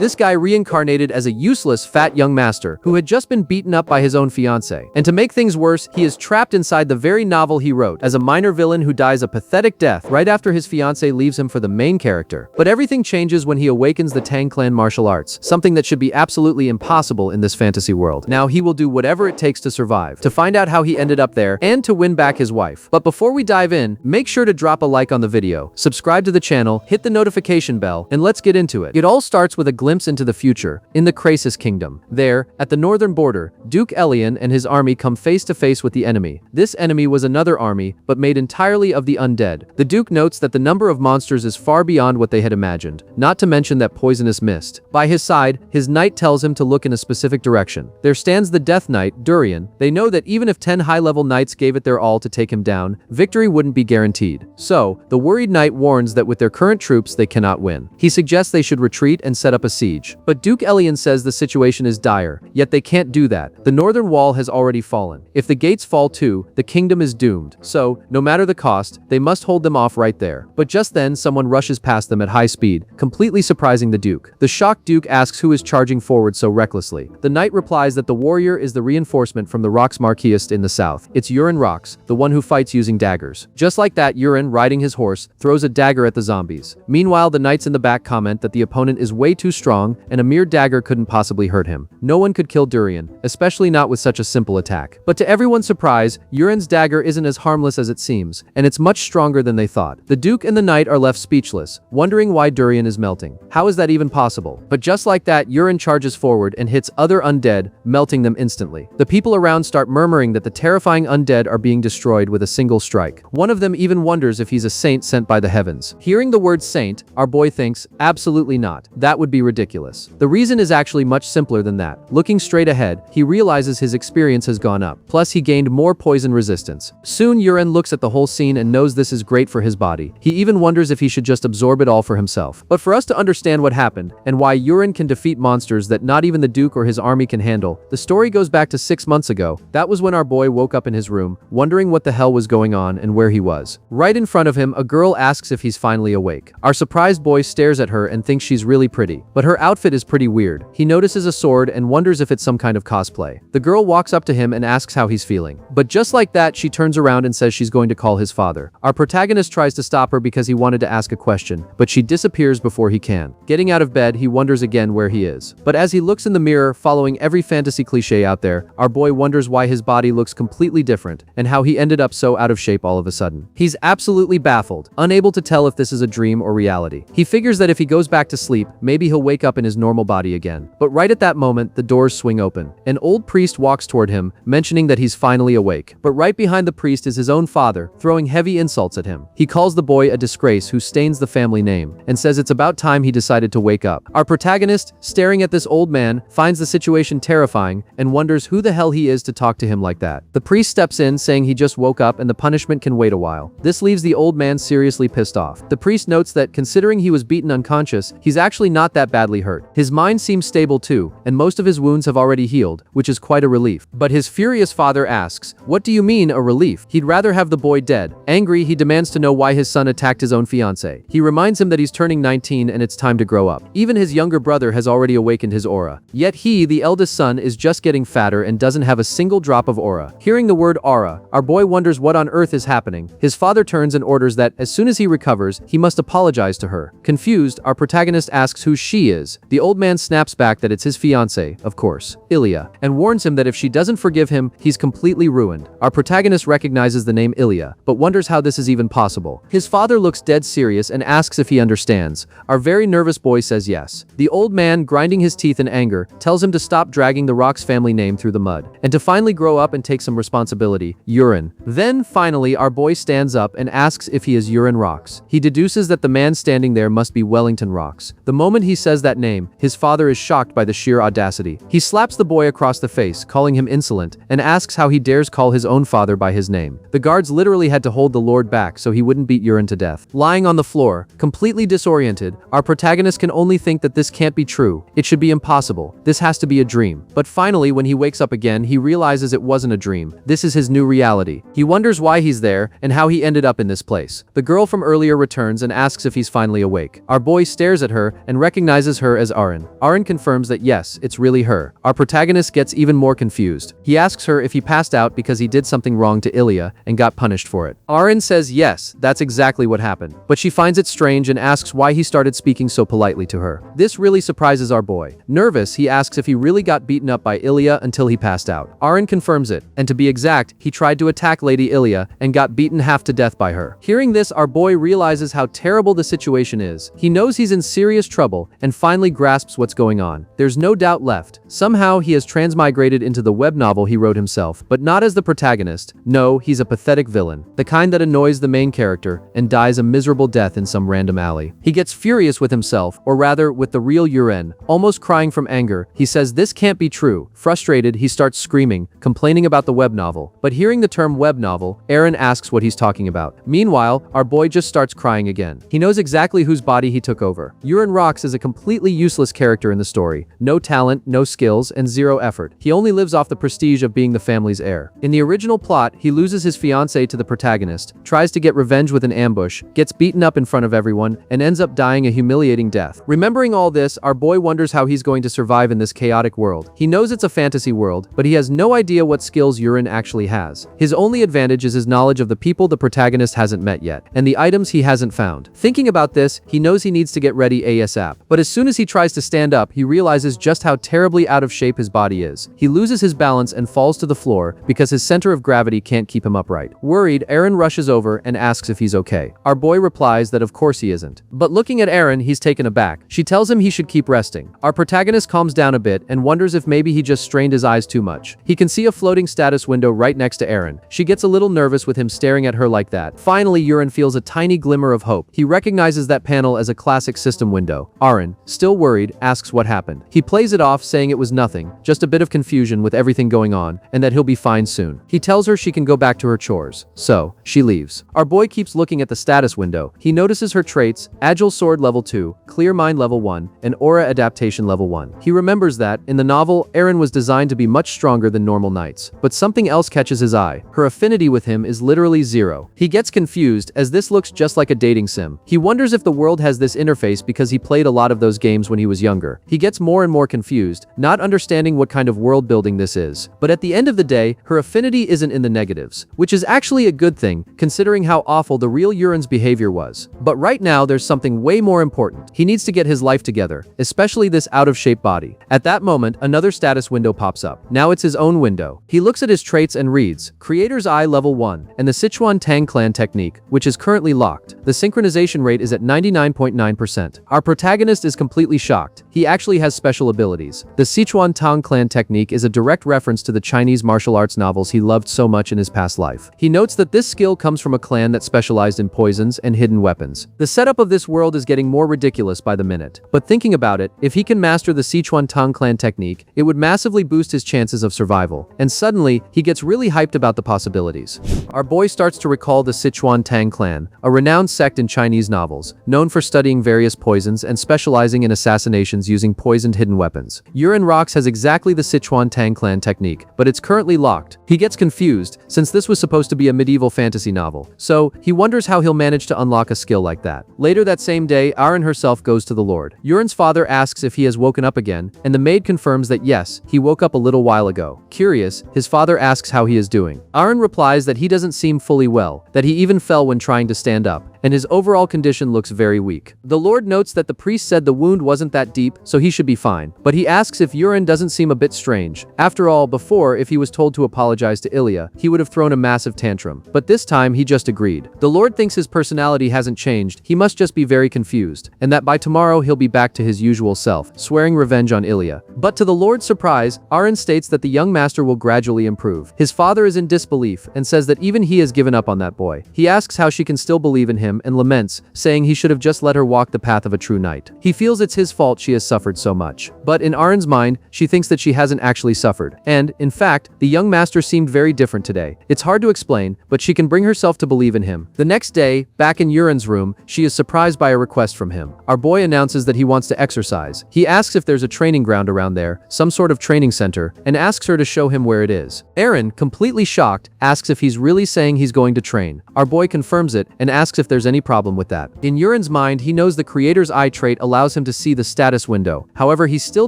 This guy reincarnated as a useless, fat young master who had just been beaten up by his own fiancée. And to make things worse, he is trapped inside the very novel he wrote as a minor villain who dies a pathetic death right after his fiancée leaves him for the main character. But everything changes when he awakens the Tang clan martial arts, something that should be absolutely impossible in this fantasy world. Now he will do whatever it takes to survive, to find out how he ended up there, and to win back his wife. But before we dive in, make sure to drop a like on the video, subscribe to the channel, hit the notification bell, and let's get into it. It all starts with a glimpse into the future, in the Krasis kingdom. There, at the northern border, Duke Elian and his army come face to face with the enemy. This enemy was another army, but made entirely of the undead. The Duke notes that the number of monsters is far beyond what they had imagined, not to mention that poisonous mist. By his side, his knight tells him to look in a specific direction. There stands the Death Knight, Durian. They know that even if 10 high-level knights gave it their all to take him down, victory wouldn't be guaranteed. So, the worried knight warns that with their current troops they cannot win. He suggests they should retreat and set up a siege. But Duke Elian says the situation is dire, yet they can't do that. The northern wall has already fallen. If the gates fall too, the kingdom is doomed. So, no matter the cost, they must hold them off right there. But just then, someone rushes past them at high speed, completely surprising the Duke. The shocked Duke asks who is charging forward so recklessly. The knight replies that the warrior is the reinforcement from the Rox Marquist in the south. It's Urin Rox, the one who fights using daggers. Just like that, Urin, riding his horse, throws a dagger at the zombies. Meanwhile, the knights in the back comment that the opponent is way too strong and a mere dagger couldn't possibly hurt him. No one could kill Durian, especially not with such a simple attack. But to everyone's surprise, Urin's dagger isn't as harmless as it seems, and it's much stronger than they thought. The Duke and the knight are left speechless, wondering why Durian is melting. How is that even possible? But just like that, Urin charges forward and hits other undead, melting them instantly. The people around start murmuring that the terrifying undead are being destroyed with a single strike. One of them even wonders if he's a saint sent by the heavens. Hearing the word saint, our boy thinks, absolutely not. That would be ridiculous. The reason is actually much simpler than that. Looking straight ahead, he realizes his experience has gone up. Plus, he gained more poison resistance. Soon, Urin looks at the whole scene and knows this is great for his body. He even wonders if he should just absorb it all for himself. But for us to understand what happened, and why Urin can defeat monsters that not even the Duke or his army can handle, the story goes back to 6 months ago. That was when our boy woke up in his room, wondering what the hell was going on and where he was. Right in front of him, a girl asks if he's finally awake. Our surprised boy stares at her and thinks she's really pretty, but her outfit is pretty weird. He notices a sword and wonders if it's some kind of cosplay. The girl walks up to him and asks how he's feeling. But just like that, she turns around and says she's going to call his father. Our protagonist tries to stop her because he wanted to ask a question, but she disappears before he can. Getting out of bed, he wonders again where he is. But as he looks in the mirror, following every fantasy cliche out there, our boy wonders why his body looks completely different and how he ended up so out of shape all of a sudden. He's absolutely baffled, unable to tell if this is a dream or reality. He figures that if he goes back to sleep, maybe he'll wake up in his normal body again. But right at that moment, the doors swing open. An old priest walks toward him, mentioning that he's finally awake. But right behind the priest is his own father, throwing heavy insults at him. He calls the boy a disgrace who stains the family name, and says it's about time he decided to wake up. Our protagonist, staring at this old man, finds the situation terrifying and wonders who the hell he is to talk to him like that. The priest steps in, saying he just woke up and the punishment can wait a while. This leaves the old man seriously pissed off. The priest notes that considering he was beaten unconscious, he's actually not that badly hurt. His mind seems stable too, and most of his wounds have already healed, which is quite a relief. But his furious father asks, "What do you mean, a relief?" He'd rather have the boy dead. Angry, he demands to know why his son attacked his own fiancée. He reminds him that he's turning 19 and it's time to grow up. Even his younger brother has already awakened his aura. Yet he, the eldest son, is just getting fatter and doesn't have a single drop of aura. Hearing the word aura, our boy wonders what on earth is happening. His father turns and orders that, as soon as he recovers, he must apologize to her. Confused, our protagonist asks who she is. The old man snaps back that it's his fiancée, of course, Ilya, and warns him that if she doesn't forgive him, he's completely ruined. Our protagonist recognizes the name Ilya, but wonders how this is even possible. His father looks dead serious and asks if he understands. Our very nervous boy says yes. The old man, grinding his teeth in anger, tells him to stop dragging the Rox family name through the mud, and to finally grow up and take some responsibility. Urin. Then, finally, our boy stands up and asks if he is Urin Rox. He deduces that the man standing there must be Wellington Rox. The moment he says that name, his father is shocked by the sheer audacity. He slaps the boy across the face, calling him insolent, and asks how he dares call his own father by his name. The guards literally had to hold the lord back so he wouldn't beat Urin to death. Lying on the floor, completely disoriented, our protagonist can only think that this can't be true. It should be impossible. This has to be a dream. But finally, when he wakes up again, he realizes it wasn't a dream. This is his new reality. He wonders why he's there and how he ended up in this place. The girl from earlier returns and asks if he's finally awake. Our boy stares at her and recognizes recognizes her as Aaron. Aaron confirms that yes, it's really her. Our protagonist gets even more confused. He asks her if he passed out because he did something wrong to Ilya and got punished for it. Aaron says yes, that's exactly what happened. But she finds it strange and asks why he started speaking so politely to her. This really surprises our boy. Nervous, he asks if he really got beaten up by Ilya until he passed out. Aaron confirms it, and to be exact, he tried to attack Lady Ilya and got beaten half to death by her. Hearing this, our boy realizes how terrible the situation is. He knows he's in serious trouble and finally grasps what's going on. There's no doubt left. Somehow he has transmigrated into the web novel he wrote himself, but not as the protagonist. No, he's a pathetic villain, the kind that annoys the main character and dies a miserable death in some random alley. He gets furious with himself, or rather with the real Yuren. Almost crying from anger, he says this can't be true. Frustrated, he starts screaming, complaining about the web novel. But hearing the term web novel, Aaron asks what he's talking about. Meanwhile, our boy just starts crying again. He knows exactly whose body he took over. Yuren Rocks is a completely useless character in the story. No talent, no skills, and zero effort. He only lives off the prestige of being the family's heir. In the original plot, he loses his fiancée to the protagonist, tries to get revenge with an ambush, gets beaten up in front of everyone, and ends up dying a humiliating death. Remembering all this, our boy wonders how he's going to survive in this chaotic world. He knows it's a fantasy world, but he has no idea what skills Yuren actually has. His only advantage is his knowledge of the people the protagonist hasn't met yet, and the items he hasn't found. Thinking about this, he knows he needs to get ready ASAP. But as soon as he tries to stand up, he realizes just how terribly out of shape his body is. He loses his balance and falls to the floor because his center of gravity can't keep him upright. Worried, Aaron rushes over and asks if he's okay. Our boy replies that of course he isn't. But looking at Aaron, he's taken aback. She tells him he should keep resting. Our protagonist calms down a bit and wonders if maybe he just strained his eyes too much. He can see a floating status window right next to Aaron. She gets a little nervous with him staring at her like that. Finally, Yuren feels a tiny glimmer of hope. He recognizes that panel as a classic system window. Aaron, still worried, asks what happened. He plays it off, saying it was nothing, just a bit of confusion with everything going on, and that he'll be fine soon. He tells her she can go back to her chores. So, she leaves. Our boy keeps looking at the status window. He notices her traits: Agile Sword level 2, Clear Mind level 1, and Aura Adaptation level 1. He remembers that, in the novel, Aaron was designed to be much stronger than normal knights. But something else catches his eye. Her affinity with him is literally 0. He gets confused, as this looks just like a dating sim. He wonders if the world has this interface because he played a lot of those games when he was younger. He gets more and more confused, not understanding what kind of world building this is. But at the end of the day, her affinity isn't in the negatives, which is actually a good thing, considering how awful the real Yuren's behavior was. But right now, there's something way more important. He needs to get his life together, especially this out-of-shape body. At that moment, another status window pops up. Now it's his own window. He looks at his traits and reads, Creator's Eye level 1, and the Sichuan Tang Clan technique, which is currently locked. The synchronization rate is at 99.9%. Our protagonist is completely shocked. He actually has special abilities. The Sichuan Tang Clan technique is a direct reference to the Chinese martial arts novels he loved so much in his past life. He notes that this skill comes from a clan that specialized in poisons and hidden weapons. The setup of this world is getting more ridiculous by the minute. But thinking about it, if he can master the Sichuan Tang Clan technique, it would massively boost his chances of survival. And suddenly, he gets really hyped about the possibilities. Our boy starts to recall the Sichuan Tang Clan, a renowned sect in Chinese novels, known for studying various poisons and specializing in assassinations using poisoned hidden weapons. Yuren Rocks has exactly the Sichuan Tang Clan technique, but it's currently locked. He gets confused, since this was supposed to be a medieval fantasy novel. So, he wonders how he'll manage to unlock a skill like that. Later that same day, Aaron herself goes to the Lord. Yuren's father asks if he has woken up again, and the maid confirms that yes, he woke up a little while ago. Curious, his father asks how he is doing. Aaron replies that he doesn't seem fully well, that he even fell when trying to stand up, and his overall condition looks very weak. The Lord notes that the priest said the wound wasn't that deep, so he should be fine. But he asks if Yuren doesn't seem a bit strange. After all, before, if he was told to apologize to Ilya, he would have thrown a massive tantrum. But this time, he just agreed. The Lord thinks his personality hasn't changed, he must just be very confused, and that by tomorrow he'll be back to his usual self, swearing revenge on Ilya. But to the Lord's surprise, Aaron states that the young master will gradually improve. His father is in disbelief, and says that even he has given up on that boy. He asks how she can still believe in him, and laments, saying he should have just let her walk the path of a true knight. He feels it's his fault she has suffered so much. But in Aaron's mind, she thinks that she hasn't actually suffered. And, in fact, the young master seemed very different today. It's hard to explain, but she can bring herself to believe in him. The next day, back in Yuren's room, she is surprised by a request from him. Our boy announces that he wants to exercise. He asks if there's a training ground around there, some sort of training center, and asks her to show him where it is. Aaron, completely shocked, asks if he's really saying he's going to train. Our boy confirms it and asks if there's there's any problem with that. In Yurin's mind, he knows the creator's eye trait allows him to see the status window. However, he still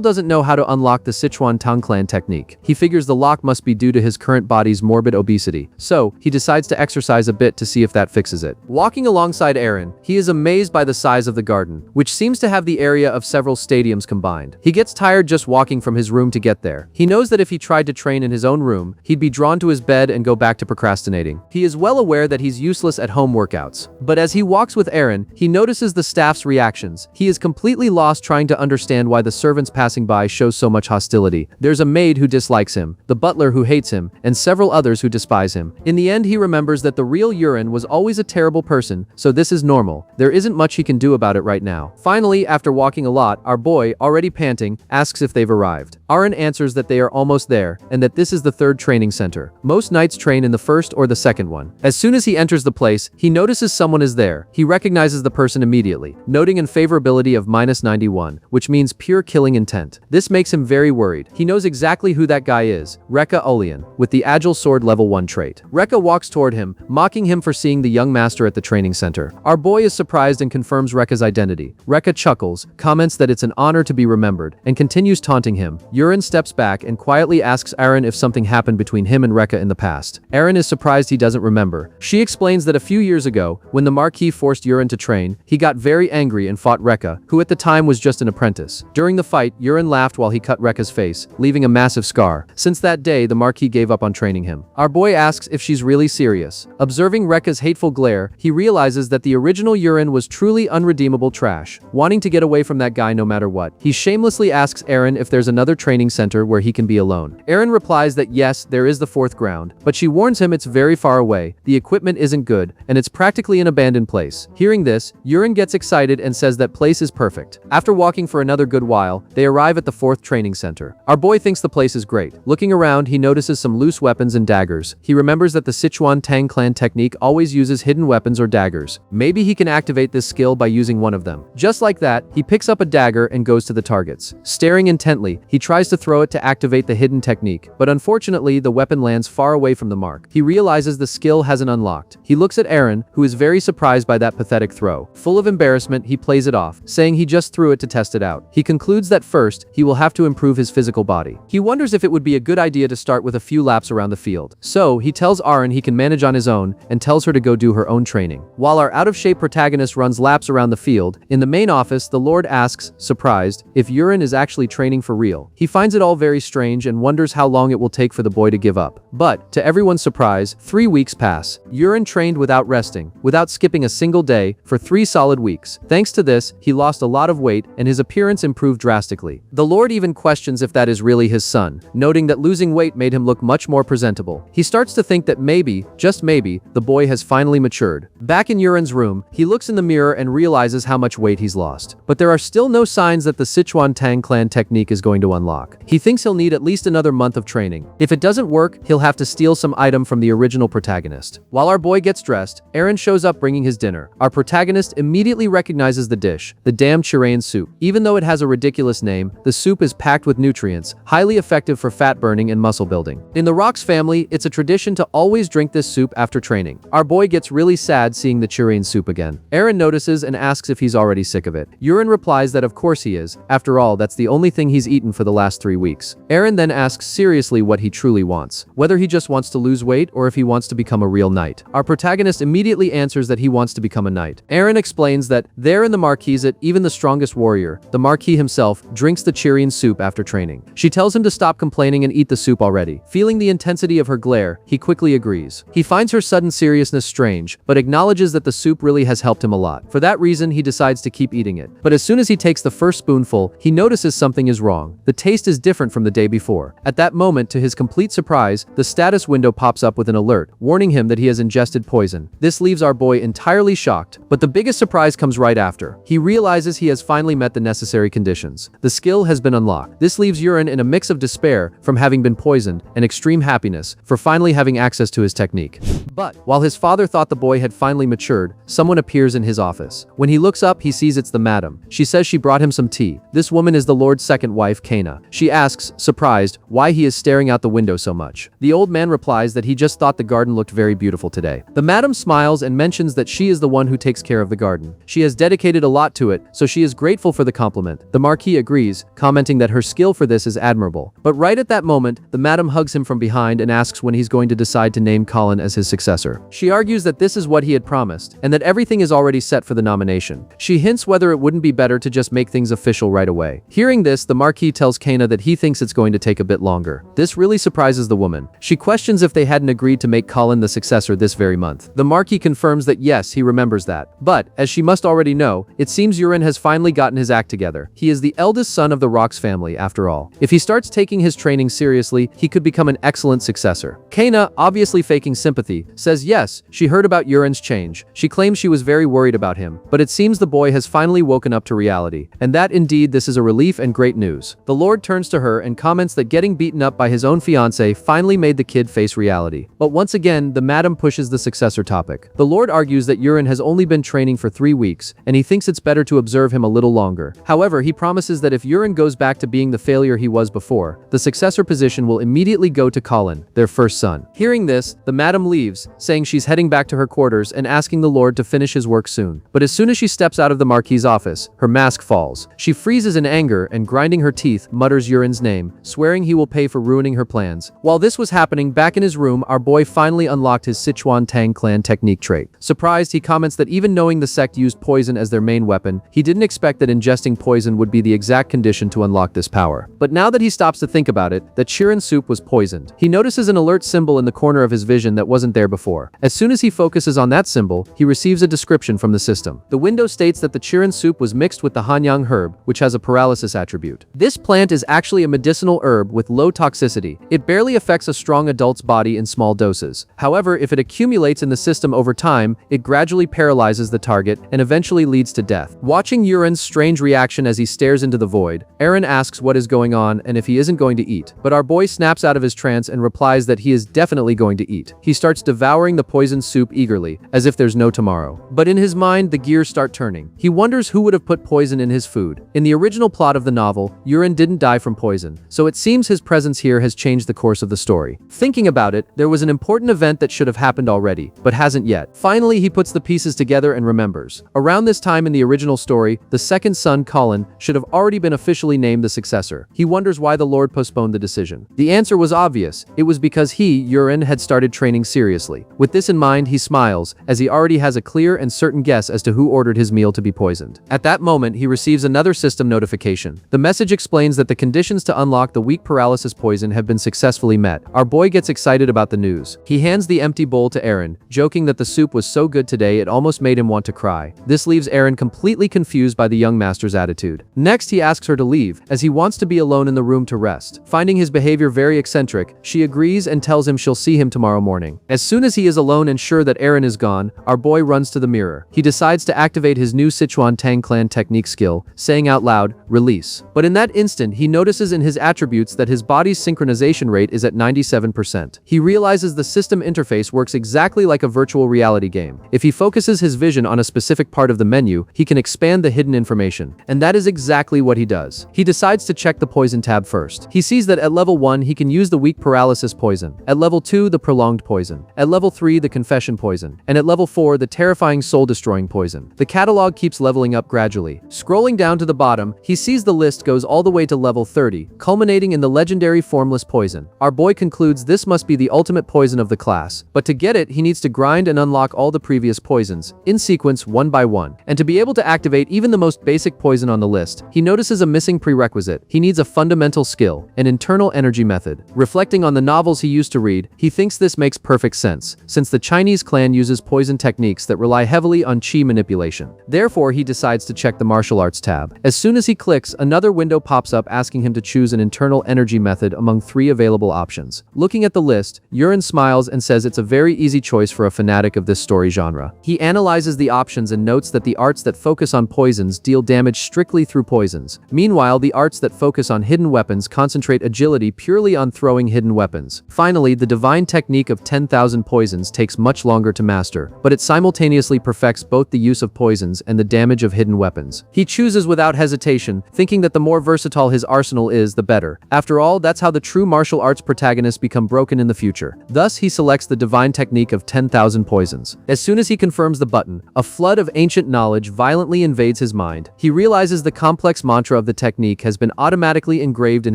doesn't know how to unlock the Sichuan Tongclan technique. He figures the lock must be due to his current body's morbid obesity. So, he decides to exercise a bit to see if that fixes it. Walking alongside Aaron, he is amazed by the size of the garden, which seems to have the area of several stadiums combined. He gets tired just walking from his room to get there. He knows that if he tried to train in his own room, he'd be drawn to his bed and go back to procrastinating. He is well aware that he's useless at home workouts. But as he walks with Aaron, he notices the staff's reactions. He is completely lost trying to understand why the servants passing by show so much hostility. There's a maid who dislikes him, the butler who hates him, and several others who despise him. In the end, he remembers that the real Yurin was always a terrible person, so this is normal. There isn't much he can do about it right now. Finally, after walking a lot, our boy, already panting, asks if they've arrived. Aaron answers that they are almost there, and that this is the third training center. Most knights train in the first or the second one. As soon as he enters the place, he notices someone is there. He recognizes the person immediately, noting an favorability of -91, which means pure killing intent. This makes him very worried. He knows exactly who that guy is, Rekka Olian, with the Agile Sword level 1 trait. Rekka walks toward him, mocking him for seeing the young master at the training center. Our boy is surprised and confirms Rekka's identity. Rekka chuckles, comments that it's an honor to be remembered, and continues taunting him. Yurin steps back and quietly asks Aaron if something happened between him and Rekka in the past. Aaron is surprised he doesn't remember. She explains that a few years ago, when the Marquis forced Yurin to train, he got very angry and fought Rekka, who at the time was just an apprentice. During the fight, Yurin laughed while he cut Rekka's face, leaving a massive scar. Since that day, the Marquis gave up on training him. Our boy asks if she's really serious. Observing Rekka's hateful glare, he realizes that the original Yurin was truly unredeemable trash, wanting to get away from that guy no matter what. He shamelessly asks Aaron if there's another training center where he can be alone. Aaron replies that yes, there is the fourth ground, but she warns him it's very far away, the equipment isn't good, and it's practically an abandoned place. Hearing this, Yurin gets excited and says that place is perfect. After walking for another good while, they arrive at the fourth training center. Our boy thinks the place is great. Looking around, he notices some loose weapons and daggers. He remembers that the Sichuan Tang clan technique always uses hidden weapons or daggers. Maybe he can activate this skill by using one of them. Just like that, he picks up a dagger and goes to the targets. Staring intently, he tries to throw it to activate the hidden technique, but unfortunately, the weapon lands far away from the mark. He realizes the skill hasn't unlocked. He looks at Aaron, who is very surprised by that pathetic throw. Full of embarrassment, he plays it off, saying he just threw it to test it out. He concludes that first, he will have to improve his physical body. He wonders if it would be a good idea to start with a few laps around the field. So, he tells Aaron he can manage on his own, and tells her to go do her own training. While our out-of-shape protagonist runs laps around the field, in the main office, the Lord asks, surprised, if Yurin is actually training for real. He finds it all very strange and wonders how long it will take for the boy to give up. But, to everyone's surprise, 3 weeks pass. Yurin trained without resting, without skipping a single day, for 3 solid weeks. Thanks to this, he lost a lot of weight, and his appearance improved drastically. The Lord even questions if that is really his son, noting that losing weight made him look much more presentable. He starts to think that maybe, just maybe, the boy has finally matured. Back in Yurin's room, he looks in the mirror and realizes how much weight he's lost. But there are still no signs that the Sichuan Tang clan technique is going to unlock. He thinks he'll need at least another month of training. If it doesn't work, he'll have to steal some item from the original protagonist. While our boy gets dressed, Aaron shows up bringing his dinner. Our protagonist immediately recognizes the dish, the damn Chilean soup. Even though it has a ridiculous name, the soup is packed with nutrients, highly effective for fat burning and muscle building. In the Rock's family, it's a tradition to always drink this soup after training. Our boy gets really sad seeing the Chilean soup again. Aaron notices and asks if he's already sick of it. Yurin replies that of course he is. After all, that's the only thing he's eaten for the last 3 weeks. Aaron then asks seriously what he truly wants. Whether he just wants to lose weight or if he wants to become a real knight. Our protagonist immediately answers that he wants to become a knight. Aaron explains that there in the marquisate, even the strongest warrior, the Marquis himself, drinks the Chilean soup after training. She tells him to stop complaining and eat the soup already. Feeling the intensity of her glare, he quickly agrees. He finds her sudden seriousness strange, but acknowledges that the soup really has helped him a lot. For that reason, he decides to keep eating it. But as soon as he takes the first spoonful, he notices something is wrong. The taste is different from the day before. At that moment, to his complete surprise, the status window pops up with an alert, warning him that he has ingested poison. This leaves our boy entirely shocked, but the biggest surprise comes right after. He realizes he has finally met the necessary conditions. The skill has been unlocked. This leaves Yurin in a mix of despair from having been poisoned and extreme happiness for finally having access to his technique. But, while his father thought the boy had finally matured, someone appears in his office. When he looks up, he sees it's the madam. She says she brought him some tea. This woman is the Lord's second wife, Kana. She asks, surprised, why he is staring out the window so much. The old man replies that he just thought the garden looked very beautiful today. The madam smiles and mentions that she is the one who takes care of the garden. She has dedicated a lot to it, so she is grateful for the compliment. The Marquis agrees, commenting that her skill for this is admirable. But right at that moment, the madam hugs him from behind and asks when he's going to decide to name Colin as his successor. She argues that this is what he had promised, and that everything is already set for the nomination. She hints whether it wouldn't be better to just make things official right away. Hearing this, the Marquis tells Kana that he thinks it's going to take a bit longer. This really surprises the woman. She questions if they hadn't agreed to make Colin the successor this very month. The Marquis confirms that yes, he remembers that. But, as she must already know, it seems Yurin has finally gotten his act together. He is the eldest son of the Rocks family, after all. If he starts taking his training seriously, he could become an excellent successor. Kana, obviously faking sympathy, says yes, she heard about Yurin's change. She claims she was very worried about him, but it seems the boy has finally woken up to reality. And that indeed this is a relief and great news. The Lord turns to her and comments that getting beaten up by his own fiancé finally made the kid face reality. But once again, the madam pushes the successor topic. The Lord argues that Yurin has only been training for 3 weeks, and he thinks it's better to observe him a little longer. However, he promises that if Yurin goes back to being the failure he was before, the successor position will immediately go to Colin, their first son. Hearing this, the madam leaves, saying she's heading back to her quarters and asking the Lord to finish his work soon. But as soon as she steps out of the Marquis's office, her mask falls. She freezes in anger and, grinding her teeth, mutters Yurin's name, swearing he will pay for ruining her plans. While this was happening, back in his room, our boy finally unlocked his Sichuan Tang clan technique trait. Surprised, he comments that even knowing the sect used poison as their main weapon, he didn't expect that ingesting poison would be the exact condition to unlock this power. But now that he stops to think about it, that Chirin soup was poisoned. He notices an alert symbol in the corner of his vision that wasn't there before. As soon as he focuses on that symbol, he receives a description from the system. The window states that the Chirin soup was mixed with the Hanyang herb, which has a paralysis attribute. This plant is actually a medicinal herb with low toxicity. It barely affects a strong adult's body in small doses. However, if it accumulates in the system over time, it gradually paralyzes the target and eventually leads to death. Watching Yurin's strange reaction as he stares into the void, Aaron asks what is going on and if he isn't going to eat. But our boy snaps out of his trance and replies that he is definitely going to eat. He starts devouring the poisoned soup eagerly, as if there's no tomorrow. But in his mind, the gears start turning. He wonders who would have put poison in his food. In the original plot of the novel, Yurin didn't die from poison, so it seems his presence here has changed the course of the story. Thinking about it, there was an important event that should have happened already, but hasn't yet. Finally, he puts the pieces together and remembers. Around this time in the original story, the second son, Colin, should have already been officially named the successor. He wonders why the Lord postponed the decision. The answer was obvious. It was because he, Yurin, had started training seriously. With this in mind, he smiles, as he already has a clear and certain guess as to who ordered his meal to be poisoned. At that moment, he receives another system notification. The message explains that the conditions to unlock the weak paralysis poison have been successfully met. Our boy gets excited about the news. He hands the empty bowl to Aaron, joking that the soup was so good today it almost made him want to cry. This leaves Aaron completely confused by the young master's attitude. Next, he asks her to leave, as he wants to be alone in the room to rest. Finding his behavior very eccentric, she agrees and tells him she'll see him tomorrow morning. As soon as he is alone and sure that Aaron is gone, our boy runs to the mirror. He decides to activate his new Sichuan Tang clan technique skill, saying out loud, "Release." But in that instant, he notices in his attributes that his body's synchronization rate is at 97%. He realizes the system interface works exactly like a virtual reality game. If he focuses his vision on a specific part of the menu, he can expand the hidden information. And that is exactly what he does. He decides to check the poison tab first. He sees that at level 1, he can use the weak paralysis poison. At level 2, the prolonged poison. At level 3, the confession poison. And at level 4, the terrifying soul-destroying poison. The catalog keeps leveling up gradually. Scrolling down to the bottom, he sees the list goes all the way to level 30, culminating in the legendary formless poison. Our boy concludes this must be the ultimate poison of the class, but to get it, he needs to grind and unlock all the previous poisons, in sequence one by one. And to be able to activate even the most basic poison on the list, he notices a missing prerequisite. He needs a fundamental skill, an internal energy method. Reflecting on the novels he used to read, he thinks this makes perfect sense, since the Chinese clan uses poison techniques that rely heavily on qi manipulation. Therefore, he decides to check the martial arts tab. As soon as he clicks, another window pops up asking him to choose an internal energy method among 3 available options. Looking at the list, Yurin smiles and says it's a very easy choice for a fanatic of this story genre. He analyzes the options and notes that the arts that focus on poisons deal damage strictly through poisons. Meanwhile, the arts that focus on hidden weapons concentrate agility purely on throwing hidden weapons. Finally, the divine technique of 10,000 poisons takes much longer to master, but it simultaneously perfects both the use of poisons and the damage of hidden weapons. He chooses without hesitation, thinking that the more versatile his arsenal is, the better. After all, that's how the true martial arts protagonists become broken in the future. Thus, he selects the divine technique of 10,000 poisons. As soon as he confirms the button, a flood of ancient knowledge violently invades his mind. He realizes the complex mantra of the technique has been automatically engraved in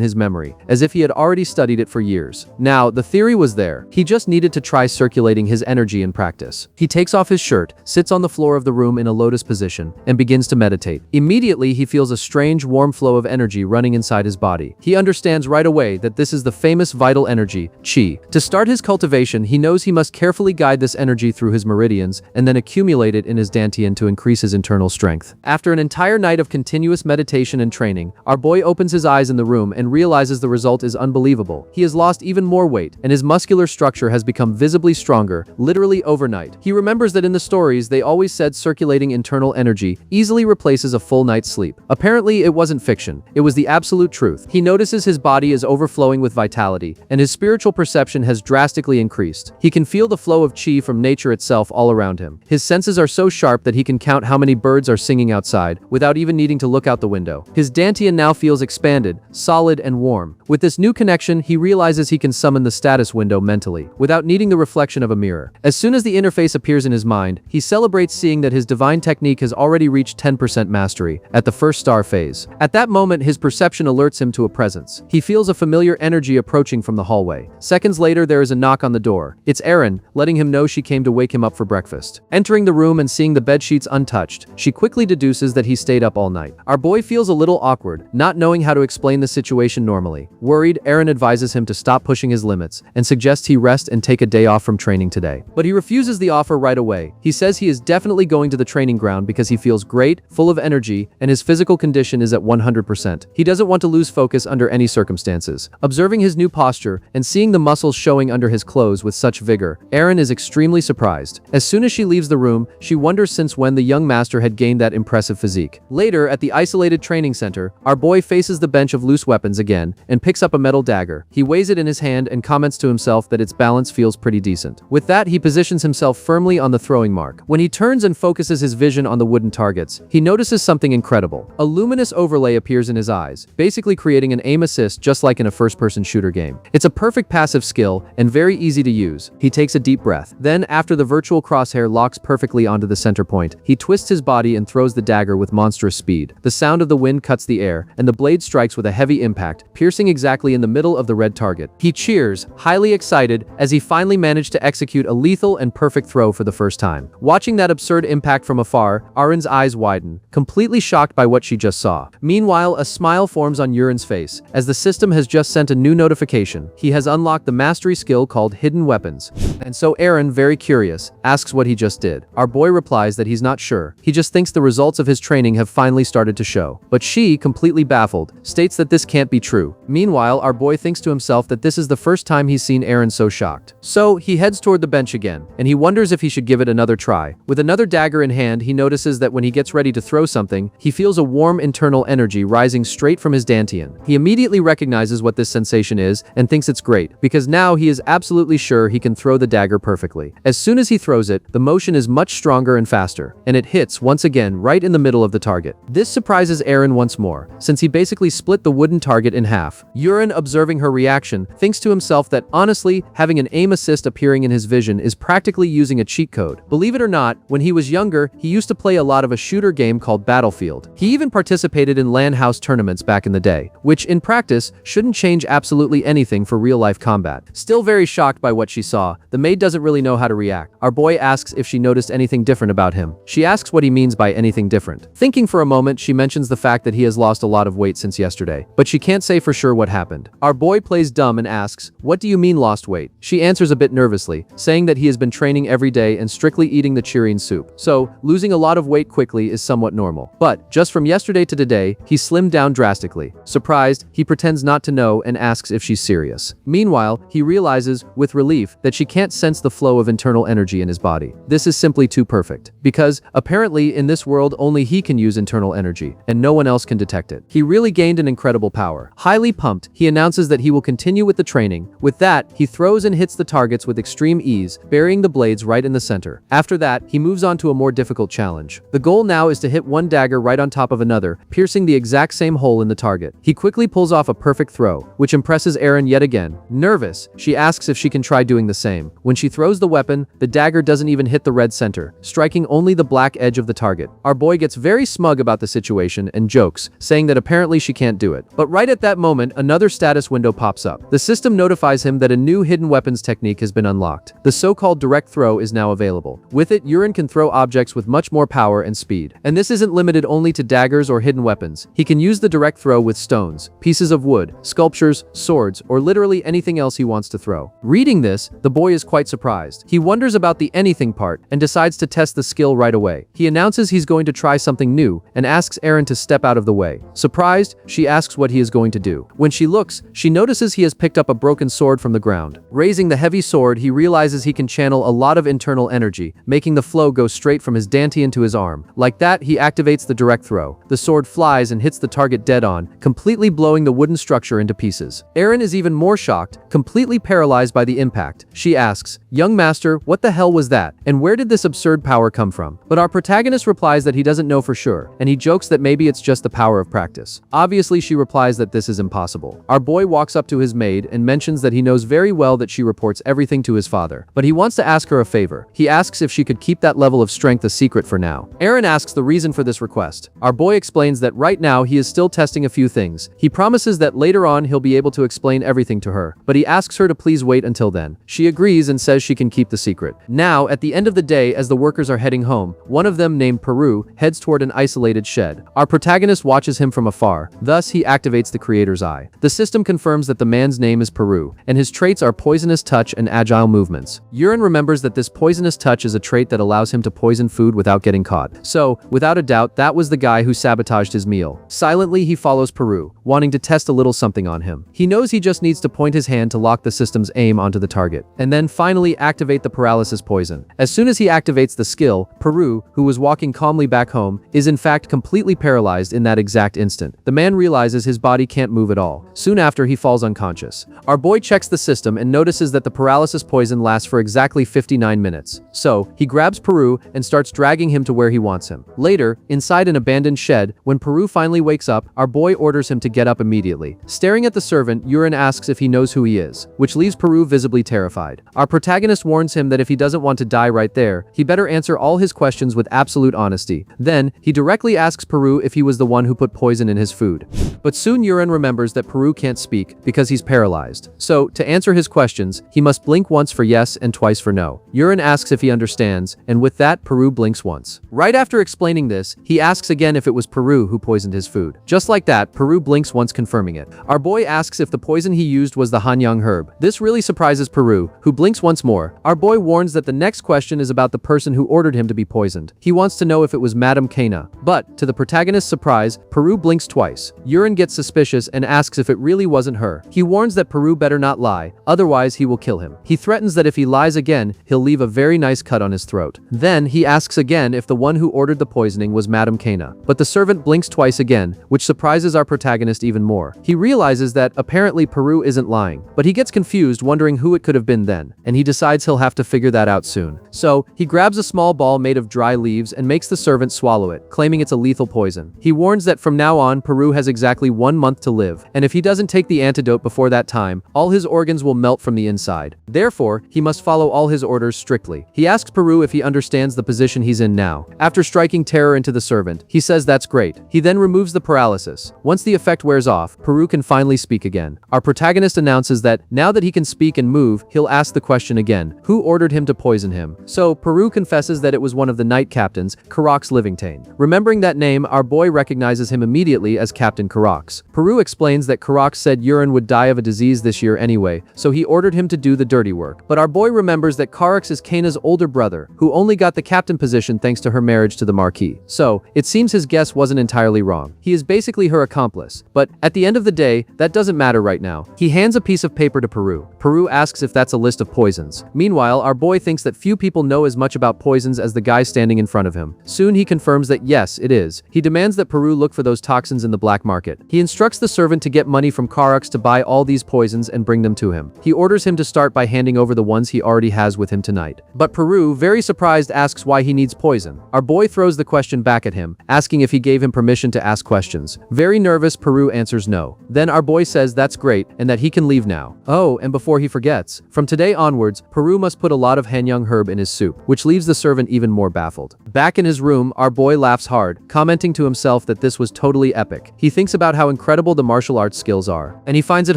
his memory, as if he had already studied it for years. Now, the theory was there. He just needed to try circulating his energy in practice. He takes off his shirt, sits on the floor of the room in a lotus position, and begins to meditate. Immediately, he feels a strange, warm flow of energy running inside his body. He understands right away that this is the famous vital energy, qi. To start his cultivation, he knows he must carefully guide this energy through his meridians and then accumulate it in his dantian to increase his internal strength. After an entire night of continuous meditation and training, our boy opens his eyes in the room and realizes the result is unbelievable. He has lost even more weight, and his muscular structure has become visibly stronger, literally overnight. He remembers that in the stories, they always said circulating internal energy easily replaces a full night's sleep. Apparently, it wasn't fiction. It was the absolute truth. He notices his body is overflowing with vitality, and his spiritual perception has drastically increased. He can feel the flow of qi from nature itself all around him. His senses are so sharp that he can count how many birds are singing outside, without even needing to look out the window. His dantian now feels expanded, solid, and warm. With this new connection, he realizes he can summon the status window mentally, without needing the reflection of a mirror. As soon as the interface appears in his mind, he celebrates seeing that his divine technique has already reached 10% mastery, at the first star phase. At that moment, his perception alerts him to a presence. He feels a familiar energy approaching from the hallway. Seconds later, there is a knock on the door. It's Erin, letting him know she came to wake him up for breakfast. Entering the room and seeing the bedsheets untouched, she quickly deduces that he stayed up all night. Our boy feels a little awkward, not knowing how to explain the situation normally. Worried, Erin advises him to stop pushing his limits and suggests he rest and take a day off from training today. But he refuses the offer right away. He says he is definitely going to the training ground because he feels great, full of energy, and his physical condition is at 100%. He doesn't want to lose focus under any circumstances. Observing his new posture and seeing the muscles showing under his clothes with such vigor, Erin is extremely surprised. As soon as she leaves the room, she wonders since when the young master had gained that impressive physique. Later, at the isolated training center, our boy faces the bench of loose weapons again and picks up a metal dagger. He weighs it in his hand and comments to himself that its balance feels pretty decent. With that, he positions himself firmly on the throwing mark. When he turns and focuses his vision on the wooden targets, he notices something incredible. A luminous overlay appears in his eyes, basically creating an aim assist just like in a first-person shooter game. It's a perfect passive skill and very easy to use. He takes a deep breath. Then, after the virtual crosshair locks perfectly onto the center point, he twists his body and throws the dagger with monstrous speed. The sound of the wind cuts the air, and the blade strikes with a heavy impact, piercing exactly in the middle of the red target. He cheers, highly excited, as he finally managed to execute a lethal and perfect throw for the first time. Watching that absurd impact from afar, Arin's eyes widen, completely shocked by what she just saw. Meanwhile, a smile forms on Yurin's face, as the system has just sent a new notification. He has unlocked the mastery skill called Hidden Weapons. And so Erin, very curious, asks what he just did. Our boy replies that he's not sure. He just thinks the results of his training have finally started to show. But she, completely baffled, states that this can't be true. Meanwhile, our boy thinks to himself that this is the first time he's seen Erin so shocked. So, he heads toward the bench again, and he wonders if he should give it another try. With another dagger in hand, he notices that when he gets ready to throw something, he feels a warm internal energy rising straight from his dantian. He immediately recognizes what this sensation is and thinks it's great, because now he is absolutely sure he can throw the dagger perfectly. As soon as he throws it, the motion is much stronger and faster, and it hits once again right in the middle of the target. This surprises Erin once more, since he basically split the wooden target in half. Yurin, observing her reaction, thinks to himself that honestly, having an aim assist appearing in his vision is practically using a cheat code. Believe it or not, when he was younger, he used to play a lot of a shooter game called Battlefield. He even participated in LAN house tournaments back in the day, which in practice shouldn't change absolutely anything for real-life combat. Still very shocked by what she saw, the maid doesn't really know how to react. Our boy asks if she noticed anything different about him. She asks what he means by anything different. Thinking for a moment, she mentions the fact that he has lost a lot of weight since yesterday, but she can't say for sure what happened. Our boy plays dumb and asks, "What do you mean lost weight?" She answers a bit nervously, saying that he has been training every day and strictly eating the chirine soup. So, losing a lot of weight quickly is somewhat normal. But, just from yesterday to today, he slimmed down drastically. Surprised, he pretends not to know and asks if she's serious. Meanwhile, he realizes, with relief, that she can't sense the flow of internal energy in his body. This is simply too perfect. Because, apparently, in this world only he can use internal energy, and no one else can detect it. He really gained an incredible power. Highly pumped, pumped, he announces that he will continue with the training. With that, he throws and hits the targets with extreme ease, burying the blades right in the center. After that, he moves on to a more difficult challenge. The goal now is to hit one dagger right on top of another, piercing the exact same hole in the target. He quickly pulls off a perfect throw, which impresses Eren yet again. Nervous, she asks if she can try doing the same. When she throws the weapon, the dagger doesn't even hit the red center, striking only the black edge of the target. Our boy gets very smug about the situation and jokes, saying that apparently she can't do it. But right at that moment, another status window pops up. The system notifies him that a new hidden weapons technique has been unlocked. The so-called direct throw is now available. With it, Yuren can throw objects with much more power and speed. And this isn't limited only to daggers or hidden weapons. He can use the direct throw with stones, pieces of wood, sculptures, swords, or literally anything else he wants to throw. Reading this, the boy is quite surprised. He wonders about the anything part and decides to test the skill right away. He announces he's going to try something new and asks Eren to step out of the way. Surprised, she asks what he is going to do. When she looks, she notices he has picked up a broken sword from the ground. Raising the heavy sword, he realizes he can channel a lot of internal energy, making the flow go straight from his dantian to his arm. Like that, he activates the direct throw. The sword flies and hits the target dead on, completely blowing the wooden structure into pieces. Eren is even more shocked, completely paralyzed by the impact. She asks, "Young master, what the hell was that? And where did this absurd power come from?" But our protagonist replies that he doesn't know for sure, and he jokes that maybe it's just the power of practice. Obviously, she replies that this is impossible. Our boy walks up to his maid and mentions that he knows very well that she reports everything to his father, but he wants to ask her a favor. He asks if she could keep that level of strength a secret for now. Eren asks the reason for this request. Our boy explains that right now he is still testing a few things. He promises that later on he'll be able to explain everything to her, but he asks her to please wait until then. She agrees and says she can keep the secret. Now, at the end of the day, as the workers are heading home, one of them, named Peru, heads toward an isolated shed. Our protagonist watches him from afar. Thus, he activates the creator's eye. The system confirms that the man's name is Peru, and his traits are poisonous touch and agile movements. Yuren remembers that this poisonous touch is a trait that allows him to poison food without getting caught. So, without a doubt, that was the guy who sabotaged his meal. Silently, he follows Peru, wanting to test a little something on him. He knows he just needs to point his hand to lock the system's aim onto the target, and then finally activate the paralysis poison. As soon as he activates the skill, Peru, who was walking calmly back home, is in fact completely paralyzed in that exact instant. The man realizes his body can't move at all. Soon after, he falls unconscious. Our boy checks the system and notices that the paralysis poison lasts for exactly 59 minutes. So, he grabs Peru and starts dragging him to where he wants him. Later, inside an abandoned shed, when Peru finally wakes up, our boy orders him to get up immediately. Staring at the servant, Yuren asks if he knows who he is, which leaves Peru visibly terrified. Our protagonist warns him that if he doesn't want to die right there, he better answer all his questions with absolute honesty. Then, he directly asks Peru if he was the one who put poison in his food. But soon Yuren remembers that Peru can't speak because he's paralyzed. So, to answer his questions, he must blink once for yes and twice for no. Yuren asks if he understands, and with that, Peru blinks once. Right after explaining this, he asks again if it was Peru who poisoned his food. Just like that, Peru blinks once, confirming it. Our boy asks if the poison he used was the Hanyang herb. This really surprises Peru, who blinks once more. Our boy warns that the next question is about the person who ordered him to be poisoned. He wants to know if it was Madame Kana. But, to the protagonist's surprise, Peru blinks twice. Yuren gets suspicious and asks if it really wasn't her. He warns that Peru better not lie, otherwise he will kill him. He threatens that if he lies again, he'll leave a very nice cut on his throat. Then, he asks again if the one who ordered the poisoning was Madame Kana. But the servant blinks twice again, which surprises our protagonist even more. He realizes that, apparently, Peru isn't lying. But he gets confused, wondering who it could have been then, and he decides he'll have to figure that out soon. So, he grabs a small ball made of dry leaves and makes the servant swallow it, claiming it's a lethal poison. He warns that from now on, Peru has exactly 1 month to live, and if he doesn't take the antidote before that time, all his organs will melt from the inside. Therefore, he must follow all his orders strictly. He asks Peru if he understands the position he's in now. After striking terror into the servant, he says that's great. He then removes the paralysis. Once the effect wears off, Peru can finally speak again. Our protagonist announces that, now that he can speak and move, he'll ask the question again, who ordered him to poison him? So, Peru confesses that it was one of the night captains, Karox Livingstone. Remembering that name, our boy recognizes him immediately as Captain Karox. Peru explains that Karox said Yuren would die of a disease this year anyway, so he ordered him to do the dirty work. But our boy remembers that Karox is Kana's older brother, who only got the captain position thanks to her marriage to the Marquis. So, it seems his guess wasn't entirely wrong. He is basically her accomplice. But, at the end of the day, that doesn't matter right now. He hands a piece of paper to Peru. Peru asks if that's a list of poisons. Meanwhile, our boy thinks that few people know as much about poisons as the guy standing in front of him. Soon he confirms that yes, it is. He demands that Peru look for those toxins in the black market. He instructs the servant to get get money from Karux to buy all these poisons and bring them to him. He orders him to start by handing over the ones he already has with him tonight. But Peru, very surprised, asks why he needs poison. Our boy throws the question back at him, asking if he gave him permission to ask questions. Very nervous, Peru answers no. Then our boy says that's great and that he can leave now. Oh, and before he forgets, from today onwards, Peru must put a lot of Hanyang herb in his soup, which leaves the servant even more baffled. Back in his room, our boy laughs hard, commenting to himself that this was totally epic. He thinks about how incredible the martial arts skills are, and he finds it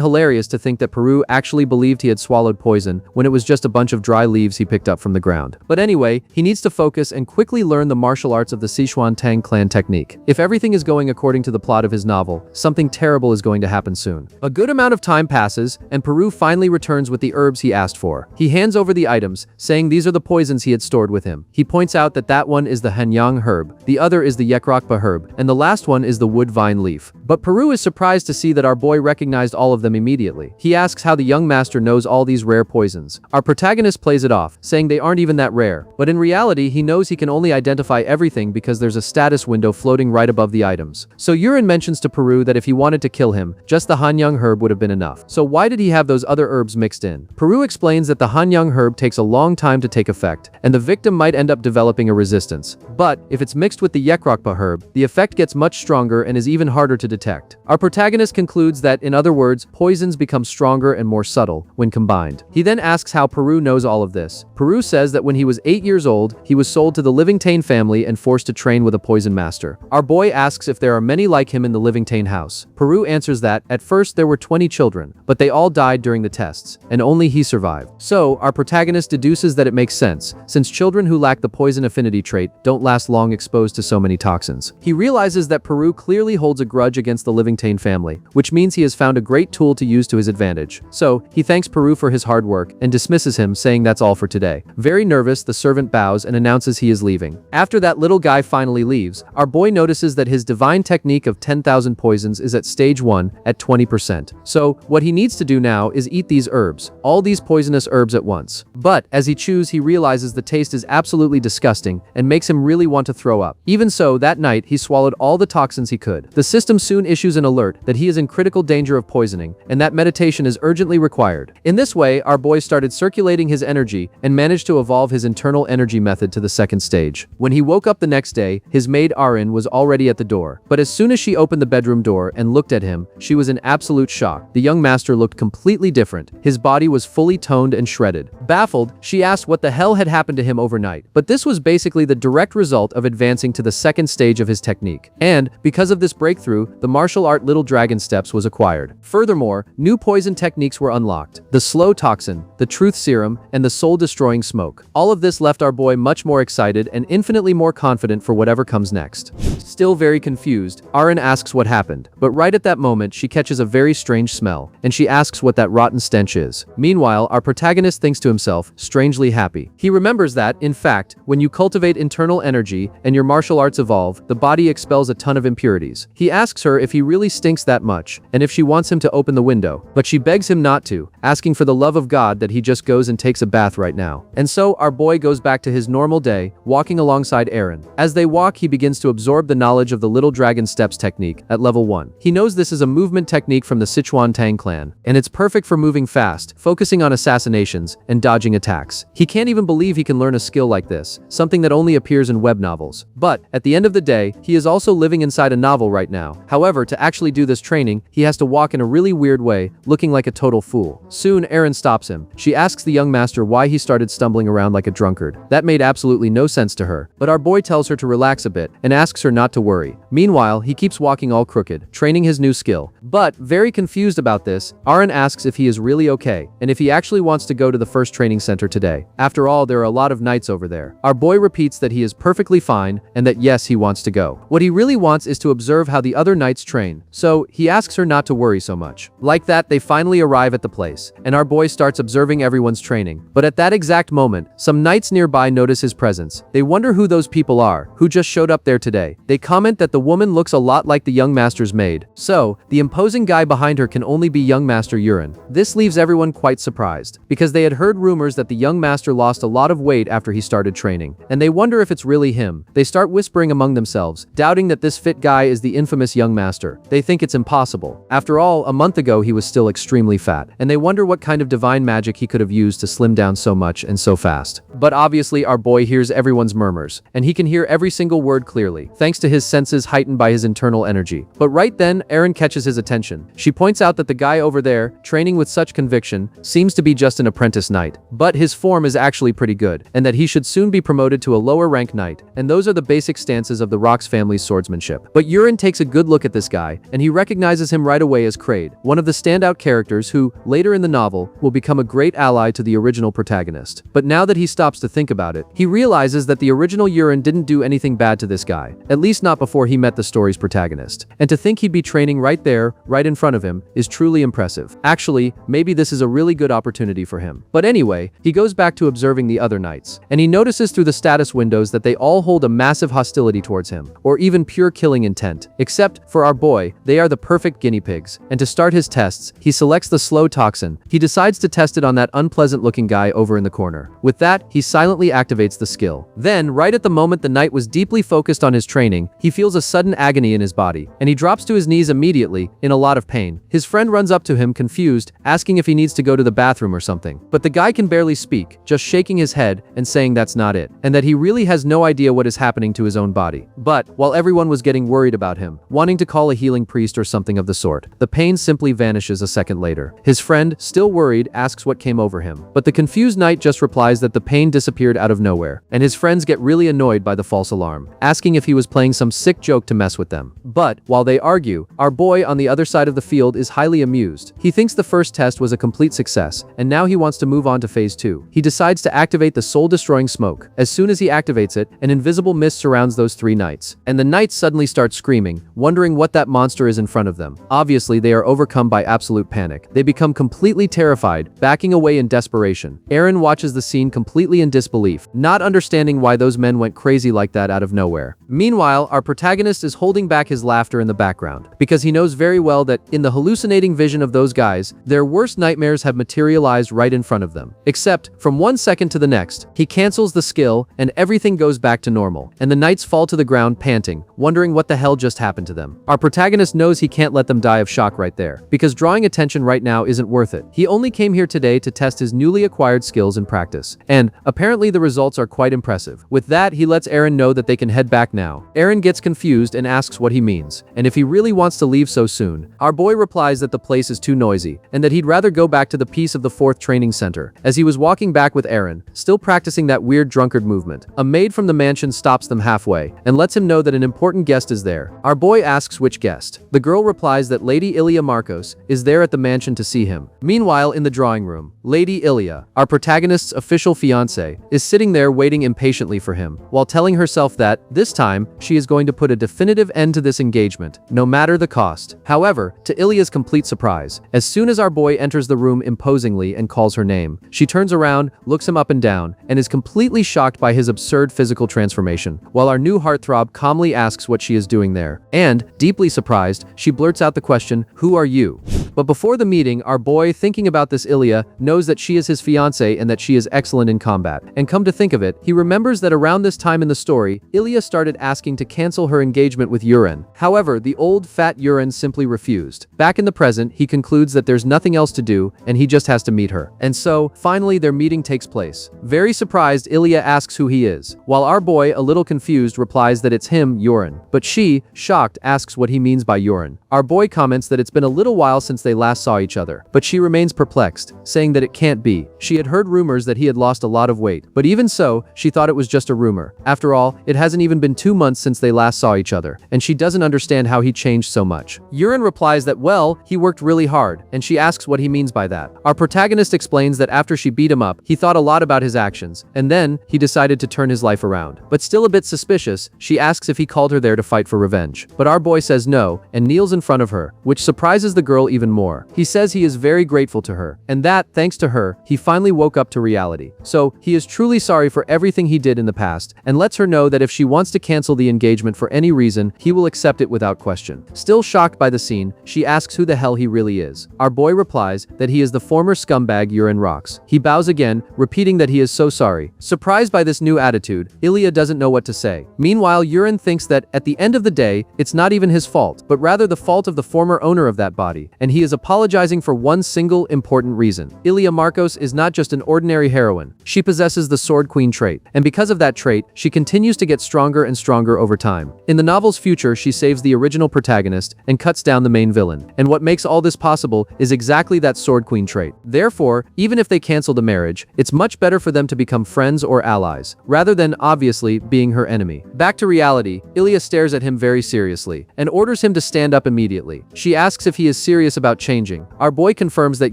hilarious to think that Peru actually believed he had swallowed poison when it was just a bunch of dry leaves he picked up from the ground. But anyway, he needs to focus and quickly learn the martial arts of the Sichuan Tang clan technique. If everything is going according to the plot of his novel, something terrible is going to happen soon. A good amount of time passes, and Peru finally returns with the herbs he asked for. He hands over the items, saying these are the poisons he had stored with him. He points out that that one is the Hanyang herb, the other is the Yekrokpa herb, and the last one is the wood vine leaf. But Peru is surprised to see that our boy recognized all of them immediately. He asks how the young master knows all these rare poisons. Our protagonist plays it off, saying they aren't even that rare, but in reality he knows he can only identify everything because there's a status window floating right above the items. So Yurin mentions to Peru that if he wanted to kill him, just the Hanyang herb would have been enough. So why did he have those other herbs mixed in? Peru explains that the Hanyang herb takes a long time to take effect, and the victim might end up developing a resistance. But if it's mixed with the Yekrokpa herb, the effect gets much stronger and is even harder to detect. Our protagonist concludes that, in other words, poisons become stronger and more subtle when combined. He then asks how Peru knows all of this. Peru says that when he was 8 years old, he was sold to the Livingtane family and forced to train with a poison master. Our boy asks if there are many like him in the Livingtane house. Peru answers that, at first there were 20 children, but they all died during the tests, and only he survived. So, our protagonist deduces that it makes sense, since children who lack the poison affinity trait don't last long exposed to so many toxins. He realizes that Peru clearly holds a grudge against the Livingtane family, which means he has found a great tool to use to his advantage. So, he thanks Peru for his hard work and dismisses him, saying that's all for today. Very nervous, the servant bows and announces he is leaving. After that little guy finally leaves, our boy notices that his divine technique of 10,000 poisons is at stage 1 at 20%. So, what he needs to do now is eat these herbs, all these poisonous herbs at once. But, as he chews, he realizes the taste is absolutely disgusting and makes him really want to throw up. Even so, that night, he swallowed all the toxins he could. The system soon issues an alert that he is in critical danger of poisoning, and that meditation is urgently required. In this way, our boy started circulating his energy and managed to evolve his internal energy method to the second stage. When he woke up the next day, his maid Arin was already at the door. But as soon as she opened the bedroom door and looked at him, she was in absolute shock. The young master looked completely different. His body was fully toned and shredded. Baffled, she asked what the hell had happened to him overnight. But this was basically the direct result of advancing to the second stage of his technique. And, because of this breakthrough, the martial art Little Dragon Steps was acquired. Furthermore, new poison techniques were unlocked. The slow toxin, the truth serum, and the soul-destroying smoke. All of this left our boy much more excited and infinitely more confident for whatever comes next. Still very confused, Arin asks what happened, but right at that moment she catches a very strange smell, and she asks what that rotten stench is. Meanwhile, our protagonist thinks to himself, strangely happy. He remembers that, in fact, when you cultivate internal energy and your martial arts evolve, the body expels a ton of impurities. He asks her if he really stinks that much, and if she wants him to open the window, but she begs him not to, asking for the love of God that he just goes and takes a bath right now. And so, our boy goes back to his normal day, walking alongside Arin. As they walk, he begins to absorb the knowledge of the Little Dragon Steps technique at level 1. He knows this is a movement technique from the Sichuan Tang clan, and it's perfect for moving fast, focusing on assassinations, and dodging attacks. He can't even believe he can learn a skill like this, something that only appears in web novels. But, at the end of the day, he is also living inside a novel right now. However, to actually do this training, he has to walk in a really weird way, looking like a total fool. Soon, Arin stops him. She asks the young master why he started stumbling around like a drunkard. That made absolutely no sense to her, but our boy tells her to relax a bit and asks her not to worry. Meanwhile, he keeps walking all crooked, training his new skill. But, very confused about this, Arin asks if he is really okay, and if he actually wants to go to the first training center today. After all, there are a lot of knights over there. Our boy repeats that he is perfectly fine, and that yes, he wants to go. What he really wants is to observe how the other knights train, so he asks her not to worry so much. Like that, they finally arrive at the place, and our boy starts observing everyone's training. But at that exact moment, some knights nearby notice his presence. They wonder who those people are, who just showed up there today. They comment that the woman looks a lot like the young master's maid. So, the imposing guy behind her can only be young master Yurin. This leaves everyone quite surprised, because they had heard rumors that the young master lost a lot of weight after he started training, and they wonder if it's really him. They start whispering among themselves, doubting that this fit guy is the infamous young master. They think it's impossible. possible. After all, a month ago he was still extremely fat, and they wonder what kind of divine magic he could have used to slim down so much and so fast. But obviously our boy hears everyone's murmurs, and he can hear every single word clearly, thanks to his senses heightened by his internal energy. But right then, Aaron catches his attention. She points out that the guy over there, training with such conviction, seems to be just an apprentice knight. But his form is actually pretty good, and that he should soon be promoted to a lower rank knight, and those are the basic stances of the Rox family's swordsmanship. But Euron takes a good look at this guy, and he recognizes him right away as Kraid, one of the standout characters who, later in the novel, will become a great ally to the original protagonist. But now that he stops to think about it, he realizes that the original Euron didn't do anything bad to this guy, at least not before he met the story's protagonist. And to think he'd be training right there, right in front of him, is truly impressive. Actually, maybe this is a really good opportunity for him. But anyway, he goes back to observing the other knights, and he notices through the status windows that they all hold a massive hostility towards him, or even pure killing intent. Except, for our boy, they are the perfect guinea pigs. And to start his tests, he selects the slow toxin. He decides to test it on that unpleasant-looking guy over in the corner. With that, he silently activates the skill. Then, right at the moment the knight was deeply focused on his training, he feels a sudden agony in his body, and he drops to his knees immediately, in a lot of pain. His friend runs up to him, confused, asking if he needs to go to the bathroom or something. But the guy can barely speak, just shaking his head and saying that's not it, and that he really has no idea what is happening to his own body. But, while everyone was getting worried about him, wanting to call a healing priest or something of the sort, the pain simply vanishes a second later. His friend, still worried, asks what came over him, but the confused knight just replies that the pain disappeared out of nowhere, and his friends get really annoyed by the false alarm, asking if he was playing some sick joke to mess with them. But, while they argue, our boy on the other side of the field is highly amused. He thinks the first test was a complete success, and now he wants to move on to phase 2. He decides to activate the soul-destroying smoke. As soon as he activates it, an invisible mist surrounds those three knights, and the knights suddenly start screaming, wondering what that monster is in front of them. Obviously, they are overcome by absolute panic. They become completely terrified, backing away in desperation. Aaron watches the scene completely in disbelief, not understanding why those men went crazy like that out of nowhere. Meanwhile, our protagonist is holding back his laughter in the background, because he knows very well that, in the hallucinating vision of those guys, their worst nightmares have materialized right in front of them. Except, from one second to the next, he cancels the skill, and everything goes back to normal, and the knights fall to the ground panting, wondering what the hell just happened to them. Our protagonist knows he can't let them die of shock right there, because drawing attention right now isn't worth it. He only came here today to test his newly acquired skills in practice, and, apparently the results are quite impressive. With that, he lets Aaron know that they can head back now. Aaron gets confused and asks what he means, and if he really wants to leave so soon. Our boy replies that the place is too noisy, and that he'd rather go back to the peace of the 4th training center. As he was walking back with Aaron, still practicing that weird drunkard movement, a maid from the mansion stops them halfway, and lets him know that an important guest is there. Our boy asks which guest. The girl replies that Lady Ilia Marcos is there at the mansion to see him. Meanwhile, in the drawing room, Lady Ilia, our protagonist's official fiancé, is sitting there waiting impatiently for him, while telling herself that, this time, she is going to put a definitive end to this engagement, no matter the cost. However, to Ilia's complete surprise, as soon as our boy enters the room imposingly and calls her name, she turns around, looks him up and down, and is completely shocked by his absurd physical transformation, while our new heartthrob calmly asks what she is doing there. And, deeply surprised, she blurts out the question, "Who are you?" But before the meeting, our boy, thinking about this Ilia, knows that she is his fiancée and that she is excellent in combat. And come to think of it, he remembers that around this time in the story, Ilia started asking to cancel her engagement with Euron. However, the old, fat Euron simply refused. Back in the present, he concludes that there's nothing else to do, and he just has to meet her. And so, finally their meeting takes place. Very surprised, Ilia asks who he is, while our boy, a little confused, replies that it's him, Euron. But she, shocked, asks what he means by Euron. Our boy comments that it's been a little while since they last saw each other, but she remains perplexed, saying that it can't be. She had heard rumors that he had lost a lot of weight, but even so, she thought it was just a rumor. After all, it hasn't even been 2 months since they last saw each other, and she doesn't understand how he changed so much. Euron replies that, well, he worked really hard, and she asks what he means by that. Our protagonist explains that after she beat him up, he thought a lot about his actions, and then, he decided to turn his life around. But still a bit suspicious, she asks if he called her there to fight for revenge. But our boy says no, and kneels in front of her, which surprises the girl even even more. He says he is very grateful to her, and that, thanks to her, he finally woke up to reality. So, he is truly sorry for everything he did in the past, and lets her know that if she wants to cancel the engagement for any reason, he will accept it without question. Still shocked by the scene, she asks who the hell he really is. Our boy replies that he is the former scumbag Yurin Rocks. He bows again, repeating that he is so sorry. Surprised by this new attitude, Ilya doesn't know what to say. Meanwhile, Yurin thinks that, at the end of the day, it's not even his fault, but rather the fault of the former owner of that body, and he is apologizing for one single important reason. Ilya Marcos is not just an ordinary heroine. She possesses the Sword Queen trait, and because of that trait, she continues to get stronger and stronger over time. In the novel's future, she saves the original protagonist and cuts down the main villain. And what makes all this possible is exactly that Sword Queen trait. Therefore, even if they cancel the marriage, it's much better for them to become friends or allies, rather than, obviously, being her enemy. Back to reality, Ilya stares at him very seriously, and orders him to stand up immediately. She asks if he is serious about changing. Our boy confirms that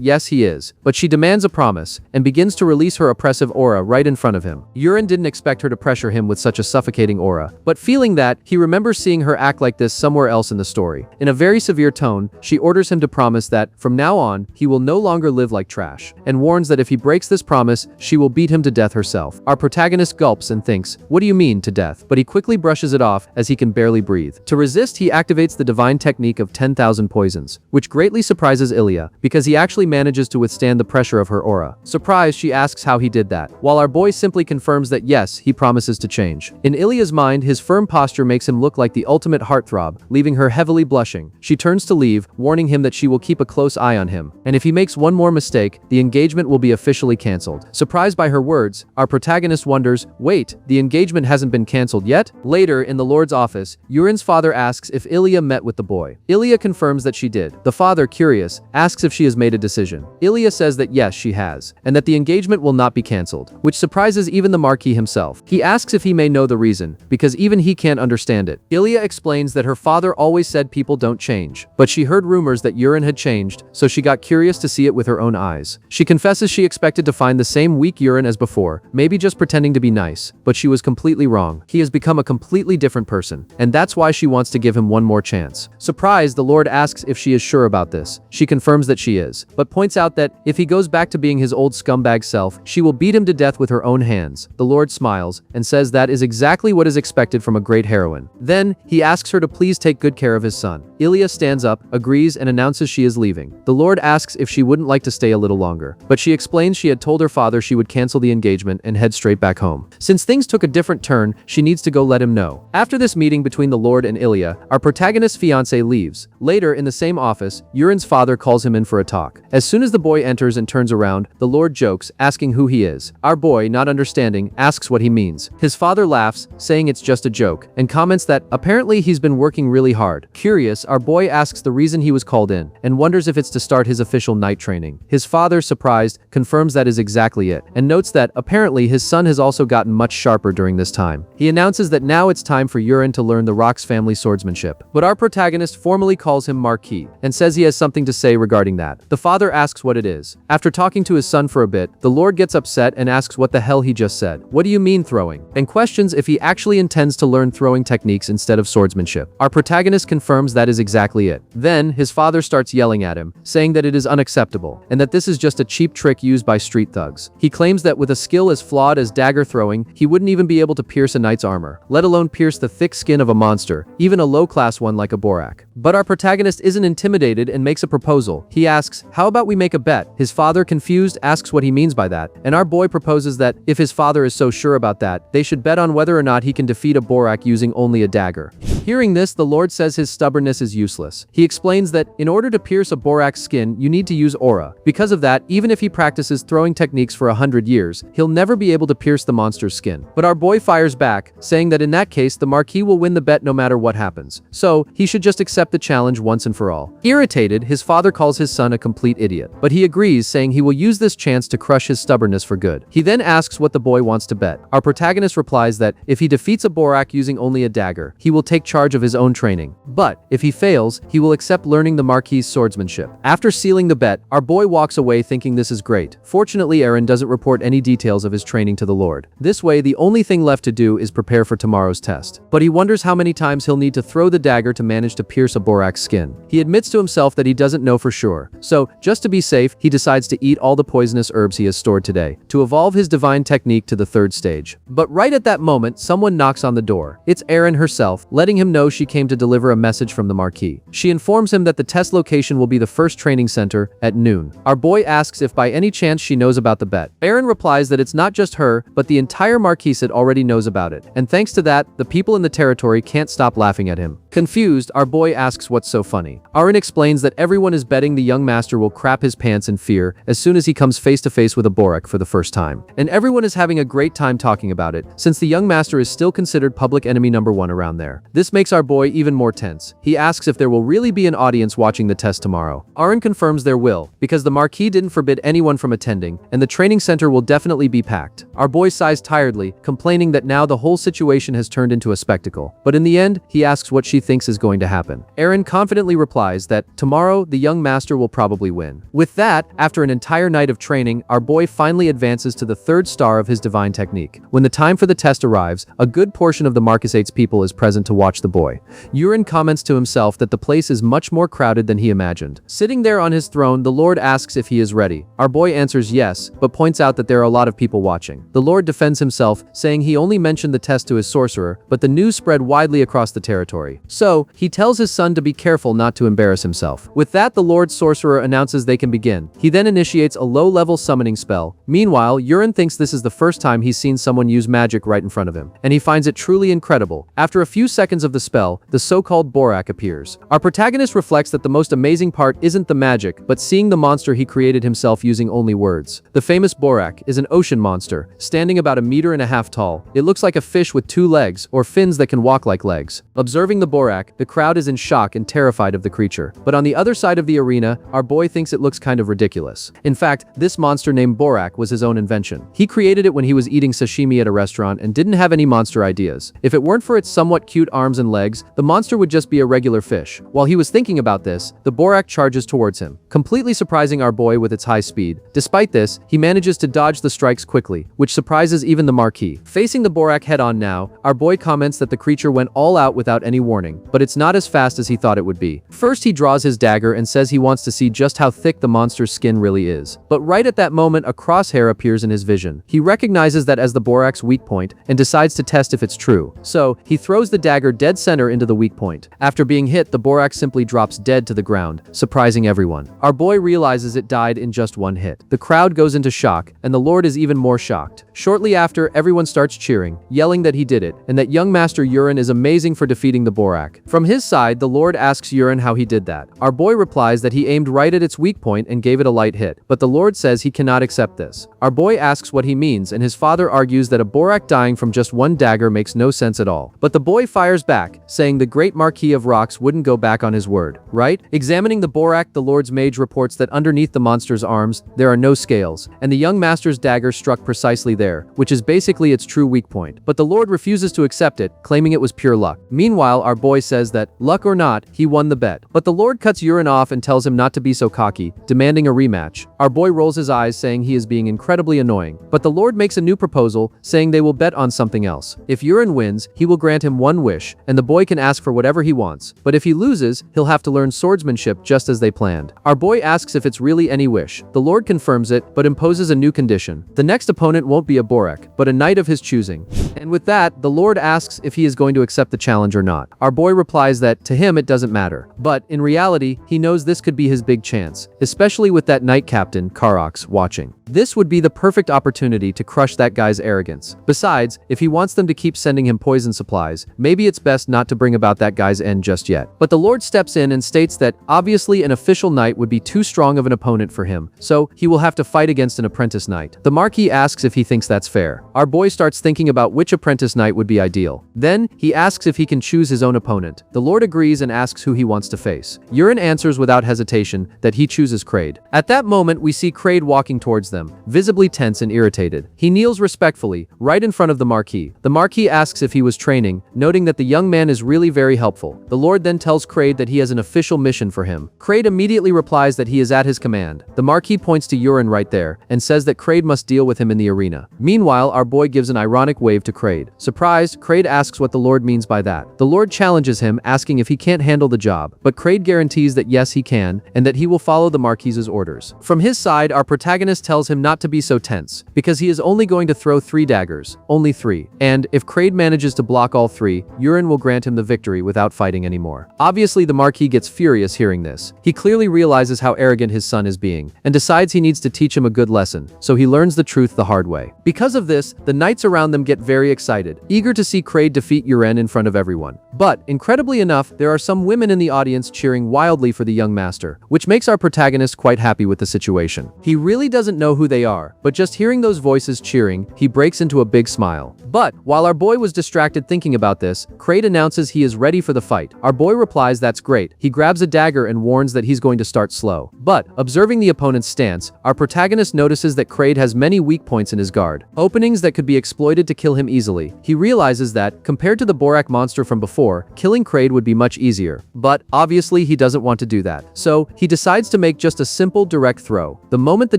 yes, he is, but she demands a promise, and begins to release her oppressive aura right in front of him. Yurin didn't expect her to pressure him with such a suffocating aura, but feeling that, he remembers seeing her act like this somewhere else in the story. In a very severe tone, she orders him to promise that, from now on, he will no longer live like trash, and warns that if he breaks this promise, she will beat him to death herself. Our protagonist gulps and thinks, what do you mean, to death? But he quickly brushes it off, as he can barely breathe. To resist, he activates the divine technique of 10,000 poisons, which greatly surprises Ilya, because he actually manages to withstand the pressure of her aura. Surprised, she asks how he did that, while our boy simply confirms that yes, he promises to change. In Ilya's mind, his firm posture makes him look like the ultimate heartthrob, leaving her heavily blushing. She turns to leave, warning him that she will keep a close eye on him, and if he makes one more mistake, the engagement will be officially cancelled. Surprised by her words, our protagonist wonders, wait, the engagement hasn't been cancelled yet? Later, in the Lord's office, Yurin's father asks if Ilya met with the boy. Ilya confirms that she did. The father, curious, asks if she has made a decision. Ilya says that yes, she has, and that the engagement will not be cancelled, which surprises even the Marquis himself. He asks if he may know the reason, because even he can't understand it. Ilya explains that her father always said people don't change, but she heard rumors that Yurin had changed, so she got curious to see it with her own eyes. She confesses she expected to find the same weak Yurin as before, maybe just pretending to be nice, but she was completely wrong. He has become a completely different person, and that's why she wants to give him one more chance. Surprised, the Lord asks if she is sure about this. She confirms that she is, but points out that if he goes back to being his old scumbag self, she will beat him to death with her own hands. The Lord smiles and says that is exactly what is expected from a great heroine. Then, he asks her to please take good care of his son. Ilya stands up, agrees, and announces she is leaving. The Lord asks if she wouldn't like to stay a little longer, but she explains she had told her father she would cancel the engagement and head straight back home. Since things took a different turn, she needs to go let him know. After this meeting between the Lord and Ilya, our protagonist's fiance leaves. Later, in the same office, Yurin's father calls him in for a talk. As soon as the boy enters and turns around, the Lord jokes, asking who he is. Our boy, not understanding, asks what he means. His father laughs, saying it's just a joke, and comments that apparently he's been working really hard. Curious, our boy asks the reason he was called in, and wonders if it's to start his official night training. His father, surprised, confirms that is exactly it, and notes that apparently his son has also gotten much sharper during this time. He announces that now it's time for Yurin to learn the Rocks family swordsmanship. But our protagonist formally calls him Marquis, and says he has something to say regarding that. The father asks what it is. After talking to his son for a bit, the Lord gets upset and asks what the hell he just said. What do you mean throwing? And questions if he actually intends to learn throwing techniques instead of swordsmanship. Our protagonist confirms that is exactly it. Then, his father starts yelling at him, saying that it is unacceptable, and that this is just a cheap trick used by street thugs. He claims that with a skill as flawed as dagger throwing, he wouldn't even be able to pierce a knight's armor, let alone pierce the thick skin of a monster, even a low-class one like a Borak. But our protagonist isn't intimidated and makes a proposal. He asks, how about we make a bet? His father, confused, asks what he means by that, and our boy proposes that, if his father is so sure about that, they should bet on whether or not he can defeat a Borak using only a dagger. Hearing this, the Lord says his stubbornness is useless. He explains that, in order to pierce a Borak's skin, you need to use aura. Because of that, even if he practices throwing techniques for 100 years, he'll never be able to pierce the monster's skin. But our boy fires back, saying that in that case, the Marquis will win the bet no matter what happens. So, he should just accept the challenge once and for all. Irritated, his father calls his son a complete idiot. But he agrees, saying he will use this chance to crush his stubbornness for good. He then asks what the boy wants to bet. Our protagonist replies that, if he defeats a Borak using only a dagger, he will take charge of his own training. But, if he fails, he will accept learning the Marquis's swordsmanship. After sealing the bet, our boy walks away thinking this is great. Fortunately, Eren doesn't report any details of his training to the Lord. This way, the only thing left to do is prepare for tomorrow's test. But he wonders how many times he'll need to throw the dagger to manage to pierce a Borak's skin. He admits to himself that he doesn't know for sure. So, just to be safe, he decides to eat all the poisonous herbs he has stored today, to evolve his divine technique to the third stage. But right at that moment, someone knocks on the door. It's Eren herself, letting him know she came to deliver a message from the Marquis. She informs him that the test location will be the first training center, at noon. Our boy asks if by any chance she knows about the bet. Eren replies that it's not just her, but the entire Marquisate already knows about it. And thanks to that, the people in the territory can't stop laughing at him. Confused, our boy asks what's so funny. Eren explains that everyone is betting the young master will crap his pants in fear as soon as he comes face to face with a Borak for the first time. And everyone is having a great time talking about it, since the young master is still considered public enemy #1 around there. This makes our boy even more tense. He asks if there will really be an audience watching the test tomorrow. Eren confirms there will, because the Marquis didn't forbid anyone from attending, and the training center will definitely be packed. Our boy sighs tiredly, complaining that now the whole situation has turned into a spectacle. But in the end, he asks what she thinks is going to happen. Eren confidently replies that tomorrow the young master will probably win. With that, after an entire night of training, our boy finally advances to the third star of his divine technique. When the time for the test arrives, a good portion of the Marquisate's people is present to watch the boy. Euron comments to himself that the place is much more crowded than he imagined. Sitting there on his throne, the Lord asks if he is ready. Our boy answers yes, but points out that there are a lot of people watching. The Lord defends himself, saying he only mentioned the test to his sorcerer, but the news spread widely across the territory. So, he tells his son to be careful not to embarrass himself. With that, the Lord sorcerer announces they can begin. He then initiates a low-level summoning spell. Meanwhile, Euron thinks this is the first time he's seen someone use magic right in front of him, and he finds it truly incredible. After a few seconds of the spell, the so-called Borak appears. Our protagonist reflects that the most amazing part isn't the magic, but seeing the monster he created himself using only words. The famous Borak is an ocean monster, standing about 1.5 meters tall. It looks like a fish with 2 legs, or fins that can walk like legs. Observing the Borak, the crowd is in shock and terrified of the creature. But on the other side of the arena, our boy thinks it looks kind of ridiculous. In fact, this monster named Borak was his own invention. He created it when he was eating sashimi at a restaurant and didn't have any monster ideas. If it weren't for its somewhat cute arms and legs, the monster would just be a regular fish. While he was thinking about this, the Borak charges towards him, completely surprising our boy with its high speed. Despite this, he manages to dodge the strikes quickly, which surprises even the Marquis. Facing the Borak head-on now, our boy comments that the creature went all out without any warning, but it's not as fast as he thought it would be. First, he draws his dagger and says he wants to see just how thick the monster's skin really is. But right at that moment, a crosshair appears in his vision. He recognizes that as the Borak's weak point and decides to test if it's true. So, he throws the dagger dead center into the weak point. After being hit, the Borak simply drops dead to the ground, surprising everyone. Our boy realizes it died in just one hit. The crowd goes into shock, and the Lord is even more shocked. Shortly after, everyone starts cheering, yelling that he did it, and that young Master Euron is amazing for defeating the Borak. From his side, the Lord asks Euron how he did that. Our boy replies that he aimed right at its weak point and gave it a light hit, but the Lord says he cannot accept this. Our boy asks what he means, and his father argues that a Borak dying from just one dagger makes no sense at all. But the boy fires back, saying the great Marquis of Rocks wouldn't go back on his word, right? Examining the Borak, the Lord's mage reports that underneath the monster's arms, there are no scales, and the young master's dagger struck precisely there, which is basically its true weak point. But the Lord refuses to accept it, claiming it was pure luck. Meanwhile, our boy says that, luck or not, he won the bet. But the Lord cuts Euron off and tells him not to be so cocky, demanding a rematch. Our boy rolls his eyes, saying he is being incredibly annoying. But the Lord makes a new proposal, saying they will bet on something else. If Euron wins, he will grant him one wish, and the boy can ask for whatever he wants. But if he loses, he'll have to learn swordsmanship just as they planned. Our boy asks if it's really any wish. The Lord confirms it, but imposes a new condition. The next opponent won't be a Borak, but a knight of his choosing. And with that, the Lord asks if he is going to accept the challenge or not. Our boy replies that, to him it doesn't matter. But, in reality, he knows this could be his big chance, especially with that knight captain, Karox, watching. This would be the perfect opportunity to crush that guy's arrogance. Besides, if he wants them to keep sending him poison supplies, maybe it's best not to bring about that guy's end just yet. But the Lord steps in and states that, obviously an official knight would be too strong of an opponent for him, so he will have to fight against an apprentice knight. The Marquis asks if he thinks that's fair. Our boy starts thinking about which which apprentice knight would be ideal. Then, he asks if he can choose his own opponent. The Lord agrees and asks who he wants to face. Yurin answers without hesitation that he chooses Kraid. At that moment, we see Kraid walking towards them, visibly tense and irritated. He kneels respectfully, right in front of the Marquis. The Marquis asks if he was training, noting that the young man is really very helpful. The Lord then tells Kraid that he has an official mission for him. Kraid immediately replies that he is at his command. The Marquis points to Yurin right there, and says that Kraid must deal with him in the arena. Meanwhile, our boy gives an ironic wave to Kraid. Surprised, Kraid asks what the Lord means by that. The Lord challenges him, asking if he can't handle the job, but Kraid guarantees that yes he can, and that he will follow the Marquis's orders. From his side, our protagonist tells him not to be so tense, because he is only going to throw 3 daggers, only 3, and if Kraid manages to block all 3, Yurin will grant him the victory without fighting anymore. Obviously, the Marquis gets furious hearing this. He clearly realizes how arrogant his son is being, and decides he needs to teach him a good lesson, so he learns the truth the hard way. Because of this, the knights around them get very excited, eager to see Kraid defeat Yurin in front of everyone. But, incredibly enough, there are some women in the audience cheering wildly for the young master, which makes our protagonist quite happy with the situation. He really doesn't know who they are, but just hearing those voices cheering, he breaks into a big smile. But, while our boy was distracted thinking about this, Kraid announces he is ready for the fight. Our boy replies that's great. He grabs a dagger and warns that he's going to start slow. But, observing the opponent's stance, our protagonist notices that Kraid has many weak points in his guard, openings that could be exploited to kill him easily. He realizes that, compared to the Borak monster from before, killing Kraid would be much easier. But, obviously he doesn't want to do that. So, he decides to make just a simple, direct throw. The moment the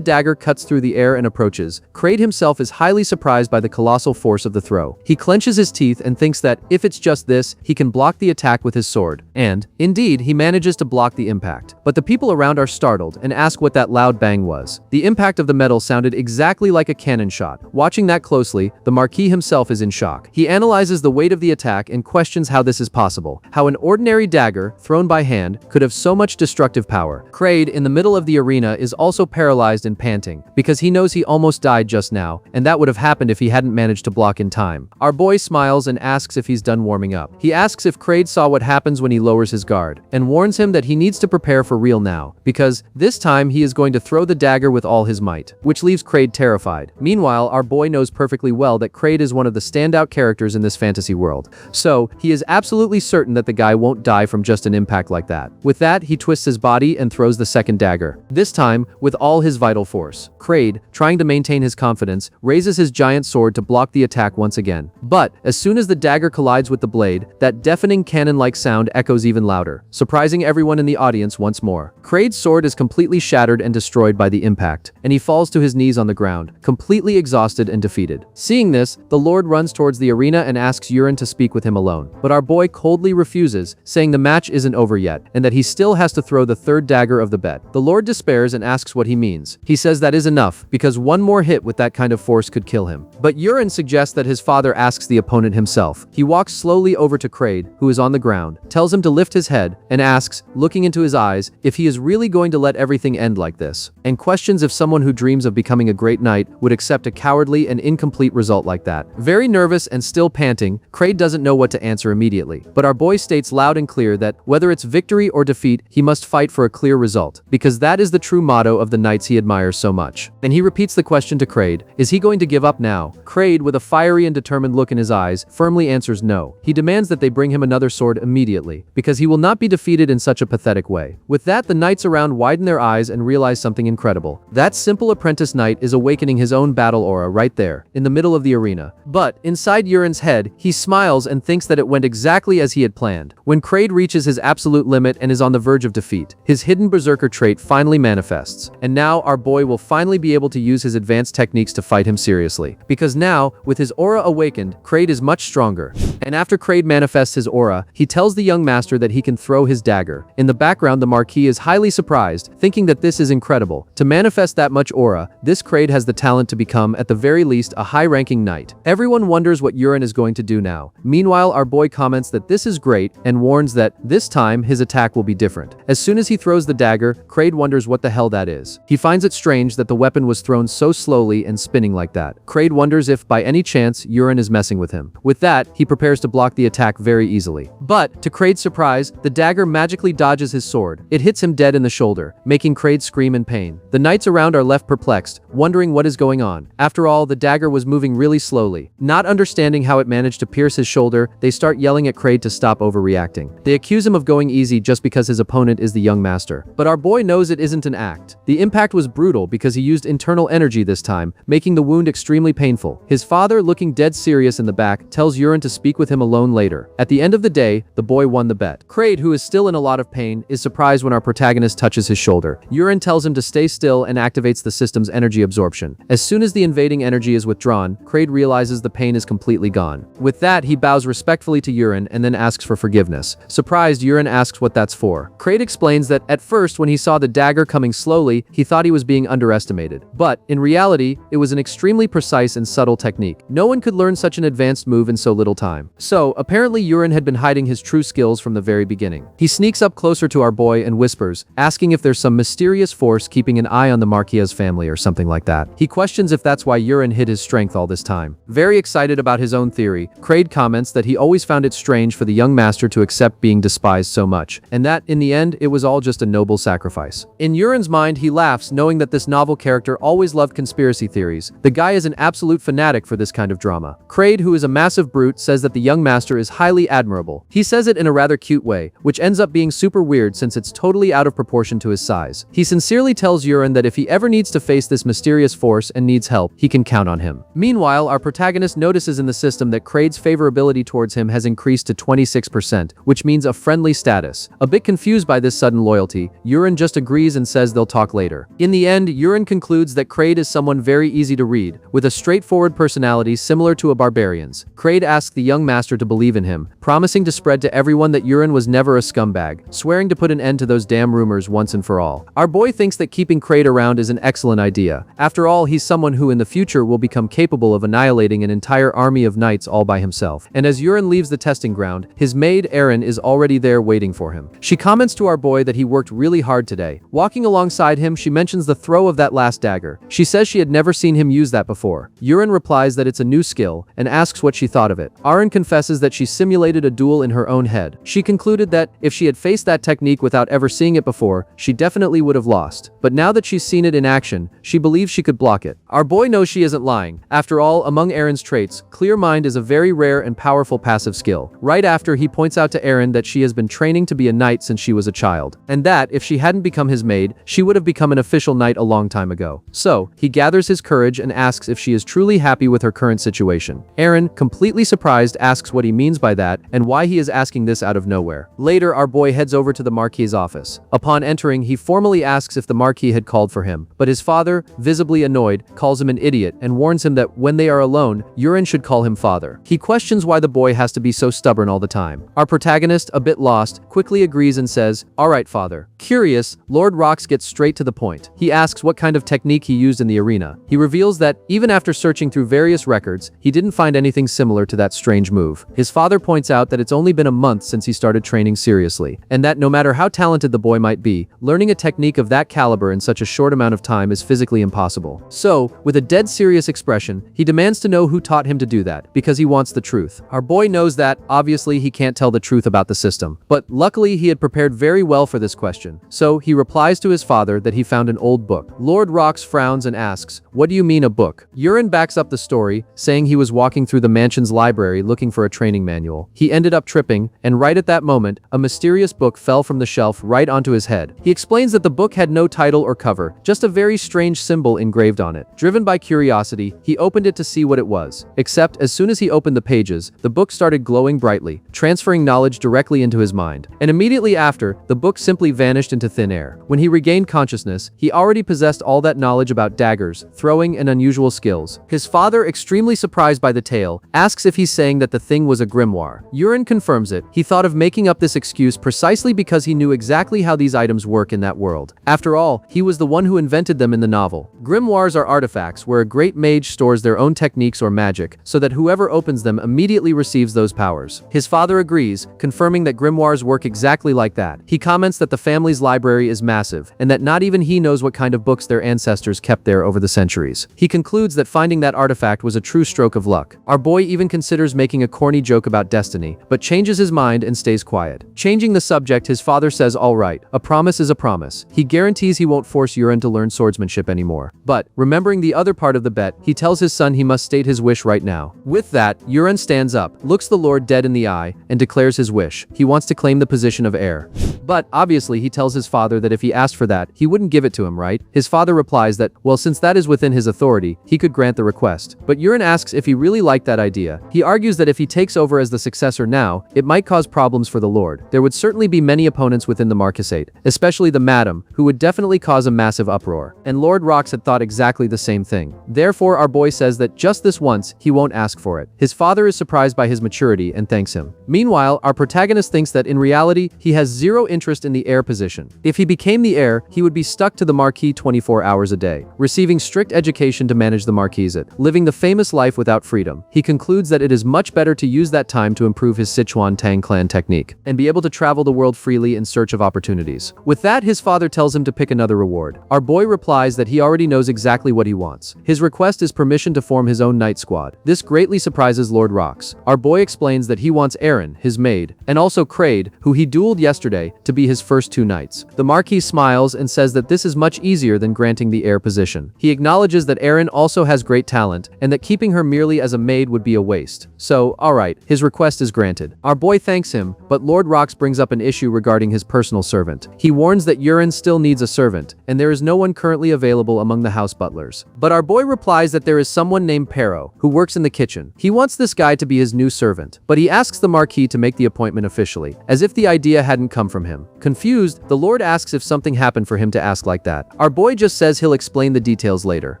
dagger cuts through the air and approaches, Kraid himself is highly surprised by the colossal force of the throw. He clenches his teeth and thinks that, if it's just this, he can block the attack with his sword. And, indeed, he manages to block the impact. But the people around are startled and ask what that loud bang was. The impact of the metal sounded exactly like a cannon shot. Watching that closely, the Marquis himself is in shock. He analyzes the weight of the attack and questions how this is possible. How an ordinary dagger, thrown by hand, could have so much destructive power. Kraid, in the middle of the arena, is also paralyzed and panting, because he knows he almost died just now, and that would have happened if he hadn't managed to block in time. Our boy smiles and asks if he's done warming up. He asks if Kraid saw what happens when he lowers his guard, and warns him that he needs to prepare for real now, because this time he is going to throw the dagger with all his might, which leaves Kraid terrified. Meanwhile, our boy knows perfectly well that Kraid is one of the standout characters in this fantasy world, so he is absolutely certain that the guy won't die from just an impact like that. With that, he twists his body and throws the second dagger, this time with all his vital force. Kraid, trying to maintain his confidence, raises his giant sword to block the attack once again. But, as soon as the dagger collides with the blade, that deafening cannon-like sound echoes even louder, surprising everyone in the audience once more. Kraid's sword is completely shattered and destroyed by the impact, and he falls to his knees on the ground, completely exhausted and defeated. Seeing this, the Lord runs towards the arena and asks Yurin to speak with him alone. But our boy coldly refuses, saying the match isn't over yet, and that he still has to throw the third dagger of the bet. The Lord despairs and asks what he means. He says that is enough, because one more hit with that kind of force could kill him. But Yurin suggests that his father asks the opponent himself. He walks slowly over to Kraid, who is on the ground, tells him to lift his head, and asks, looking into his eyes, if he is really going to let everything end like this, and questions if someone who dreams of becoming a great knight would accept a cowardly and incomplete result like that. Very nervous and still panting, Kraid doesn't know what to answer immediately, but our boy states loud and clear that, whether it's victory or defeat, he must fight for a clear result, because that is the true motto of the knights he admires so much. And he repeats the question to Kraid, is he going to give up now? Kraid, with a fiery and determined look in his eyes, firmly answers no. He demands that they bring him another sword immediately, because he will not be defeated in such a pathetic way. With that, the knights around widen their eyes and realize something incredible. That simple apprentice knight is awakening his own battle aura right there, in the middle of the arena. But, inside Yurin's head, he smiles and thinks that it went exactly as he had planned. When Kraid reaches his absolute limit and is on the verge of defeat, his hidden berserker trait finally manifests. And now, our boy will finally be able to use his advanced techniques to fight him seriously. Because now, with his aura awakened, Kraid is much stronger. And after Kraid manifests his aura, he tells the young master that he can throw his dagger. In the background, the Marquis is highly surprised, thinking that this is incredible. To manifest that much aura, this Kraid has the talent to become, at the very least, a high-ranking knight. Everyone wonders what Yurin is going to do now. Meanwhile, our boy comments that this is great, and warns that, this time, his attack will be different. As soon as he throws the dagger, Kraid wonders what the hell that is. He finds it strange that the weapon was thrown so slowly and spinning like that. Kraid wonders if, by any chance, Yurin is messing with him. With that, he prepares to block the attack very easily. But, to Kraid's surprise, the dagger magically dodges his sword. It hits him dead in the shoulder, making Kraid scream in pain. The knights around are left perplexed, wondering what is going on. After all, the dagger was moving really slowly, Not understanding how it managed to pierce his shoulder, they start yelling at Kraid to stop overreacting. They accuse him of going easy just because his opponent is the young master. But our boy knows it isn't an act. The impact was brutal because he used internal energy this time, making the wound extremely painful. His father, looking dead serious in the back, tells Yurin to speak with him alone later. At the end of the day, the boy won the bet. Kraid, who is still in a lot of pain, is surprised when our protagonist touches his shoulder. Yurin tells him to stay still and activates the system's energy absorption. As soon as the invading energy is withdrawn, Kraid realizes the pain is completely gone. With that, he bows respectfully to Yurin and then asks for forgiveness. Surprised, Yurin asks what that's for. Kraid explains that at first, when he saw the dagger coming slowly, he thought he was being underestimated. But, in reality, it was an extremely precise and subtle technique. No one could learn such an advanced move in so little time. So, apparently Yurin had been hiding his true skills from the very beginning. He sneaks up closer to our boy and whispers, asking if there's some mysterious force keeping an eye on the Marquez family or something like that. He questions if that's why Yurin hid his strength all this time. Very excited about his own theory, Kraid comments that he always found it strange for the young master to accept being despised so much, and that, in the end, it was all just a noble sacrifice. In Yurin's mind, he laughs, knowing that this novel character always loved conspiracy theories. The guy is an absolute fanatic for this kind of drama. Kraid, who is a massive brute, says that the young master is highly admirable. He says it in a rather cute way, which ends up being super weird since it's totally out of proportion to his size. He sincerely tells Yurin that if he ever needs to face this mysterious force and needs help, he can count on him. Meanwhile, our protagonist notices in the system that Kraid's favorability towards him has increased to 26%, which means a friendly status. A bit confused by this sudden loyalty, Yurin just agrees and says they'll talk later. In the end, Yurin concludes that Kraid is someone very easy to read, with a straightforward personality similar to a barbarian's. Kraid asks the young master to believe in him, promising to spread to everyone that Yurin was never a scumbag, swearing to put an end to those damn rumors once and for all. Our boy thinks that keeping Kraid around is an excellent idea. After all, he's someone who in the future will become capable of annihilating an entire army of knights all by himself. And as Yurin leaves the testing ground, his maid Erin is already there waiting for him. She comments to our boy that he worked really hard today. Walking alongside him, she mentions the throw of that last dagger. She says she had never seen him use that before. Yurin replies that it's a new skill and asks what she thought of it. Erin confesses that she simulated a duel in her own head. She concluded that if she had faced that technique without ever seeing it before, she definitely would have lost. But now that she's seen it in action, she believes she could block it. Our boy knows she isn't lying. After all, among Erin's traits, clear mind is a very rare and powerful passive skill. Right after, he points out to Erin that she has been training to be a knight since she was a child, and that, if she hadn't become his maid, she would have become an official knight a long time ago. So, he gathers his courage and asks if she is truly happy with her current situation. Erin, completely surprised, asks what he means by that and why he is asking this out of nowhere. Later, our boy heads over to the Marquis's office. Upon entering, he formally asks if the Marquis had called for him, but his father, visibly annoyed, calls him an idiot and warns him that when they are alone, Yurin should call him father. He questions why the boy has to be so stubborn all the time. Our protagonist, a bit lost, quickly agrees and says, "Alright, father." Curious, Lord Rox gets straight to the point. He asks what kind of technique he used in the arena. He reveals that, even after searching through various records, he didn't find anything similar to that strange move. His father points out that it's only been a month since he started training seriously, and that no matter how talented the boy might be, learning a technique of that caliber in such a short amount of time is physically impossible. So, with a dead serious expression, he demands to know who taught him to do that, because he wants the truth. Our boy knows that, obviously, he can't tell the truth about the system. But luckily, he had prepared very well for this question. So, he replies to his father that he found an old book. Lord Rox frowns and asks, "What do you mean a book?" Yurin backs up the story, saying he was walking through the mansion's library looking for a training manual. He ended up tripping, and right at that moment, a mysterious book fell from the shelf right onto his head. He explains that the book had no title or cover, just a very strange symbol engraved on it. Driven by curiosity, he opened it to see what it was. Except, as soon as he opened the pages, the book started glowing brightly, transferring knowledge directly into his mind. And immediately after, the book simply vanished into thin air. When he regained consciousness, he already possessed all that knowledge about daggers, throwing, and unusual skills. His father, extremely surprised by the tale, asks if he's saying that the thing was a grimoire. Yurin confirms it. He thought of making up this excuse precisely because he knew exactly how these items work in that world. After all, he was the one who invented them in the novel. Grimoires are artifacts where a great mage stores their own techniques or magic, so that whoever opens them immediately receives those powers. His father agrees, confirming that grimoires work exactly like that. He comments that the family's library is massive, and that not even he knows what kind of books their ancestors kept there over the centuries. He concludes that finding that artifact was a true stroke of luck. Our boy even considers making a corny joke about destiny, but changes his mind and stays quiet. Changing the subject, his father says, "All right, a promise is a promise." He guarantees he won't force Yurin to learn swordsmanship anymore. But, remembering the other part of the bet, he tells his son he must state his wish wish right now. With that, Yuren stands up, looks the Lord dead in the eye, and declares his wish. He wants to claim the position of heir. But, obviously, he tells his father that if he asked for that, he wouldn't give it to him, right? His father replies that, well, since that is within his authority, he could grant the request. But Yuren asks if he really liked that idea. He argues that if he takes over as the successor now, it might cause problems for the Lord. There would certainly be many opponents within the Marquisate, especially the Madam, who would definitely cause a massive uproar. And Lord Rox had thought exactly the same thing. Therefore, our boy says that just this once, he won't ask for it. His father is surprised by his maturity and thanks him. Meanwhile, our protagonist thinks that in reality, he has zero interest in the heir position. If he became the heir, he would be stuck to the Marquis 24 hours a day, receiving strict education to manage the Marquisate, living the famous life without freedom. He concludes that it is much better to use that time to improve his Sichuan Tang clan technique, and be able to travel the world freely in search of opportunities. With that, his father tells him to pick another reward. Our boy replies that he already knows exactly what he wants. His request is permission to form his own night squad. This greatly surprises Lord Rox. Our boy explains that he wants Aaron, his maid, and also Kraid, who he dueled yesterday, to be his first 2 knights. The Marquis smiles and says that this is much easier than granting the heir position. He acknowledges that Aaron also has great talent, and that keeping her merely as a maid would be a waste. So, alright, his request is granted. Our boy thanks him, but Lord Rox brings up an issue regarding his personal servant. He warns that Yuren still needs a servant, and there is no one currently available among the house butlers. But our boy replies that there is someone named Pero, who works in the kitchen. He wants this guy to be his new servant, but he asks the Marquis to make the appointment officially, as if the idea hadn't come from him. Confused, the Lord asks if something happened for him to ask like that. Our boy just says he'll explain the details later.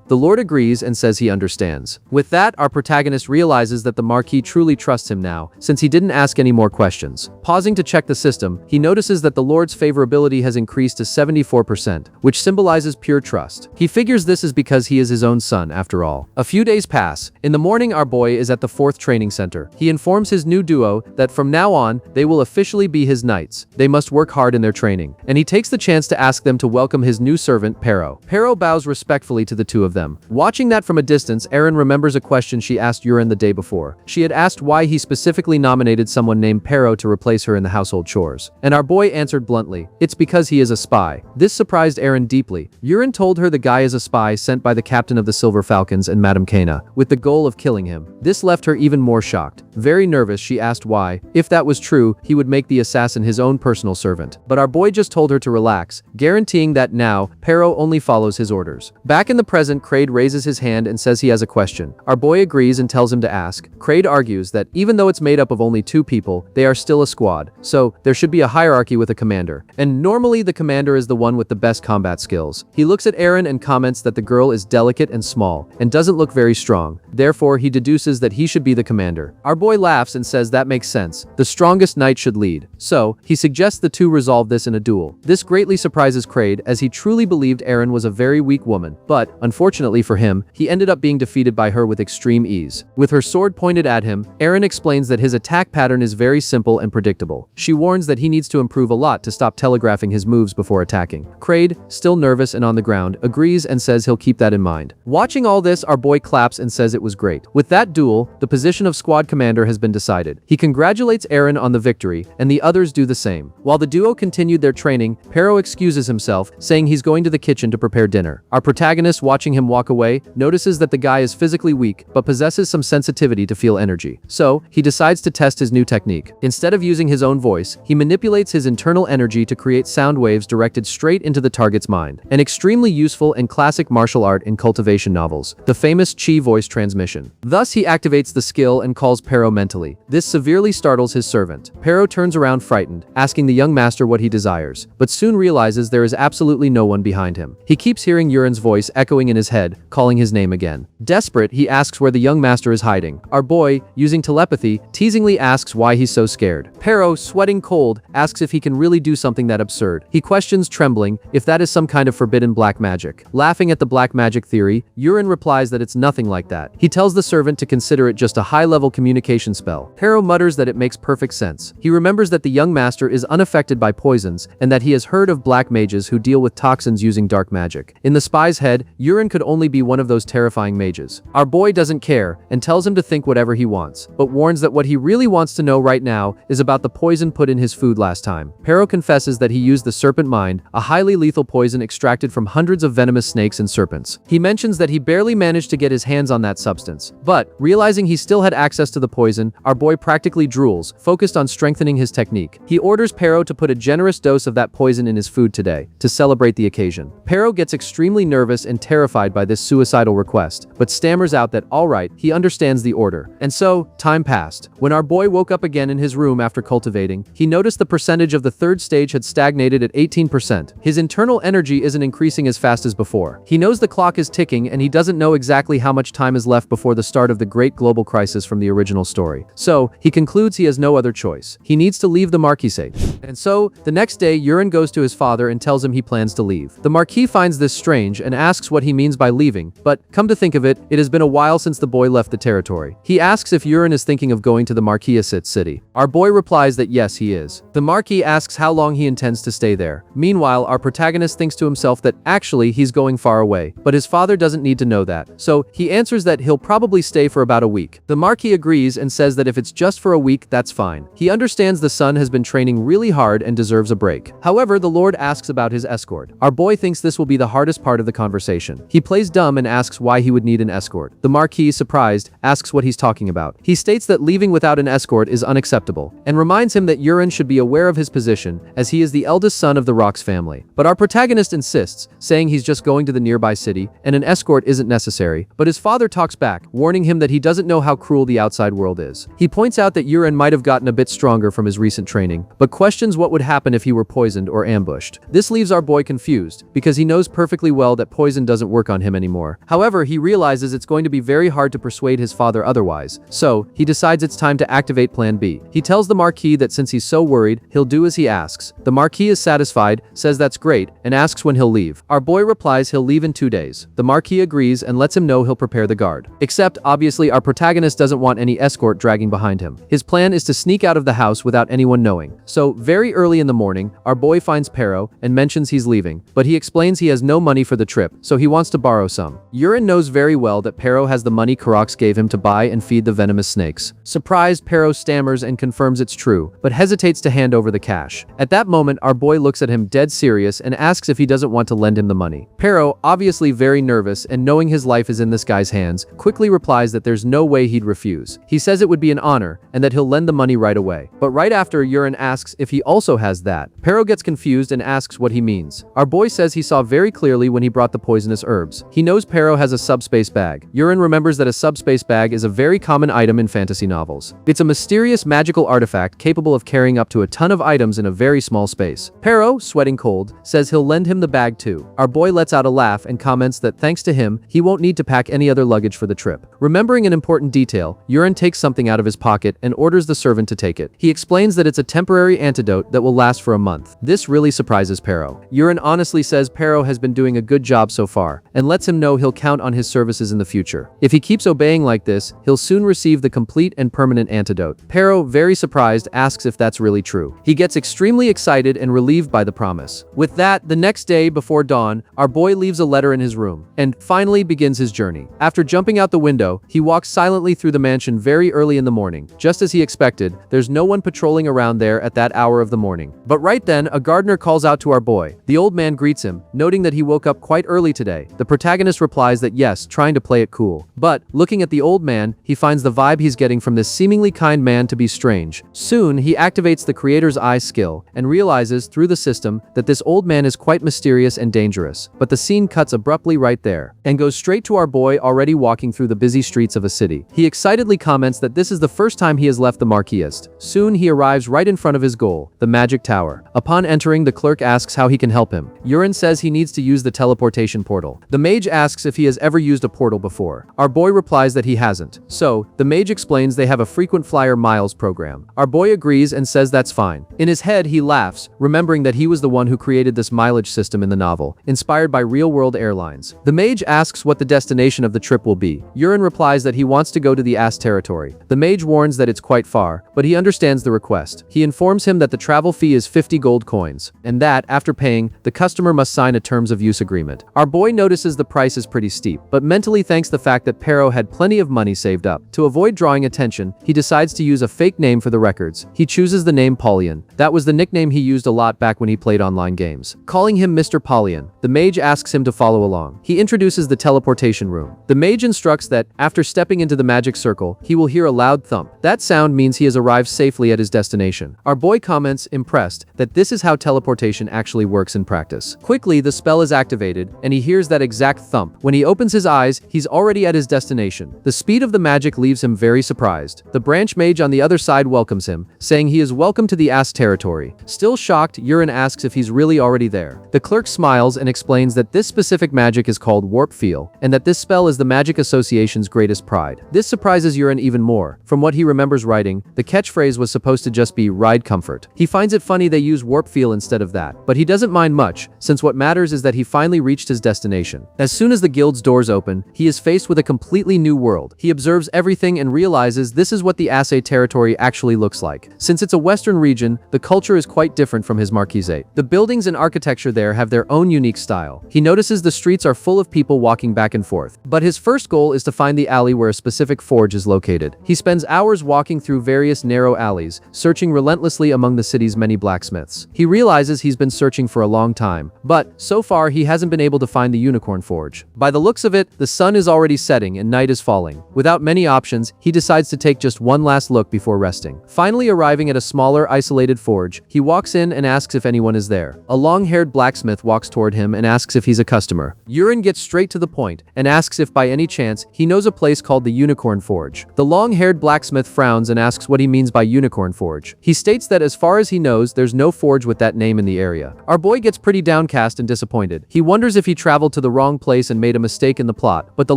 The Lord agrees and says he understands. With that, our protagonist realizes that the Marquis truly trusts him now, since he didn't ask any more questions. Pausing to check the system, he notices that the Lord's favorability has increased to 74%, which symbolizes pure trust. He figures this is because he is his own son, after all. A few days pass. In the morning, our boy is at the 4th training center. He informs his new duo that from now on, they will officially be his knights. They must work hard in their training. And he takes the chance to ask them to welcome his new servant, Pero. Pero bows respectfully to the two of them. Watching that from a distance, Aaron remembers a question she asked Yuren the day before. She had asked why he specifically nominated someone named Pero to replace her in the household chores. And our boy answered bluntly, it's because he is a spy. This surprised Aaron deeply. Yuren told her the guy is a spy sent by the captain of the Silver Falcons and Madame Kana, with the goal of killing him. This left her even more shocked. Very nervous, she asked why, if that was true, he would make the assassin his own personal servant. But our boy just told her to relax, guaranteeing that now, Pero only follows his orders. Back in the present, Kraid raises his hand and says he has a question. Our boy agrees and tells him to ask. Kraid argues that even though it's made up of only 2 people, they are still a squad, so there should be a hierarchy with a commander. And normally the commander is the one with the best combat skills. He looks at Aaron and comments that the girl is delicate and small, and doesn't look very strong. Therefore, he deduces that he should be the commander. Our boy laughs and says that makes sense. The strongest knight should lead. So, he suggests the two resolve this in a duel. This greatly surprises Kraid, as he truly believed Aaron was a very weak woman, but, unfortunately for him, he ended up being defeated by her with extreme ease. With her sword pointed at him, Aaron explains that his attack pattern is very simple and predictable. She warns that he needs to improve a lot to stop telegraphing his moves before attacking. Kraid, still nervous and on the ground, agrees and says he'll keep that in mind. Watching all this, our boy claps and says it was great. With that duel, the position of squad commander has been decided. He congratulates Aaron on the victory, and the others do the same. While the duo continued their training, Pero excuses himself, saying he's going to the kitchen to prepare dinner. Our protagonist, watching him walk away, notices that the guy is physically weak, but possesses some sensitivity to feel energy. So, he decides to test his new technique. Instead of using his own voice, he manipulates his internal energy to create sound waves directed straight into the target's mind. An extremely useful and classic martial art in cultivation novels, the famous Chi voice transmission. Thus, he activates the skill and calls Pero mentally. This severely startles his servant. Pero turns around frightened, asking the young master what he desires, but soon realizes there is absolutely no one behind him. He keeps hearing Yuren's voice echoing in his head, calling his name again. Desperate, he asks where the young master is hiding. Our boy, using telepathy, teasingly asks why he's so scared. Pero, sweating cold, asks if he can really do something that absurd. He questions, trembling, if that is some kind of forbidden black magic. Laughing at the black magic theory, Yuren replies that it's nothing like that. He tells the servant to consider it just a high-level communication spell. Pero mutters that it makes perfect sense. He remembers that the young master is unaffected by poisons, and that he has heard of black mages who deal with toxins using dark magic. In the spy's head, Yuren could only be one of those terrifying mages. Our boy doesn't care, and tells him to think whatever he wants, but warns that what he really wants to know right now is about the poison put in his food last time. Pero confesses that he used the serpent mind, a highly lethal poison extracted from hundreds of venomous snakes and serpents. He mentions that he barely managed to get his hands on that substance, distance. But, realizing he still had access to the poison, our boy practically drools, focused on strengthening his technique. He orders Pero to put a generous dose of that poison in his food today, to celebrate the occasion. Pero gets extremely nervous and terrified by this suicidal request, but stammers out that alright, he understands the order. And so, time passed. When our boy woke up again in his room after cultivating, he noticed the percentage of the third stage had stagnated at 18%. His internal energy isn't increasing as fast as before. He knows the clock is ticking and he doesn't know exactly how much time is left before the start of the great global crisis from the original story. So, he concludes he has no other choice. He needs to leave the marquisate. And so, the next day, Yurin goes to his father and tells him he plans to leave. The Marquis finds this strange and asks what he means by leaving, but, come to think of it, it has been a while since the boy left the territory. He asks if Yurin is thinking of going to the Marquisate city. Our boy replies that yes, he is. The Marquis asks how long he intends to stay there. Meanwhile, our protagonist thinks to himself that actually he's going far away, but his father doesn't need to know that. So, he answers that he'll probably stay for about a week. The Marquis agrees and says that if it's just for a week, that's fine. He understands the son has been training really hard and deserves a break. However, the Lord asks about his escort. Our boy thinks this will be the hardest part of the conversation. He plays dumb and asks why he would need an escort. The Marquis, surprised, asks what he's talking about. He states that leaving without an escort is unacceptable, and reminds him that Yurin should be aware of his position, as he is the eldest son of the Rock's family. But our protagonist insists, saying he's just going to the nearby city, and an escort isn't necessary, but his father talks back, warning him that he doesn't know how cruel the outside world is. He points out that Yurin might have gotten a bit stronger from his recent training, but questions what would happen if he were poisoned or ambushed. This leaves our boy confused, because he knows perfectly well that poison doesn't work on him anymore. However, he realizes it's going to be very hard to persuade his father otherwise, so he decides it's time to activate Plan B. He tells the Marquis that since he's so worried, he'll do as he asks. The Marquis is satisfied, says that's great, and asks when he'll leave. Our boy replies he'll leave in 2 days. The Marquis agrees and lets him know he'll prepare the guard. Except, obviously, our protagonist doesn't want any escort dragging behind him. His plan is to sneak out of the house without anyone knowing. So, very early in the morning, our boy finds Pero and mentions he's leaving, but he explains he has no money for the trip, so he wants to borrow some. Yurin knows very well that Pero has the money Karox gave him to buy and feed the venomous snakes. Surprised, Pero stammers and confirms it's true, but hesitates to hand over the cash. At that moment, our boy looks at him dead serious and asks if he doesn't want to lend him the money. Pero, obviously very nervous and knowing his life is in this guy's hands, quickly replies that there's no way he'd refuse. He says it would be an honor and that he'll lend the money right away. But right after, Yurin asks if he also has that. Pero gets confused and asks what he means. Our boy says he saw very clearly when he brought the poisonous herbs. He knows Pero has a subspace bag. Yurin remembers that a subspace bag is a very common item in fantasy novels. It's a mysterious magical artifact capable of carrying up to a ton of items in a very small space. Pero, sweating cold, says he'll lend him the bag too. Our boy lets out a laugh and comments that thanks to him, he won't need to pack any other luggage for the trip. Remembering an important detail, Yurin takes something out of his pocket and orders the servant to take it. He explains that it's a temporary antidote that will last for a month. This really surprises Pero. Yurin honestly says Pero has been doing a good job so far, and lets him know he'll count on his services in the future. If he keeps obeying like this, he'll soon receive the complete and permanent antidote. Pero, very surprised, asks if that's really true. He gets extremely excited and relieved by the promise. With that, the next day before dawn, our boy leaves a letter in his room, and finally begins his journey. After jumping out the window, he walks silently through the mansion very early in the morning. Just as he expected, there's no one patrolling around there at that hour of the morning. But right then, a gardener calls out to our boy. The old man greets him, noting that he woke up quite early today. The protagonist replies that yes, trying to play it cool. But, looking at the old man, he finds the vibe he's getting from this seemingly kind man to be strange. Soon, he activates the creator's eye skill, and realizes, through the system, that this old man is quite mysterious and dangerous. But the scene cuts abruptly right there, and goes straight to our boy already walking through the busy streets of a city. He excitedly comments that this is the first time he has left the Marquisate. Soon he arrives right in front of his goal, the magic tower. Upon entering, the clerk asks how he can help him. Yurin says he needs to use the teleportation portal. The mage asks if he has ever used a portal before. Our boy replies that he hasn't. So, the mage explains they have a frequent flyer miles program. Our boy agrees and says that's fine. In his head, he laughs, remembering that he was the one who created this mileage system in the novel, inspired by real-world airlines. The mage asks what the destination of the trip will be. Yurin replies that he wants to go to the Ass territory. The mage warns that it's quite far, but he understands the request. He informs him that the travel fee is 50 gold coins, and that, after paying, the customer must sign a terms of use agreement. Our boy notices the price is pretty steep, but mentally thanks the fact that Pero had plenty of money saved up. To avoid drawing attention, he decides to use a fake name for the records. He chooses the name Paulian. That was the nickname he used a lot back when he played online games. Calling him Mr. Paulian, the mage asks him to follow along. He introduces the teleportation room. The mage instructs instructs that, after stepping into the magic circle, he will hear a loud thump. That sound means he has arrived safely at his destination. Our boy comments, impressed, that this is how teleportation actually works in practice. Quickly, the spell is activated, and he hears that exact thump. When he opens his eyes, he's already at his destination. The speed of the magic leaves him very surprised. The branch mage on the other side welcomes him, saying he is welcome to the Ass territory. Still shocked, Yurin asks if he's really already there. The clerk smiles and explains that this specific magic is called Warp Feel, and that this spell is the Magic Association's greatest pride. This surprises Yurin even more. From what he remembers writing, the catchphrase was supposed to just be "ride comfort." He finds it funny they use Warp Feel instead of that, but he doesn't mind much, since what matters is that he finally reached his destination. As soon as the guild's doors open, he is faced with a completely new world. He observes everything and realizes this is what the Assay territory actually looks like. Since it's a western region, the culture is quite different from his marquisate. The buildings and architecture there have their own unique style. He notices the streets are full of people walking back and forth. But his first goal is to find the alley where a specific forge is located. He spends hours walking through various narrow alleys, searching relentlessly among the city's many blacksmiths. He realizes he's been searching for a long time, but so far he hasn't been able to find the unicorn forge. By the looks of it, the sun is already setting and night is falling. Without many options, he decides to take just one last look before resting. Finally arriving at a smaller, isolated forge, he walks in and asks if anyone is there. A long-haired blacksmith walks toward him and asks if he's a customer. Yurin gets straight to the point and asks if by any chance he knows a place called the Unicorn Forge. The long-haired blacksmith frowns and asks what he means by Unicorn Forge. He states that as far as he knows, there's no forge with that name in the area. Our boy gets pretty downcast and disappointed. He wonders if he traveled to the wrong place and made a mistake in the plot, but the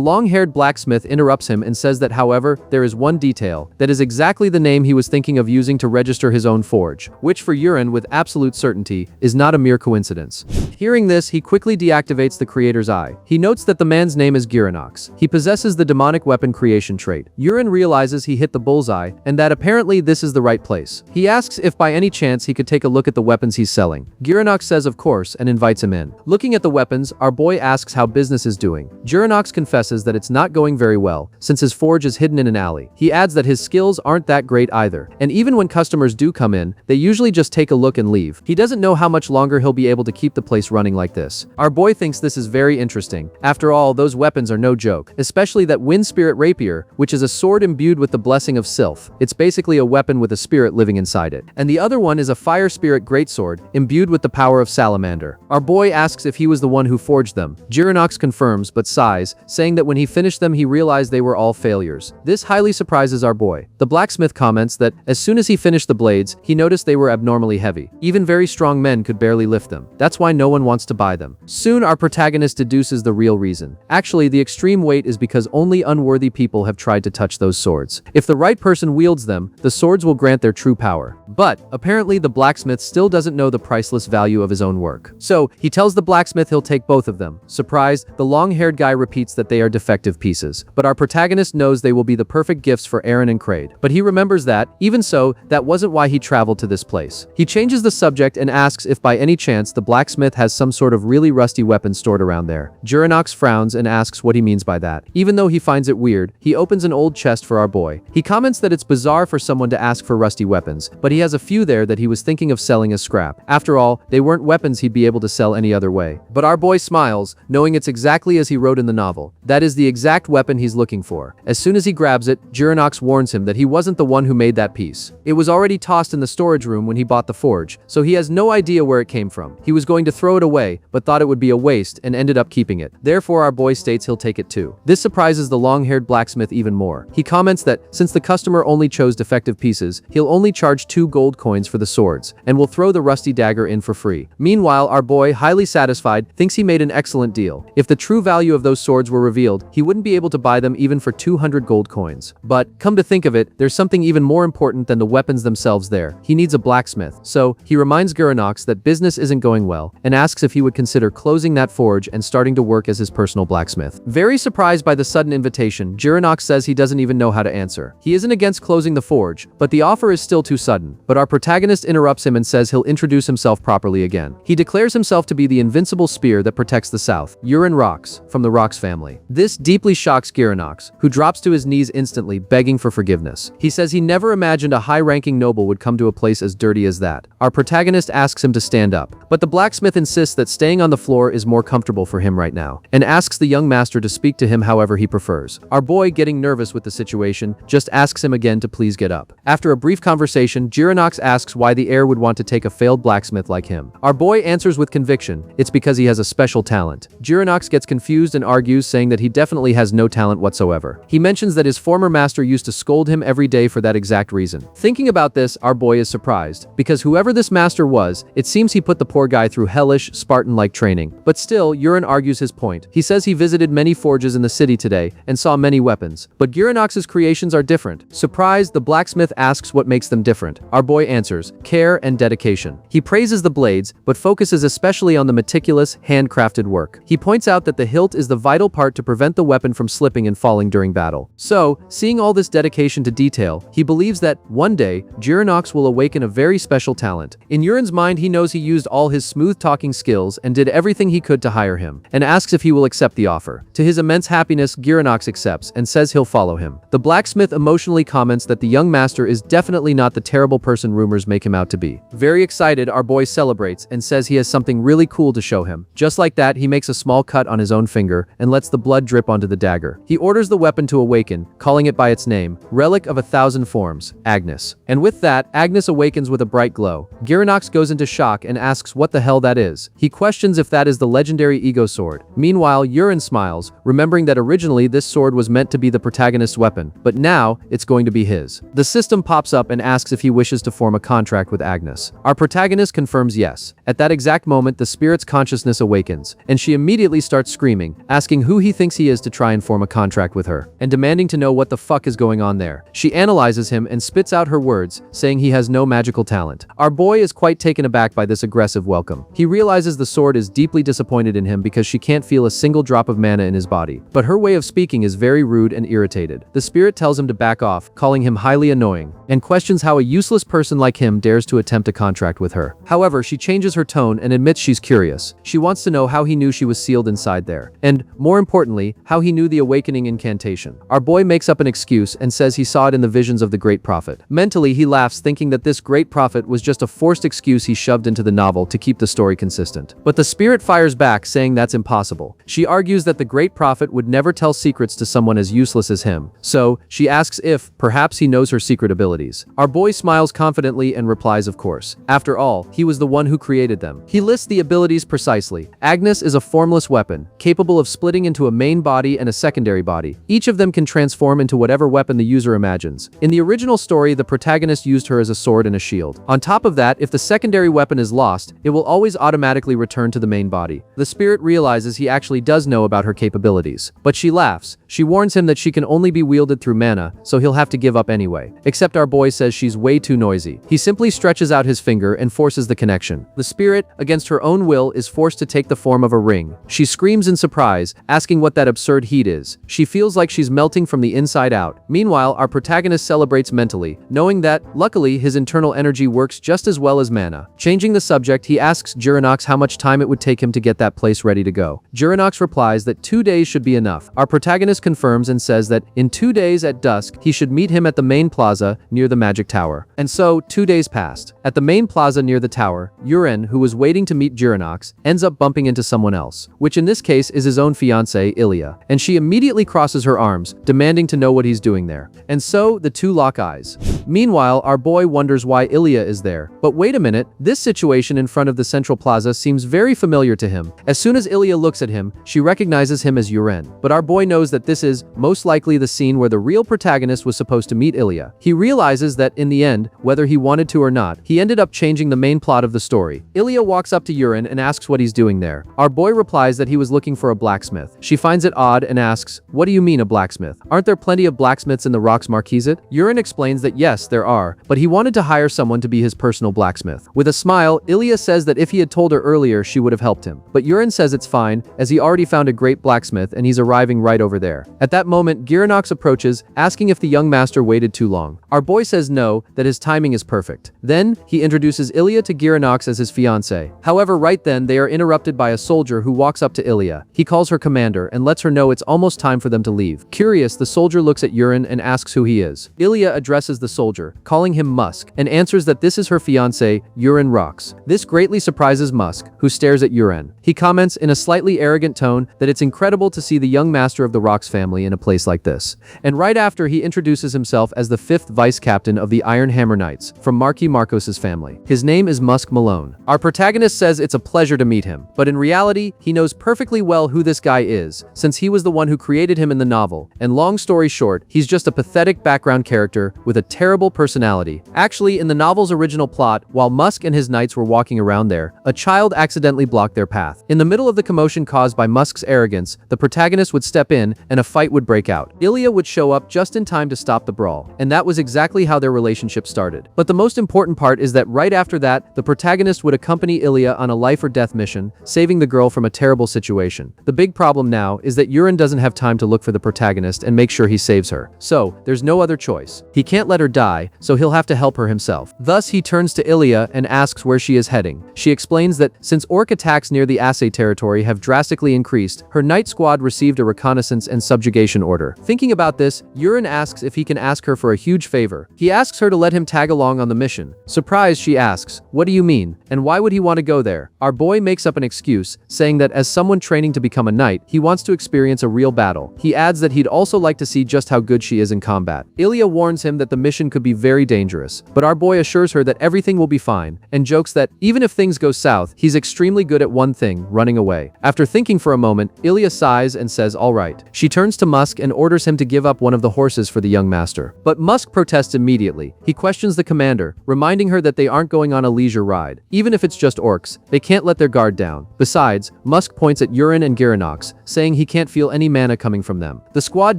long-haired blacksmith interrupts him and says that however, there is one detail that is exactly the name he was thinking of using to register his own forge, which for Yurin with absolute certainty is not a mere coincidence. Hearing this, he quickly deactivates the creator's eye. He notes that the man's name is Giranox. He possesses the demonic weapon creation trait. Yurin realizes he hit the bullseye and that apparently this is the right place. He asks if by any chance he could take a look at the weapons he's selling. Giranox says of course and invites him in. Looking at the weapons, our boy asks how business is doing. Giranox confesses that it's not going very well, since his forge is hidden in an alley. He adds that his skills aren't that great either, and even when customers do come in, they usually just take a look and leave. He doesn't know how much longer he'll be able to keep the place running like this. Our boy thinks this is very interesting. After all, those weapons are no joke, especially that Wind Spirit Rapier, which is a sword imbued with the blessing of Sylph. It's basically a weapon with a spirit living inside it. And the other one is a Fire Spirit Greatsword, imbued with the power of Salamander. Our boy asks if he was the one who forged them. Giranox confirms, but sighs, saying that when he finished them he realized they were all failures. This highly surprises our boy. The blacksmith comments that, as soon as he finished the blades, he noticed they were abnormally heavy. Even very strong men could barely lift them. That's why no one wants to buy them. Soon our protagonist deduces the real reason. Actually, the extreme weight is because only unworthy people have tried to touch those swords. If the right person wields them, the swords will grant their true power. But, apparently the blacksmith still doesn't know the priceless value of his own work. So, he tells the blacksmith he'll take both of them. Surprised, the long-haired guy repeats that they are defective pieces. But our protagonist knows they will be the perfect gifts for Aaron and Kraid. But he remembers that, even so, that wasn't why he traveled to this place. He changes the subject and asks if by any chance the blacksmith has some sort of really rusty weapon stored around there. Giranox frowns and asks what he means by that. Even though he finds it weird, he opens an old chest for our boy. He comments that it's bizarre for someone to ask for rusty weapons, but he has a few there that he was thinking of selling as scrap. After all, they weren't weapons he'd be able to sell any other way. But our boy smiles, knowing it's exactly as he wrote in the novel. That is the exact weapon he's looking for. As soon as he grabs it, Giranox warns him that he wasn't the one who made that piece. It was already tossed in the storage room when he bought the forge, so he has no idea where it came from. He was going to throw it away, but thought it would be a waste and ended up keeping it. Therefore our boy states he'll take it too. This surprises the long-haired blacksmith even more. He comments that, since the customer only chose defective pieces, he'll only charge 2 gold coins for the swords, and will throw the rusty dagger in for free. Meanwhile, our boy, highly satisfied, thinks he made an excellent deal. If the true value of those swords were revealed, he wouldn't be able to buy them even for 200 gold coins. But, come to think of it, there's something even more important than the weapons themselves there. He needs a blacksmith. So, he reminds Giranox that business isn't going well, and asks if he would consider closing that forge and starting to work as his personal blacksmith. Very surprised by the sudden invitation, Giranox says he doesn't even know how to answer. He isn't against closing the forge, but the offer is still too sudden. But our protagonist interrupts him and says he'll introduce himself properly again. He declares himself to be the invincible spear that protects the south, Yurin Rox, from the Rox family. This deeply shocks Giranox, who drops to his knees instantly, begging for forgiveness. He says he never imagined a high-ranking noble would come to a place as dirty as that. Our protagonist asks him to stand up, but the blacksmith insists that staying on the floor is more comfortable for him right now, and asks the young master to speak to him. However, however he prefers. Our boy, getting nervous with the situation, just asks him again to please get up. After a brief conversation, Jiranox asks why the heir would want to take a failed blacksmith like him. Our boy answers with conviction, it's because he has a special talent. Jiranox gets confused and argues, saying that he definitely has no talent whatsoever. He mentions that his former master used to scold him every day for that exact reason. Thinking about this, our boy is surprised, because whoever this master was, it seems he put the poor guy through hellish, Spartan-like training. But still, Yurin argues his point. He says he visited many forges in the city today and saw many weapons. But Jiranox's creations are different. Surprised, the blacksmith asks what makes them different. Our boy answers, care and dedication. He praises the blades, but focuses especially on the meticulous, handcrafted work. He points out that the hilt is the vital part to prevent the weapon from slipping and falling during battle. So, seeing all this dedication to detail, he believes that, one day, Jiranox will awaken a very special talent. In Yurin's mind, he knows he used all his smooth-talking skills and did everything he could to hire him, and asks if he will accept the offer. To his immense happiness, Jiranox accepts and says he'll follow him. The blacksmith emotionally comments that the young master is definitely not the terrible person rumors make him out to be. Very excited, our boy celebrates and says he has something really cool to show him. Just like that, he makes a small cut on his own finger and lets the blood drip onto the dagger. He orders the weapon to awaken, calling it by its name, Relic of 1,000 Forms, Agnes. And with that, Agnes awakens with a bright glow. Jiranox goes into shock and asks what the hell that is. He questions if that is the legendary ego sword. Meanwhile, Yurin smiles, remembering that originally this sword was meant to be the protagonist's weapon, but now it's going to be his. The system pops up and asks if he wishes to form a contract with Agnes. Our protagonist confirms yes. At that exact moment, the spirit's consciousness awakens, and she immediately starts screaming, asking who he thinks he is to try and form a contract with her, and demanding to know what the fuck is going on there. She analyzes him and spits out her words, saying he has no magical talent. Our boy is quite taken aback by this aggressive welcome. He realizes the sword is deeply disappointed in him because she can't feel a single drop of mana in his body. But her way of speaking is very rude and irritated. The spirit tells him to back off, calling him highly annoying, and questions how a useless person like him dares to attempt a contract with her. However, she changes her tone and admits she's curious. She wants to know how he knew she was sealed inside there, and, more importantly, how he knew the awakening incantation. Our boy makes up an excuse and says he saw it in the visions of the great prophet. Mentally, he laughs, thinking that this great prophet was just a forced excuse he shoved into the novel to keep the story consistent. But the spirit fires back, saying that's impossible. She argues that the great prophet would never tell secrets to someone as useless as him. So, she asks if, perhaps he knows her secret abilities. Our boy smiles confidently and replies, of course. After all, he was the one who created them. He lists the abilities precisely. Agnes is a formless weapon, capable of splitting into a main body and a secondary body. Each of them can transform into whatever weapon the user imagines. In the original story, the protagonist used her as a sword and a shield. On top of that, if the secondary weapon is lost, it will always automatically return to the main body. The spirit realizes he actually does know about her capabilities. But she laughs. She warns him that she can only be wielded through mana, so he'll have to give up anyway. Except our boy says she's way too noisy. He simply stretches out his finger and forces the connection. The spirit, against her own will, is forced to take the form of a ring. She screams in surprise, asking what that absurd heat is. She feels like she's melting from the inside out. Meanwhile, our protagonist celebrates mentally, knowing that, luckily, his internal energy works just as well as mana. Changing the subject, he asks Jiranox how much time it would take him to get that place ready to go. Jiranox replies that 2 days should be enough. Our protagonist confirms and says that in 2 days at dusk, he should meet him at the main plaza near the magic tower. And so, 2 days passed. At the main plaza near the tower, Yurin, who was waiting to meet Jiranox, ends up bumping into someone else, which in this case is his own fiancée, Ilya, and she immediately crosses her arms, demanding to know what he's doing there. And so, the two lock eyes. Meanwhile, our boy wonders why Ilya is there. But wait a minute, this situation in front of the central plaza seems very familiar to him. As soon as Ilya looks at him, she recognizes him as Yurin. But our boy knows that this is, most likely, the scene where the real protagonist was supposed to meet Ilya. He realizes that, in the end, whether he wanted to or not, he ended up changing the main plot of the story. Ilya walks up to Yurin and asks what he's doing there. Our boy replies that he was looking for a blacksmith. She finds it odd and asks, what do you mean a blacksmith? Aren't there plenty of blacksmiths in the Rock's Marquisate? Yurin explains that yes, there are, but he wanted to hire someone to be his personal blacksmith. With a smile, Ilya says that if he had told her earlier, she would have helped him. But Yurin says it's fine, as he already found a great blacksmith and he's arriving right over there. At that moment, Jiranox approaches, asking if the young master waited too long. Our boy says no, that his timing is perfect. Then, he introduces Ilya to Jiranox as his fiancée. However, right then, they are interrupted by a soldier who walks up to Ilya. He calls her commander and lets her know it's almost time for them to leave. Curious, the soldier looks at Yurin and asks who he is. Ilya addresses the soldier soldier, calling him Musk, and answers that this is her fiancé, Yuren Rocks. This greatly surprises Musk, who stares at Yuren. He comments in a slightly arrogant tone that it's incredible to see the young master of the Rocks family in a place like this. And right after, he introduces himself as the 5th vice captain of the Iron Hammer Knights, from Marquis Marcos's family. His name is Musk Malone. Our protagonist says it's a pleasure to meet him, but in reality, he knows perfectly well who this guy is, since he was the one who created him in the novel, and long story short, he's just a pathetic background character with a terrible personality. Actually, in the novel's original plot, while Musk and his knights were walking around there, a child accidentally blocked their path. In the middle of the commotion caused by Musk's arrogance, the protagonist would step in, and a fight would break out. Ilya would show up just in time to stop the brawl, and that was exactly how their relationship started. But the most important part is that right after that, the protagonist would accompany Ilya on a life or death mission, saving the girl from a terrible situation. The big problem now is that Yuren doesn't have time to look for the protagonist and make sure he saves her. So, there's no other choice. He can't let her die, so he'll have to help her himself. Thus, he turns to Ilya and asks where she is heading. She explains that, since orc attacks near the Assay territory have drastically increased, her knight squad received a reconnaissance and subjugation order. Thinking about this, Yuren asks if he can ask her for a huge favor. He asks her to let him tag along on the mission. Surprised, she asks, "What do you mean? And why would he want to go there?" Our boy makes up an excuse, saying that as someone training to become a knight, he wants to experience a real battle. He adds that he'd also like to see just how good she is in combat. Ilya warns him that the mission could be very dangerous, but our boy assures her that everything will be fine, and jokes that, even if things go south, he's extremely good at one thing: running away. After thinking for a moment, Ilya sighs and says all right. She turns to Musk and orders him to give up one of the horses for the young master. But Musk protests immediately. He questions the commander, reminding her that they aren't going on a leisure ride. Even if it's just orcs, they can't let their guard down. Besides, Musk points at Yuren and Giranox, saying he can't feel any mana coming from them. The squad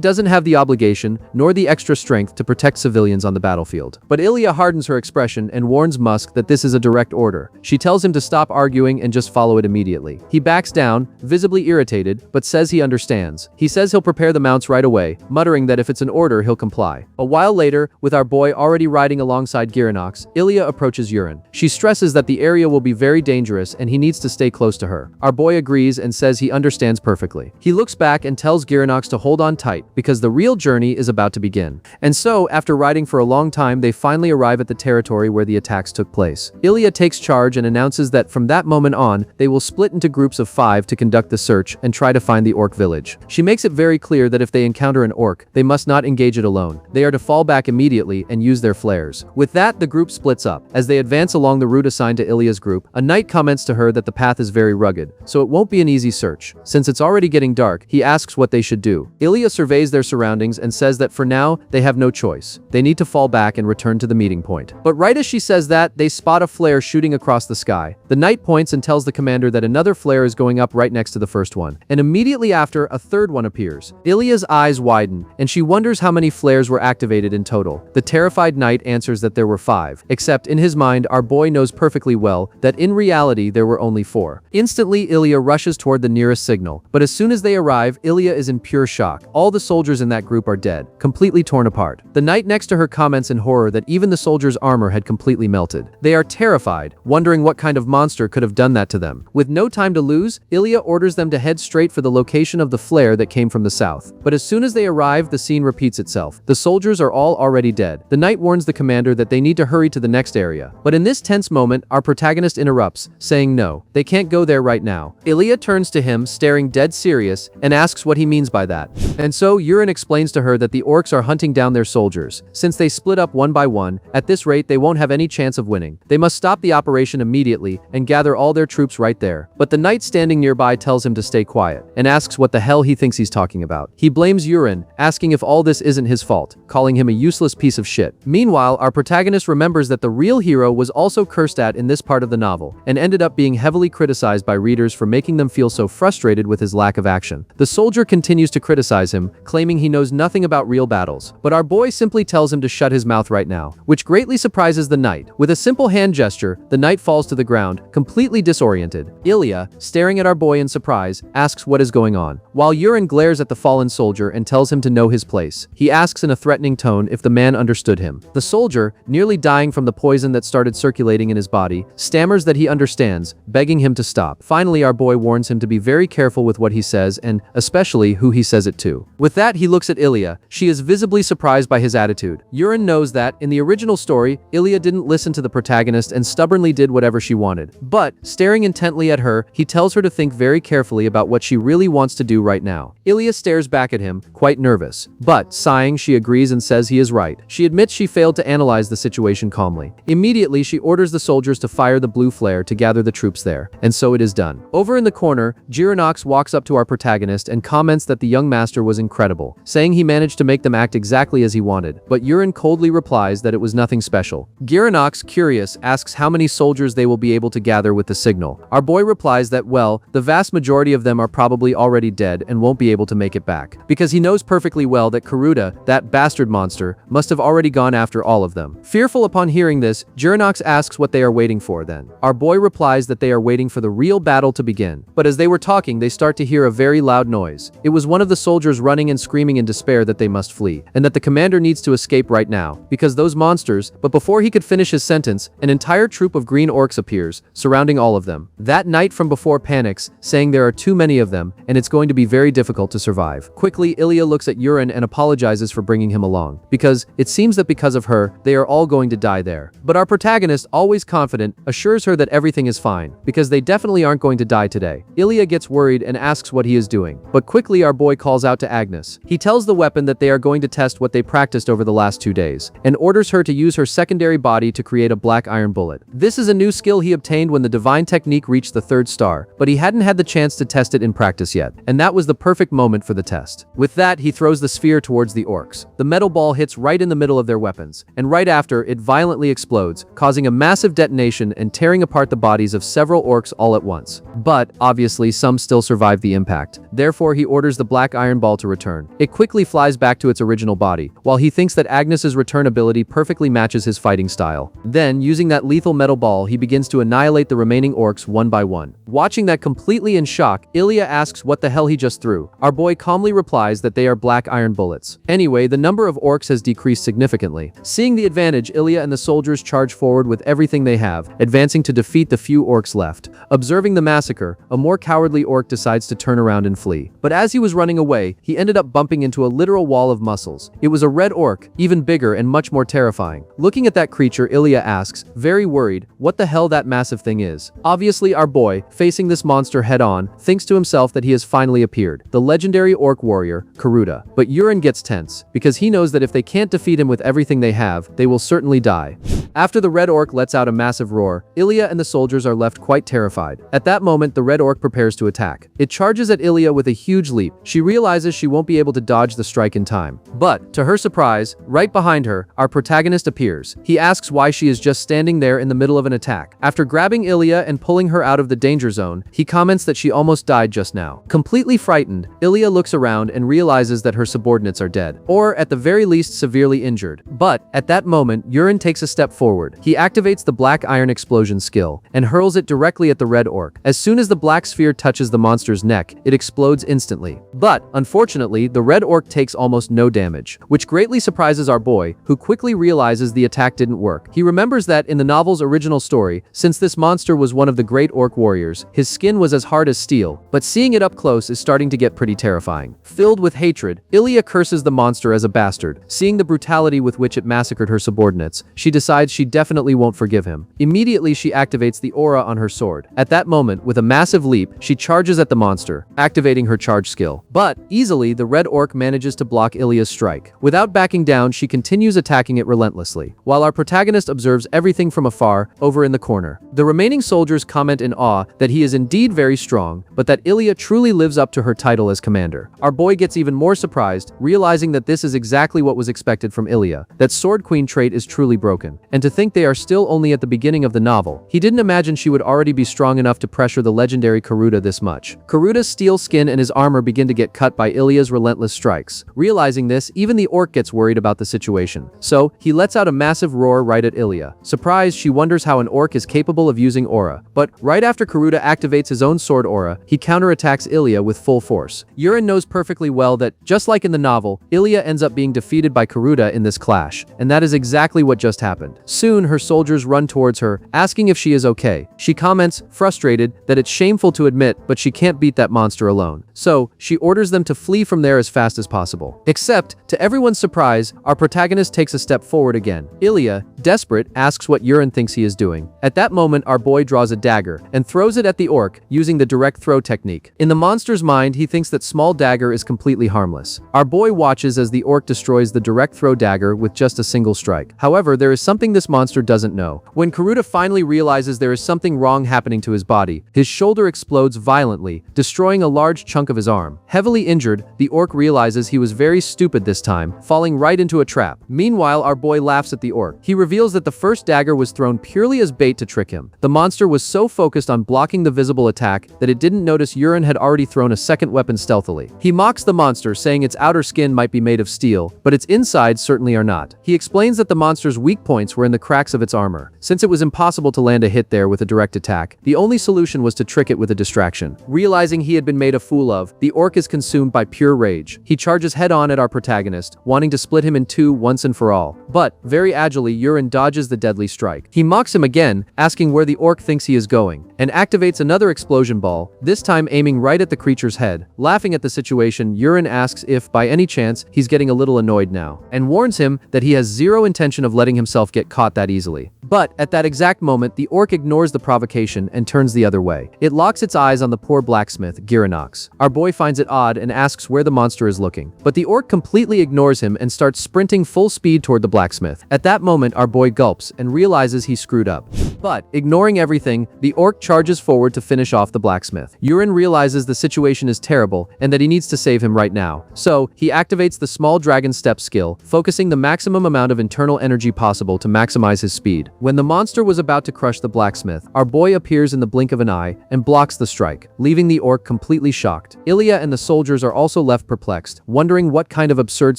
doesn't have the obligation, nor the extra strength to protect civilians on the battlefield. But Ilya hardens her expression and warns Musk that this is a direct order. She tells him to stop arguing and just follow it immediately. He backs down, visibly irritated, but says he understands. He says he'll prepare the mounts right away, muttering that if it's an order, he'll comply. A while later, with our boy already riding alongside Giranox, Ilya approaches Yuren. She stresses that the area will be very dangerous and he needs to stay close to her. Our boy agrees and says he understands perfectly. He looks back and tells Giranox to hold on tight, because the real journey is about to begin. And so, after riding for a long time, they finally arrive at the territory where the attacks took place. Ilya takes charge and announces that from that moment on, they will split into groups of 5 to conduct the search and try to find the orc village. She makes it very clear that if they encounter an orc, they must not engage it alone. They are to fall back immediately and use their flares. With that, the group splits up. As they advance along the route assigned to Ilya's group, a knight comments to her that the path is very rugged, so it won't be an easy search. Since it's already getting dark, he asks what they should do. Ilya surveys their surroundings and says that for now, they have no choice. They need to fall back and return to the meeting point. But right as she says that, they spot a flare shooting across the sky. The knight points and tells the commander that another flare is going up right next to the first one. And immediately after, a third one appears. Ilya's eyes widen, and she wonders how many flares were activated in total. The terrified knight answers that there were 5. Except in his mind, our boy knows perfectly well that in reality there were only 4. Instantly, Ilya rushes toward the nearest signal. But as soon as they arrive, Ilya is in pure shock. All the soldiers in that group are dead, completely torn apart. The knight next to her comments in horror that even the soldiers' armor had completely melted. They are terrified, wondering what kind of monster could have done that to them. With no time to lose, Ilya orders them to head straight for the location of the flare that came from the south. But as soon as they arrive, the scene repeats itself. The soldiers are all already dead. The knight warns the commander that they need to hurry to the next area. But in this tense moment, our protagonist interrupts, saying no, they can't go there right now. Ilya turns to him, staring dead serious, and asks what he means by that. And so, Yuren explains to her that the orcs are hunting down their soldiers. Since they split up one by one, at this rate they won't have any chance of winning. They must stop the operation immediately and gather all their troops right there. But the knight standing nearby tells him to stay quiet, and asks what the hell he thinks he's talking about. He blames Yuren, asking if all this isn't his fault, calling him a useless piece of shit. Meanwhile, our protagonist remembers that the real hero was also cursed at in this part of the novel, and ended up being heavily criticized by readers for making them feel so frustrated with his lack of action. The soldier continues to criticize him, claiming he knows nothing about real battles, but our boy simply tells him to shut his mouth right now, which greatly surprises the knight. With a simple hand gesture, the knight falls to the ground, completely disoriented. Ilya, staring at our boy in surprise, asks what is going on, while Yuren glares at the fallen soldier and tells him to know his place. He asks in a threatening tone if the man understood him. The soldier, nearly dying from the poison that started circulating in his body, stammers that he understands, begging him to stop. Finally, our boy warns him to be very careful with what he says and, especially, who he says it to. With that, he looks at Ilya. She is visibly surprised by his attitude. Yuren Yurin knows that, in the original story, Ilya didn't listen to the protagonist and stubbornly did whatever she wanted. But, staring intently at her, he tells her to think very carefully about what she really wants to do right now. Ilya stares back at him, quite nervous. But, sighing, she agrees and says he is right. She admits she failed to analyze the situation calmly. Immediately, she orders the soldiers to fire the blue flare to gather the troops there. And so it is done. Over in the corner, Jiranox walks up to our protagonist and comments that the young master was incredible, saying he managed to make them act exactly as he wanted. But Yurin coldly replies that it was nothing special. Jiranox, curious, asks how many soldiers they will be able to gather with the signal. Our boy replies that, well, the vast majority of them are probably already dead and won't be able to make it back. Because he knows perfectly well that Karuta, that bastard monster, must have already gone after all of them. Fearful upon hearing this, Jiranox asks what they are waiting for then. Our boy replies that they are waiting for the real battle to begin. But as they were talking, they start to hear a very loud noise. It was one of the soldiers running and screaming in despair that they must flee, and that the commander needs to escape right now, because those monsters. But before he could finish his sentence, an entire troop of green orcs appears, surrounding all of them. That knight from before panics, saying there are too many of them, and it's going to be very difficult to survive. Quickly, Ilya looks at Yurin and apologizes for bringing him along, because it seems that because of her, they are all going to die there. But our protagonist, always confident, assures her that everything is fine, because they definitely aren't going to die today. Ilya gets worried and asks what he is doing. But quickly our boy calls out to Agnes. He tells the weapon that they are going to test what they practiced over the last 2 days, and orders her to use her secondary body to create a black iron bullet. This is a new skill he obtained when the divine technique reached the 3rd star, but he hadn't had the chance to test it in practice yet, and that was the perfect moment for the test. With that, he throws the sphere towards the orcs. The metal ball hits right in the middle of their weapons, and right after, it violently explodes, causing a massive detonation and tearing apart the bodies of several orcs all at once. But, obviously, some still survive the impact. Therefore, he orders the black iron ball to return. It quickly flies back to its original body, while he thinks that Agnes's return ability perfectly matches his fighting style. Then, using that lethal metal ball, he begins to annihilate the remaining orcs one by one. Watching that completely in shock, Ilya asks what the hell he just threw. Our boy calmly replies that they are black iron bullets. Anyway, the number of orcs has decreased significantly. Seeing the advantage, Ilya and the soldiers charge forward with everything they have, advancing to defeat the few orcs left. Observing the massacre, a more cowardly orc decides to turn around and flee. But as he was running away, he ended up bumping into a literal wall of muscles. It was a red orc, even bigger and much more terrifying. Looking at that creature, Ilya asks, very worried, what the hell that massive thing is. Obviously, our boy, facing this monster head-on, thinks to himself that he has finally appeared, the legendary orc warrior, Karuta. But Yurin gets tense, because he knows that if they can't defeat him with everything they have, they will certainly die. After the red orc lets out a massive roar, Ilya and the soldiers are left quite terrified. At that moment, the red orc prepares to attack. It charges at Ilya with a huge leap. She realizes she won't be able to dodge the strike in time. But, to her surprise, right behind her, our protagonist appears. He asks why she is just standing there in the middle of an attack. After grabbing Ilya and pulling her out of the danger zone, he comments that she almost died just now. Completely frightened, Ilya looks around and realizes that her subordinates are dead, or at the very least severely injured. But, at that moment, Yurin takes a step forward. He activates the black iron explosion skill, and hurls it directly at the red orc. As soon as the black sphere touches the monster's neck, it explodes instantly. But, unfortunately, the red orc takes almost no damage, which greatly surprises our boy, who quickly realizes the attack didn't work. He remembers that, in the novel's original story, since this monster was one of the great orc warriors, his skin was as hard as steel, but seeing it up close is starting to get pretty terrifying. Filled with hatred, Ilya curses the monster as a bastard. Seeing the brutality with which it massacred her subordinates, she decides she definitely won't forgive him. Immediately, she activates the aura on her sword. At that moment, with a massive leap, she charges at the monster, activating her charge skill. But, easily, the red orc manages to block Ilya's strike. Without backing down, she continues attacking it relentlessly, while our protagonist observes everything from afar, over in the corner. The remaining soldiers comment in awe that he is indeed very strong, but that Ilya truly lives up to her title as commander. Our boy gets even more surprised, realizing that this is exactly what was expected from Ilya, that Sword Queen trait is truly broken. And to think they are still only at the beginning of the novel. He didn't imagine she would already be strong enough to pressure the legendary Karuta this much. Karuta's steel skin and his armor begin to get cut by Ilya's relentless strikes. Realizing this, even the orc gets worried about the situation. So, he lets out a massive roar right at Ilya. Surprised, she wonders how an orc is capable of using aura. But, right after Karuta activates his own sword aura, he counterattacks Ilya with full force. Yurin knows perfectly well that, just like in the novel, Ilya ends up being defeated by Karuta in this clash. And that is exactly what just happened. Soon, her soldiers run towards her, asking if she is okay. She comments, frustrated, that it's shameful to admit, but she can't beat that monster alone. So, she orders them to flee from there as fast as possible. Except, to everyone's surprise, our protagonist takes a step forward again. Ilya, desperate, asks what Yurin thinks he is doing. At that moment, our boy draws a dagger and throws it at the orc, using the direct throw technique. In the monster's mind, he thinks that small dagger is completely harmless. Our boy watches as the orc destroys the direct throw dagger with just a single strike. However, there is something this monster doesn't know. When Karuta finally realizes there is something wrong happening to his body, his shoulder explodes violently, destroying a large chunk of his arm. Heavily injured, the orc realizes he was very stupid this time, falling right into a trap. Meanwhile, our boy laughs at the orc. He reveals that the first dagger was thrown purely as bait to trick him. The monster was so focused on blocking the visible attack that it didn't notice Yurin had already thrown a second weapon stealthily. He mocks the monster, saying its outer skin might be made of steel, but its insides certainly are not. He explains that the monster's weak points were in the cracks of its armor. Since it was impossible to land a hit there with a direct attack, the only solution was to trick it with a distraction. Realizing he had been made a fool of, the orc is consumed by pure rage. He charges head-on at our protagonist, wanting to split him in two once and for all. But, very agilely, Yurin dodges the deadly strike. He mocks him again, asking where the orc thinks he is going, and activates another explosion ball, this time aiming right at the creature's head. Laughing at the situation, Yurin asks if, by any chance, he's getting a little annoyed now, and warns him that he has zero intention of letting himself get caught that easily. But, at that exact moment, the orc ignores the provocation and turns the other way. It locks its eyes on the poor blacksmith, Girinox. Our boy finds it odd and asks where the monster is looking. But the orc completely ignores him and starts sprinting full speed toward the blacksmith. At that moment, our boy gulps and realizes he screwed up. But, ignoring everything, the orc charges forward to finish off the blacksmith. Yurin realizes the situation is terrible and that he needs to save him right now. So, he activates the small dragon step skill, focusing the maximum amount of internal energy possible to maximize his speed. When the monster was about to crush the blacksmith, our boy appears in the blink of an eye and blocks the strike, leaving the orc completely shocked. Ilya and the soldiers are also left perplexed, wondering what kind of absurd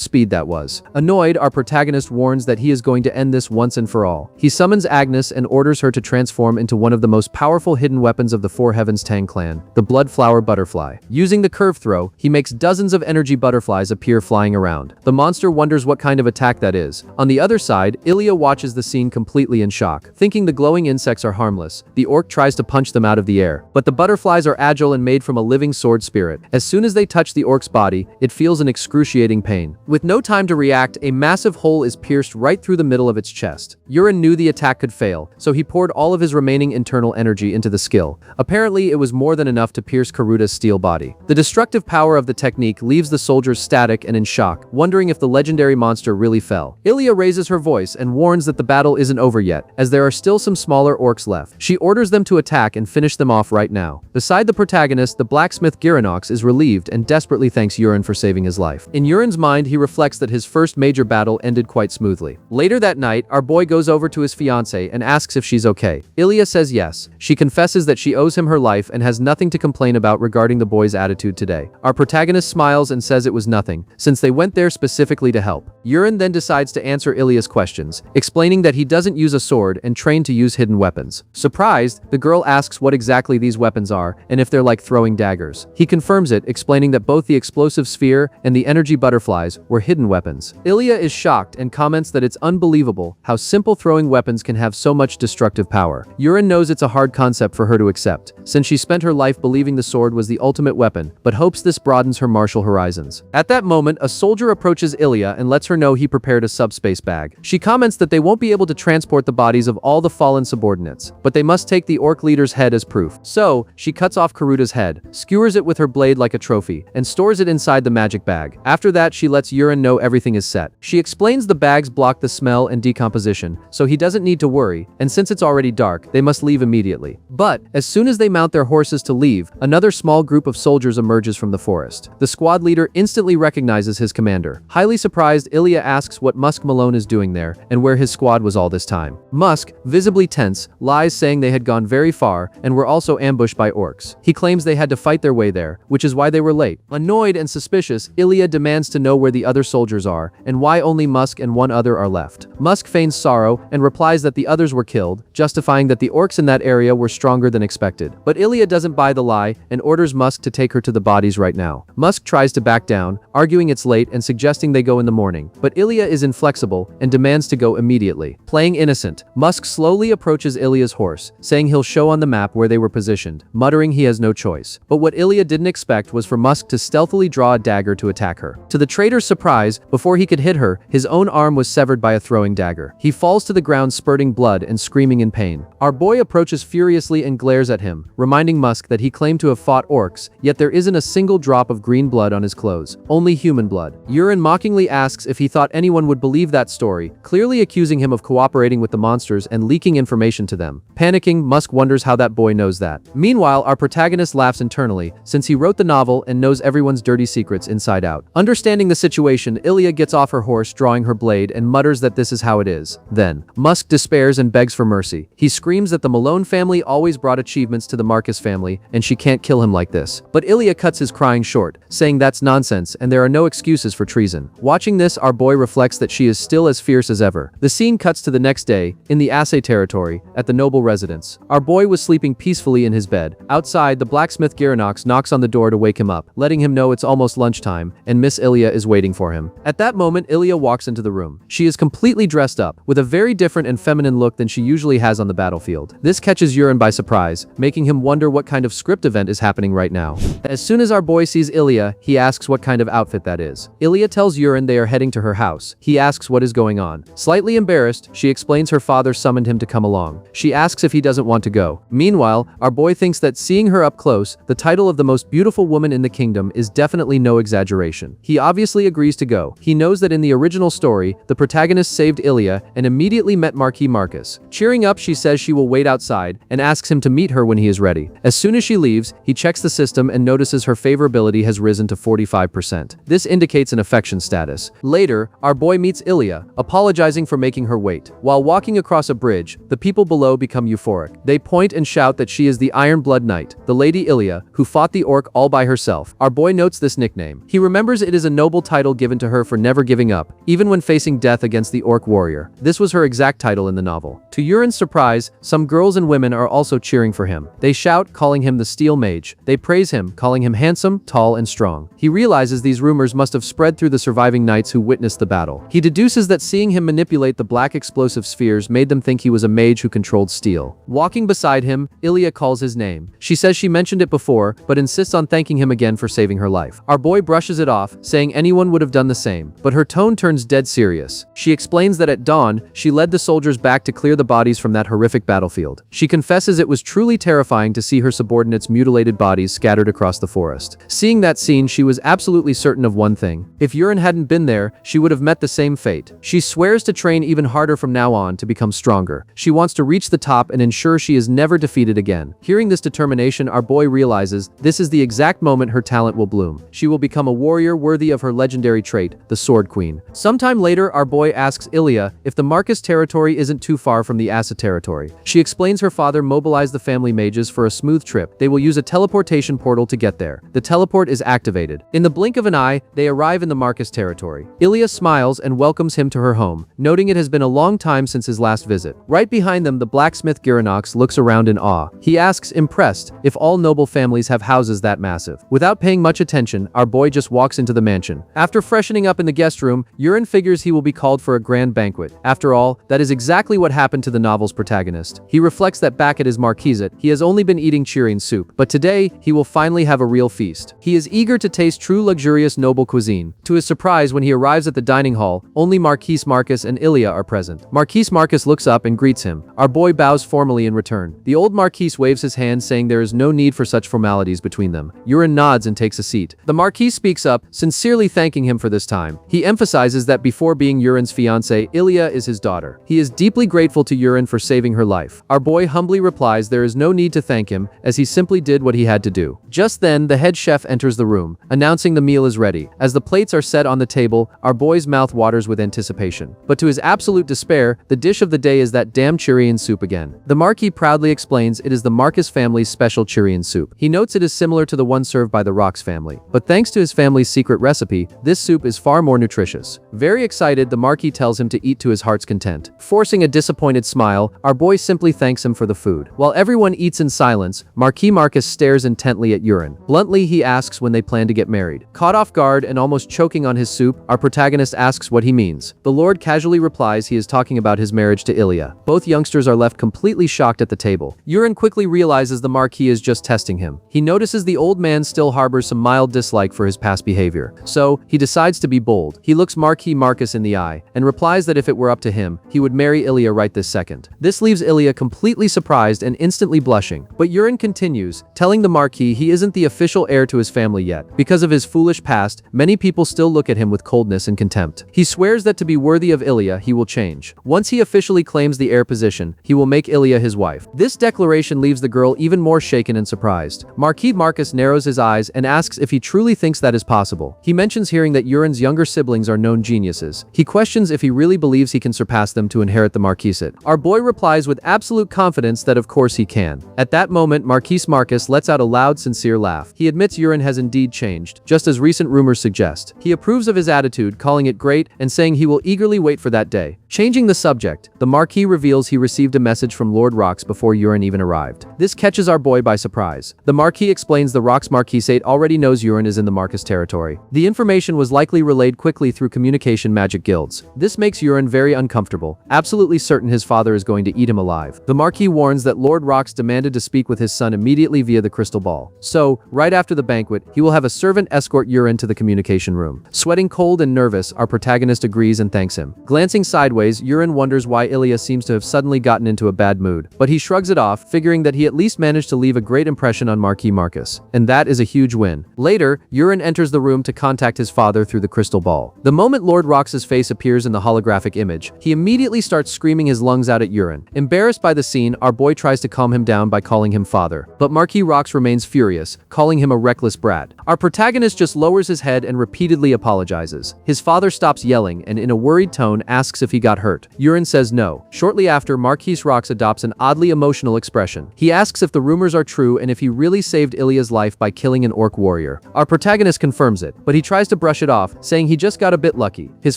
speed that was. Annoyed, our protagonist warns that he is going to end this once and for all. He summons Agnes and orders her to transform into one of the most powerful hidden weapons of the Four Heavens Tang clan, the Bloodflower Butterfly. Using the curve throw, he makes dozens of energy butterflies appear flying around. The monster wonders what kind of attack that is. On the other side, Ilya watches the scene completely in shock. Thinking the glowing insects are harmless, the orc tries to punch them out of the air. But the butterflies are agile and made from a living sword spirit. As soon as they touch the orc's body, it feels an excruciating pain. With no time to react, a massive hole is pierced right through the middle of its chest. Yurin knew the attack could fail, so he poured all of his remaining internal energy into the skill. Apparently, it was more than enough to pierce Karuta's steel body. The destructive power of the technique leaves the soldiers static and in shock, wondering if the legendary monster really fell. Ilya raises her voice and warns that the battle isn't over yet, as there are still some smaller orcs left. She orders them to attack and finish them off right now. Beside the protagonist, the blacksmith Girinox is relieved and desperately thanks Yurin for saving his life. In Yurin's mind, he reflects that his first major battle ended quite smoothly. Later that night, our boy goes over to his fiancée and asks if she's okay. Ilya says yes. She confesses that she owes him her life and has nothing to complain about regarding the boy's attitude today. Our protagonist smiles and says it was nothing, since they went there specifically to help. Yurin then decides to answer Ilya's questions, explaining that he doesn't use a sword and trained to use hidden weapons. Surprised, the girl asks what exactly these weapons are and if they're like throwing daggers. He confirms it, explaining that both the explosive sphere and the energy butterflies were hidden weapons. Ilya is shocked and comments that it's unbelievable how simple throwing weapons can have so much destructive power. Yurin knows it's a hard concept for her to accept, since she spent her life believing the sword was the ultimate weapon, but hopes this broadens her martial horizons. At that moment, a soldier approaches Ilya and lets her know he prepared a subspace bag. She comments that they won't be able to transport the bodies of all the fallen subordinates, but they must take the orc leader's head as proof. So, she cuts off Karuta's head, skewers it with her blade like a trophy, and stores it inside the magic bag. After that, she lets Yurin know everything is set. She explains the bags block the smell and decomposition, so he doesn't need to worry, and since it's already dark, they must leave immediately. But, as soon as they mount their horses to leave, another small group of soldiers emerges from the forest. The squad leader instantly recognizes his commander. Highly surprised, Ilya asks what Musk Malone is doing there, and where his squad was all this time. Musk, visibly tense, lies, saying they had gone very far, and were also ambushed by orcs. He claims they had to fight their way there, which is why they were late. Annoyed and suspicious, Ilya demands to know where the other soldiers are, and why only Musk and one other are left. Musk feigns sorrow, and replies that the others were killed, justifying that the orcs in that area were stronger than expected. But Ilya doesn't buy the lie, and orders Musk to take her to the bodies right now. Musk tries to back down, arguing it's late and suggesting they go in the morning. But Ilya is inflexible, and demands to go immediately. Playing innocent, moment, Musk slowly approaches Ilya's horse, saying he'll show on the map where they were positioned, muttering he has no choice. But what Ilya didn't expect was for Musk to stealthily draw a dagger to attack her. To the traitor's surprise, before he could hit her, his own arm was severed by a throwing dagger. He falls to the ground spurting blood and screaming in pain. Our boy approaches furiously and glares at him, reminding Musk that he claimed to have fought orcs, yet there isn't a single drop of green blood on his clothes, only human blood. Yurin mockingly asks if he thought anyone would believe that story, clearly accusing him of cooperating with the monsters and leaking information to them. Panicking, Musk wonders how that boy knows that. Meanwhile, our protagonist laughs internally, since he wrote the novel and knows everyone's dirty secrets inside out. Understanding the situation, Ilya gets off her horse, drawing her blade, and mutters that this is how it is. Then, Musk despairs and begs for mercy. He screams that the Malone family always brought achievements to the Marcus family, and she can't kill him like this. But Ilya cuts his crying short, saying that's nonsense and there are no excuses for treason. Watching this, our boy reflects that she is still as fierce as ever. The scene cuts to the next day, in the Assay territory, at the noble residence. Our boy was sleeping peacefully in his bed. Outside, the blacksmith Garanox knocks on the door to wake him up, letting him know it's almost lunchtime, and Miss Ilya is waiting for him. At that moment, Ilya walks into the room. She is completely dressed up, with a very different and feminine look than she usually has on the battlefield. This catches Yurin by surprise, making him wonder what kind of script event is happening right now. As soon as our boy sees Ilya, he asks what kind of outfit that is. Ilya tells Yurin they are heading to her house. He asks what is going on. Slightly embarrassed, she explains her father summoned him to come along. She asks if he doesn't want to go. Meanwhile, our boy thinks that seeing her up close, the title of the most beautiful woman in the kingdom, is definitely no exaggeration. He obviously agrees to go. He knows that in the original story, the protagonist saved Ilya and immediately met Marquis Marcus. Cheering up, she says she will wait outside and asks him to meet her when he is ready. As soon as she leaves, he checks the system and notices her favorability has risen to 45%. This indicates an affection status. Later, our boy meets Ilya, apologizing for making her wait. While walking across a bridge, the people below become euphoric. They point and shout that she is the Iron Blood Knight, the Lady Ilya, who fought the orc all by herself. Our boy notes this nickname. He remembers it is a noble title given to her for never giving up, even when facing death against the orc warrior. This was her exact title in the novel. To Yurin's surprise, some girls and women are also cheering for him. They shout, calling him the Steel Mage. They praise him, calling him handsome, tall, and strong. He realizes these rumors must have spread through the surviving knights who witnessed the battle. He deduces that seeing him manipulate the black explosive spheres made them think he was a mage who controlled steel. Walking beside him, Ilya calls his name. She says she mentioned it before, but insists on thanking him again for saving her life. Our boy brushes it off, saying anyone would have done the same, but her tone turns dead serious. She explains that at dawn, she led the soldiers back to clear the bodies from that horrific battlefield. She confesses it was truly terrifying to see her subordinates' mutilated bodies scattered across the forest. Seeing that scene, she was absolutely certain of one thing. If Yurin hadn't been there, she would have met the same fate. She swears to train even harder from now on to become stronger. She wants to reach the top and ensure she is never defeated again. Hearing this determination, our boy realizes this is the exact moment her talent will bloom. She will become a warrior worthy of her legendary trait, the Sword Queen. Sometime later, our boy asks Ilya if the Marcus territory isn't too far from the Asa territory. She explains her father mobilized the family mages for a smooth trip. They will use a teleportation portal to get there. The teleport is activated. In the blink of an eye, they arrive in the Marcus territory. Ilya smiles and welcomes him to her home, noting it has been a long time since his last visit. Right behind them, the blacksmith Garanox looks around in awe. He asks, impressed, if all noble families have houses that massive. Without paying much attention, our boy just walks into the mansion. After freshening up in the guest room, Yurin figures he will be called for a grand banquet. After all, that is exactly what happened to the novel's protagonist. He reflects that back at his marquisate, he has only been eating Cheerian soup, but today, he will finally have a real feast. He is eager to taste true luxurious noble cuisine. To his surprise, when he arrives at the dining hall, only Marquis Marcus and Ilya are present. Marquis Marcus looks up and greets him. Our boy bows formally in return. The old Marquis waves his hand, saying there is no need for such formalities between them. Yurin nods and takes a seat. The Marquis speaks up, sincerely thanking him for this time. He emphasizes that before being Yurin's fiancé, Ilya is his daughter. He is deeply grateful to Yurin for saving her life. Our boy humbly replies there is no need to thank him, as he simply did what he had to do. Just then, the head chef enters the room, announcing the meal is ready. As the plates are set on the table, our boy's mouth waters with anticipation. But to his absolute despair, the dish of the day is that damn Cheerian soup again. The Marquis proudly explains it is the Marcus family's special Cheerian soup. He notes it is similar to the one served by the Rox family. But thanks to his family's secret recipe, this soup is far more nutritious. Very excited, the Marquis tells him to eat to his heart's content. Forcing a disappointed smile, our boy simply thanks him for the food. While everyone eats in silence, Marquis Marcus stares intently at Yurin. Bluntly, he asks when they plan to get married. Caught off guard and almost choking on his soup, our protagonist asks what he means. The Lord casually replies he is talking about his marriage marriage to Ilya. Both youngsters are left completely shocked at the table. Yurin quickly realizes the Marquis is just testing him. He notices the old man still harbors some mild dislike for his past behavior. So, he decides to be bold. He looks Marquis Marcus in the eye and replies that if it were up to him, he would marry Ilya right this second. This leaves Ilya completely surprised and instantly blushing. But Yurin continues, telling the Marquis he isn't the official heir to his family yet. Because of his foolish past, many people still look at him with coldness and contempt. He swears that to be worthy of Ilya, he will change. Once he officially claims the heir position, he will make Ilya his wife. This declaration leaves the girl even more shaken and surprised. Marquis Marcus narrows his eyes and asks if he truly thinks that is possible. He mentions hearing that Yurin's younger siblings are known geniuses. He questions if he really believes he can surpass them to inherit the marquisate. Our boy replies with absolute confidence that of course he can. At that moment, Marquis Marcus lets out a loud, sincere laugh. He admits Yurin has indeed changed, just as recent rumors suggest. He approves of his attitude, calling it great and saying he will eagerly wait for that day. Changing the subject, the Marquis reveals he received a message from Lord Rox before Yurin even arrived. This catches our boy by surprise. The Marquis explains the Rox Marquisate already knows Yurin is in the Marcus territory. The information was likely relayed quickly through communication magic guilds. This makes Yurin very uncomfortable, absolutely certain his father is going to eat him alive. The Marquis warns that Lord Rox demanded to speak with his son immediately via the crystal ball. So, right after the banquet, he will have a servant escort Yurin to the communication room. Sweating cold and nervous, our protagonist agrees and thanks him. Glancing sideways, Yurin wonders why Ilya seems to have suddenly gotten into a bad mood, but he shrugs it off, figuring that he at least managed to leave a great impression on Marquis Marcus. And that is a huge win. Later, Yurin enters the room to contact his father through the crystal ball. The moment Lord Rox's face appears in the holographic image, he immediately starts screaming his lungs out at Yurin. Embarrassed by the scene, our boy tries to calm him down by calling him father. But Marquis Rox remains furious, calling him a reckless brat. Our protagonist just lowers his head and repeatedly apologizes. His father stops yelling and in a worried tone asks if he got hurt. Yurin says no. Shortly after, Marquis Rox adopts an oddly emotional expression. He asks if the rumors are true and if he really saved Ilya's life by killing an orc warrior. Our protagonist confirms it, but he tries to brush it off, saying he just got a bit lucky. His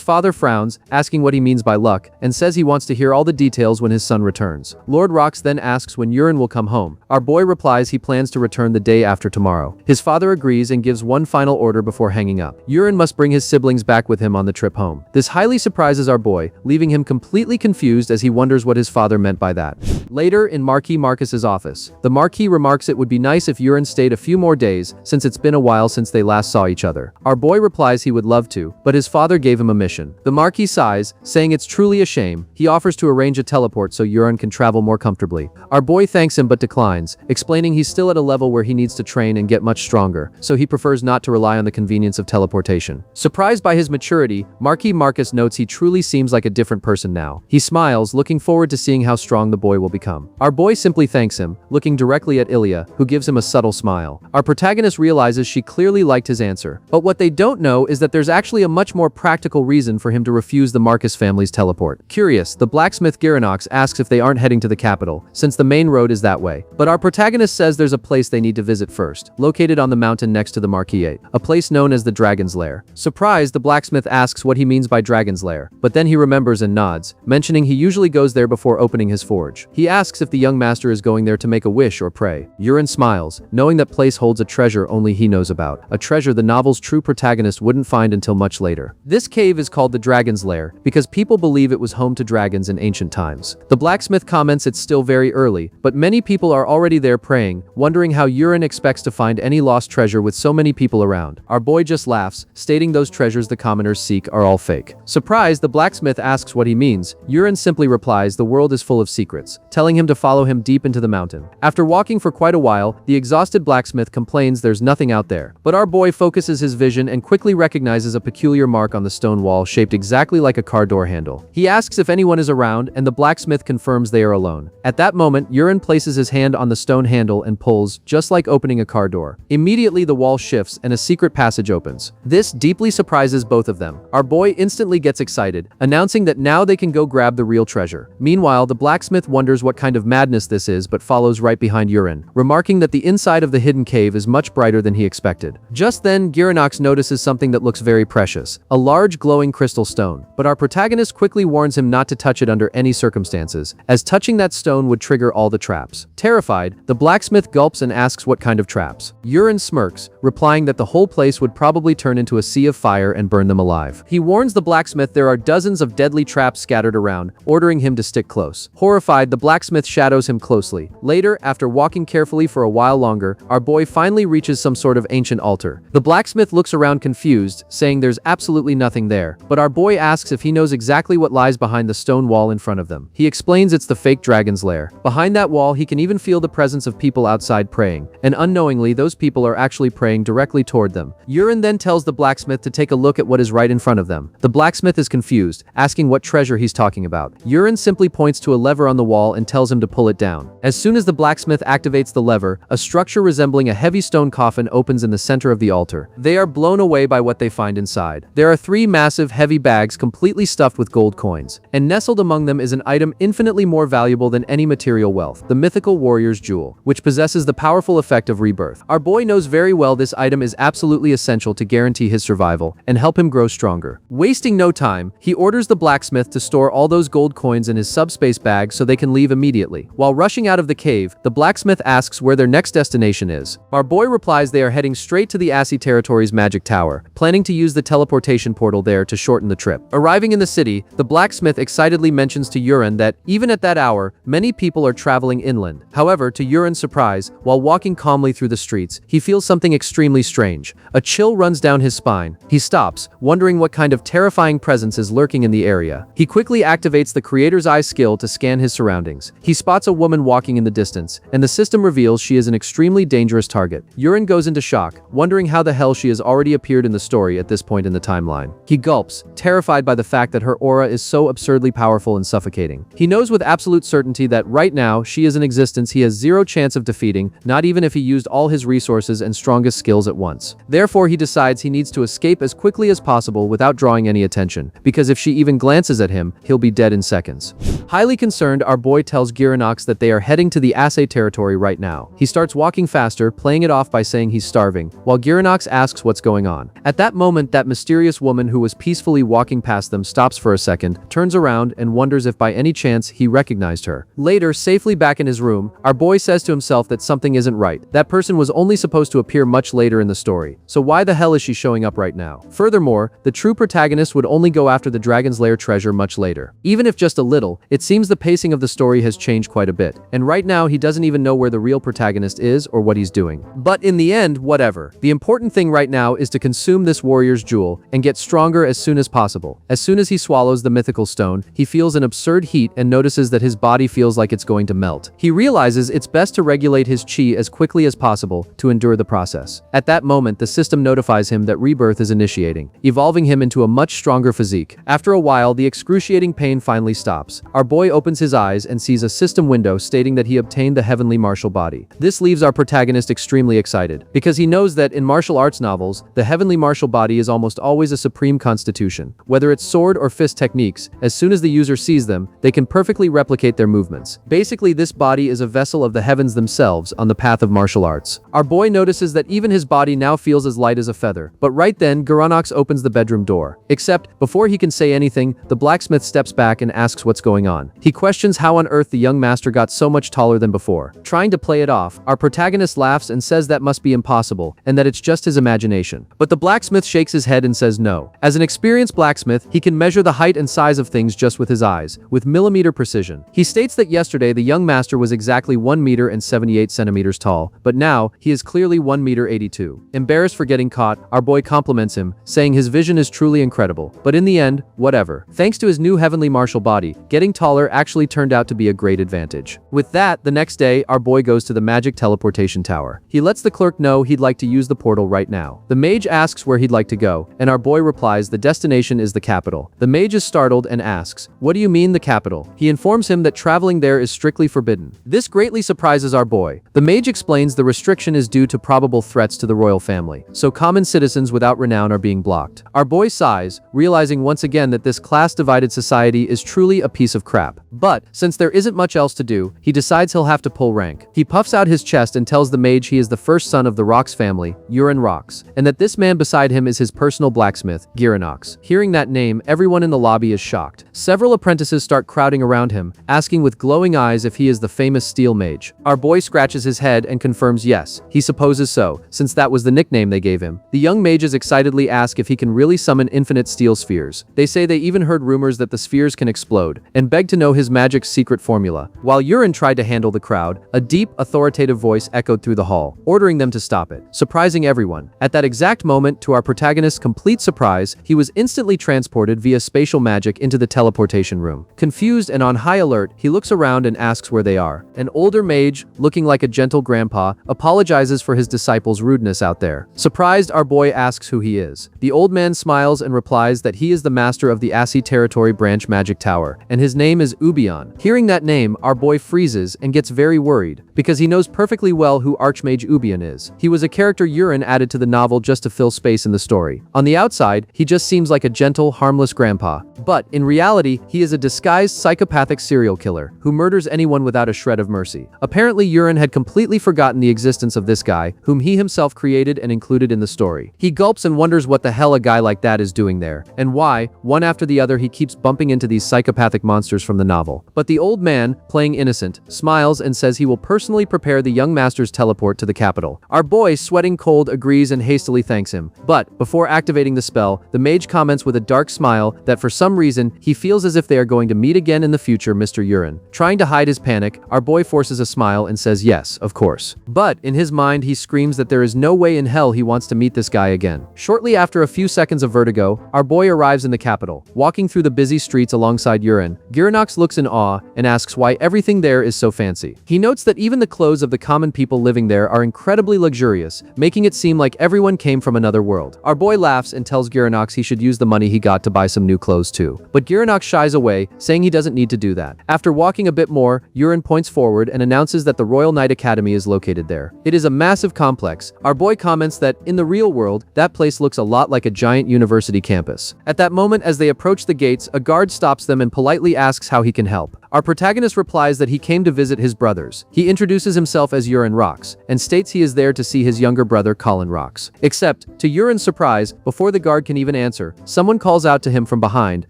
father frowns, asking what he means by luck, and says he wants to hear all the details when his son returns. Lord Rox then asks when Yurin will come home. Our boy replies he plans to return the day after tomorrow. His father agrees and gives one final order before hanging up. Yurin must bring his siblings back with him on the trip home. This highly surprises our boy, leaving him completely confused as he wonders what his father meant by that. Later, in Marquis Marcus's office, the Marquis remarks it would be nice if Yurin stayed a few more days, since it's been a while since they last saw each other. Our boy replies he would love to, but his father gave him a mission. The Marquis sighs, saying it's truly a shame. He offers to arrange a teleport so Yurin can travel more comfortably. Our boy thanks him but declines, explaining he's still at a level where he needs to train and get much stronger, so he prefers not to rely on the convenience of teleportation. Surprised by his maturity, Marquis Marcus notes he truly seems like a different person now. He smiles, looking forward to seeing how strong the boy will become. Our boy simply thanks him, looking directly at Ilya, who gives him a subtle smile. Our protagonist realizes she clearly liked his answer, but what they don't know is that there's actually a much more practical reason for him to refuse the Marcus family's teleport. Curious, the blacksmith Girinox asks if they aren't heading to the capital, since the main road is that way. But our protagonist says there's a place they need to visit first, located on the mountain next to the Marquisate, a place known as the Dragon's Lair. Surprised, the blacksmith asks what he means by Dragon's Lair, but then he remembers and nods, mentioning he usually goes there before opening his forge. He asks if the young master is going there to make a wish or pray. Yurin smiles, knowing that place holds a treasure only he knows about, a treasure the novel's true protagonist wouldn't find until much later. This cave is called the Dragon's Lair because people believe it was home to dragons in ancient times. The blacksmith comments it's still very early, but many people are already there praying, wondering how Yurin expects to find any lost treasure with so many people around. Our boy just laughs, stating those treasures the commoners seek are all fake. Surprised, the blacksmith asks what he means. Yurin simply replies the world is full of secrets, telling him to follow him deep into the mountain. After walking for quite a while, the exhausted blacksmith complains there's nothing out there. But our boy focuses his vision and quickly recognizes a peculiar mark on the stone wall shaped exactly like a car door handle. He asks if anyone is around, and the blacksmith confirms they are alone. At that moment, Yurin places his hand on the stone handle and pulls, just like opening a car door. Immediately the wall shifts and a secret passage opens. This deeply surprises both of them. Our boy instantly gets excited, announcing that now they can go grab the real treasure. Meanwhile, the blacksmith wonders what kind of madness this is but follows right behind Yurin, remarking that the inside of the hidden cave is much brighter than he expected. Just then, Girinox notices something that looks very precious, a large glowing crystal stone. But our protagonist quickly warns him not to touch it under any circumstances, as touching that stone would trigger all the traps. Terrified, the blacksmith gulps and asks what kind of traps. Yurin smirks, replying that the whole place would probably turn into a sea of fire and burn them alive. He warns the blacksmith there are dozens of deadly traps scattered around, around, ordering him to stick close. Horrified, the blacksmith shadows him closely. Later, after walking carefully for a while longer, our boy finally reaches some sort of ancient altar. The blacksmith looks around confused, saying there's absolutely nothing there, but our boy asks if he knows exactly what lies behind the stone wall in front of them. He explains it's the fake dragon's lair. Behind that wall, he can even feel the presence of people outside praying, and unknowingly, those people are actually praying directly toward them. Yurin then tells the blacksmith to take a look at what is right in front of them. The blacksmith is confused, asking what treasure he's talking about. Yurin simply points to a lever on the wall and tells him to pull it down. As soon as the blacksmith activates the lever, a structure resembling a heavy stone coffin opens in the center of the altar. They are blown away by what they find inside. There are 3 massive, heavy bags completely stuffed with gold coins, and nestled among them is an item infinitely more valuable than any material wealth, the mythical warrior's jewel, which possesses the powerful effect of rebirth. Our boy knows very well this item is absolutely essential to guarantee his survival and help him grow stronger. Wasting no time, he orders the blacksmith to store all those gold coins in his subspace bag so they can leave immediately. While rushing out of the cave, the blacksmith asks where their next destination is. Our boy replies they are heading straight to the Asi territory's magic tower, planning to use the teleportation portal there to shorten the trip. Arriving in the city, the blacksmith excitedly mentions to Yurin that, even at that hour, many people are traveling inland. However, to Yurin's surprise, while walking calmly through the streets, he feels something extremely strange. A chill runs down his spine. He stops, wondering what kind of terrifying presence is lurking in the area. He quickly activates the Creator's Eye skill to scan his surroundings. He spots a woman walking in the distance, and the system reveals she is an extremely dangerous target. Yurin goes into shock, wondering how the hell she has already appeared in the story at this point in the timeline. He gulps, terrified by the fact that her aura is so absurdly powerful and suffocating. He knows with absolute certainty that right now she is an existence he has zero chance of defeating, not even if he used all his resources and strongest skills at once. Therefore, he decides he needs to escape as quickly as possible without drawing any attention, because if she even glances at him, he'll be dead in seconds. Highly concerned, our boy tells Girinox that they are heading to the Assay territory right now. He starts walking faster, playing it off by saying he's starving, while Girinox asks what's going on. At that moment, that mysterious woman who was peacefully walking past them stops for a second, turns around, and wonders if by any chance he recognized her. Later, safely back in his room, our boy says to himself that something isn't right. That person was only supposed to appear much later in the story, so why the hell is she showing up right now? Furthermore, the true protagonist would only go after the Dragon's Lair treasure much later. Even if just a little, it seems the pacing of the story has changed quite a bit, and right now he doesn't even know where the real protagonist is or what he's doing. But in the end, whatever. The important thing right now is to consume this warrior's jewel and get stronger as soon as possible. As soon as he swallows the mythical stone, he feels an absurd heat and notices that his body feels like it's going to melt. He realizes it's best to regulate his chi as quickly as possible to endure the process. At that moment, the system notifies him that rebirth is initiating, evolving him into a much stronger physique. After a while, the excruciating pain finally stops. Our boy opens his eyes and sees a system window stating that he obtained the heavenly martial body. This leaves our protagonist extremely excited, because he knows that in martial arts novels, the heavenly martial body is almost always a supreme constitution. Whether it's sword or fist techniques, as soon as the user sees them, they can perfectly replicate their movements. Basically, this body is a vessel of the heavens themselves on the path of martial arts. Our boy notices that even his body now feels as light as a feather. But right then, Girinox opens the bedroom door. Except, before he can say anything, the blacksmith steps back and asks what's going on. He questions how on earth the young master got so much taller than before. Trying to play it off, our protagonist laughs and says that must be impossible, and that it's just his imagination. But the blacksmith shakes his head and says no. As an experienced blacksmith, he can measure the height and size of things just with his eyes, with millimeter precision. He states that yesterday the young master was exactly 1 meter and 78 centimeters tall, but now, he is clearly 1 meter 82. Embarrassed for getting caught, our boy compliments him, saying his vision is truly incredible. But in the end, whatever. Thanks to his new heavenly martial body, getting taller actually turned out to be a great advantage. With that, the next day, our boy goes to the magic teleportation tower. He lets the clerk know he'd like to use the portal right now. The mage asks where he'd like to go, and our boy replies the destination is the capital. The mage is startled and asks, "What do you mean the capital?" He informs him that traveling there is strictly forbidden. This greatly surprises our boy. The mage explains the restriction is due to probable threats to the royal family, so common citizens without renown are being blocked. Our boy sighs, realizing once again that this class-divided society is truly a piece of crap. But, since there isn't much else to do, he decides he'll have to pull rank. He puffs out his chest and tells the mage he is the first son of the Rox family, Yurin Rox, and that this man beside him is his personal blacksmith, Girinox. Hearing that name, everyone in the lobby is shocked. Several apprentices start crowding around him, asking with glowing eyes if he is the famous steel mage. Our boy scratches his head and confirms yes, he supposes so, since that was the nickname they gave him. The young mages excitedly ask if he can really summon infinite steel spheres. They say they even heard rumors that the spheres ears can explode, and begged to know his magic's secret formula. While Yurin tried to handle the crowd, a deep, authoritative voice echoed through the hall, ordering them to stop it, surprising everyone. At that exact moment, to our protagonist's complete surprise, he was instantly transported via spatial magic into the teleportation room. Confused and on high alert, he looks around and asks where they are. An older mage, looking like a gentle grandpa, apologizes for his disciples' rudeness out there. Surprised, our boy asks who he is. The old man smiles and replies that he is the master of the Asi Territory Branch Magic Tower, and his name is Ubion. Hearing that name, our boy freezes and gets very worried, because he knows perfectly well who Archmage Ubion is. He was a character Yurin added to the novel just to fill space in the story. On the outside, he just seems like a gentle, harmless grandpa. But, in reality, he is a disguised psychopathic serial killer, who murders anyone without a shred of mercy. Apparently, Yurin had completely forgotten the existence of this guy, whom he himself created and included in the story. He gulps and wonders what the hell a guy like that is doing there, and why, one after the other, he keeps bumping into these psychopathic monsters from the novel. But the old man, playing innocent, smiles and says he will personally prepare the young master's teleport to the capital. Our boy, sweating cold, agrees and hastily thanks him. But, before activating the spell, the mage comments with a dark smile that for some reason, he feels as if they are going to meet again in the future. Mr. Yurin. Trying to hide his panic, our boy forces a smile and says yes, of course. But, in his mind, he screams that there is no way in hell he wants to meet this guy again. Shortly after a few seconds of vertigo, our boy arrives in the capital. Walking through the busy streets alongside Yurin, Girinox looks in awe and asks why everything there is so fancy. He notes that even the clothes of the common people living there are incredibly luxurious, making it seem like everyone came from another world. Our boy laughs and tells Girinox he should use the money he got to buy some new clothes too. But Girinox shies away, saying he doesn't need to do that. After walking a bit more, Yurin points forward and announces that the Royal Knight Academy is located there. It is a massive complex. Our boy comments that, in the real world, that place looks a lot like a giant university campus. At that moment, as they approach the gates, a guard stops them and politely asks how he can help. Our protagonist replies that he came to visit his brothers. He introduces himself as Yurin Rocks, and states he is there to see his younger brother Colin Rocks. Except, to Yurin's surprise, before the guard can even answer, someone calls out to him from behind,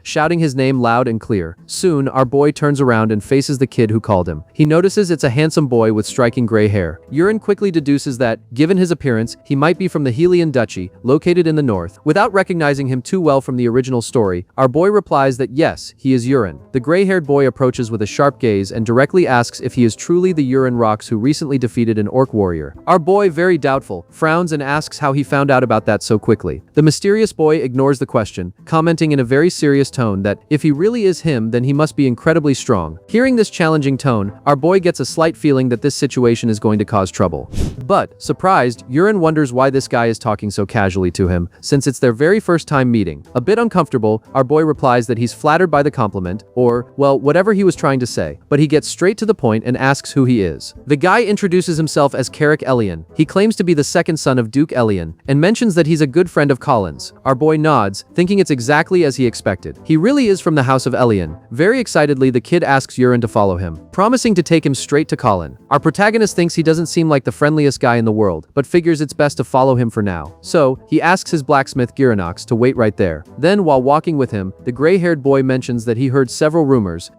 shouting his name loud and clear. Soon, our boy turns around and faces the kid who called him. He notices it's a handsome boy with striking gray hair. Yurin quickly deduces that, given his appearance, he might be from the Helian Duchy, located in the north. Without recognizing him too well from the original story, our boy replies that yes, he is Yurin. The gray-haired boy approaches with a sharp gaze and directly asks if he is truly the Yurin Rocks who recently defeated an orc warrior. Our boy, very doubtful, frowns and asks how he found out about that so quickly. The mysterious boy ignores the question, commenting in a very serious tone that, if he really is him, then he must be incredibly strong. Hearing this challenging tone, our boy gets a slight feeling that this situation is going to cause trouble. But, surprised, Yurin wonders why this guy is talking so casually to him, since it's their very first time meeting. A bit uncomfortable, our boy replies that he's flattered by the compliment, or, well, whatever he was trying to say, but he gets straight to the point and asks who he is. The guy introduces himself as Carrick Elian. He claims to be the second son of Duke Elian, and mentions that he's a good friend of Colin's. Our boy nods, thinking it's exactly as he expected. He really is from the house of Elian. Very excitedly, the kid asks Yurin to follow him, promising to take him straight to Colin. Our protagonist thinks he doesn't seem like the friendliest guy in the world, but figures it's best to follow him for now. So, he asks his blacksmith Girinox to wait right there. Then, while walking with him, the gray-haired boy mentions that he heard several rumors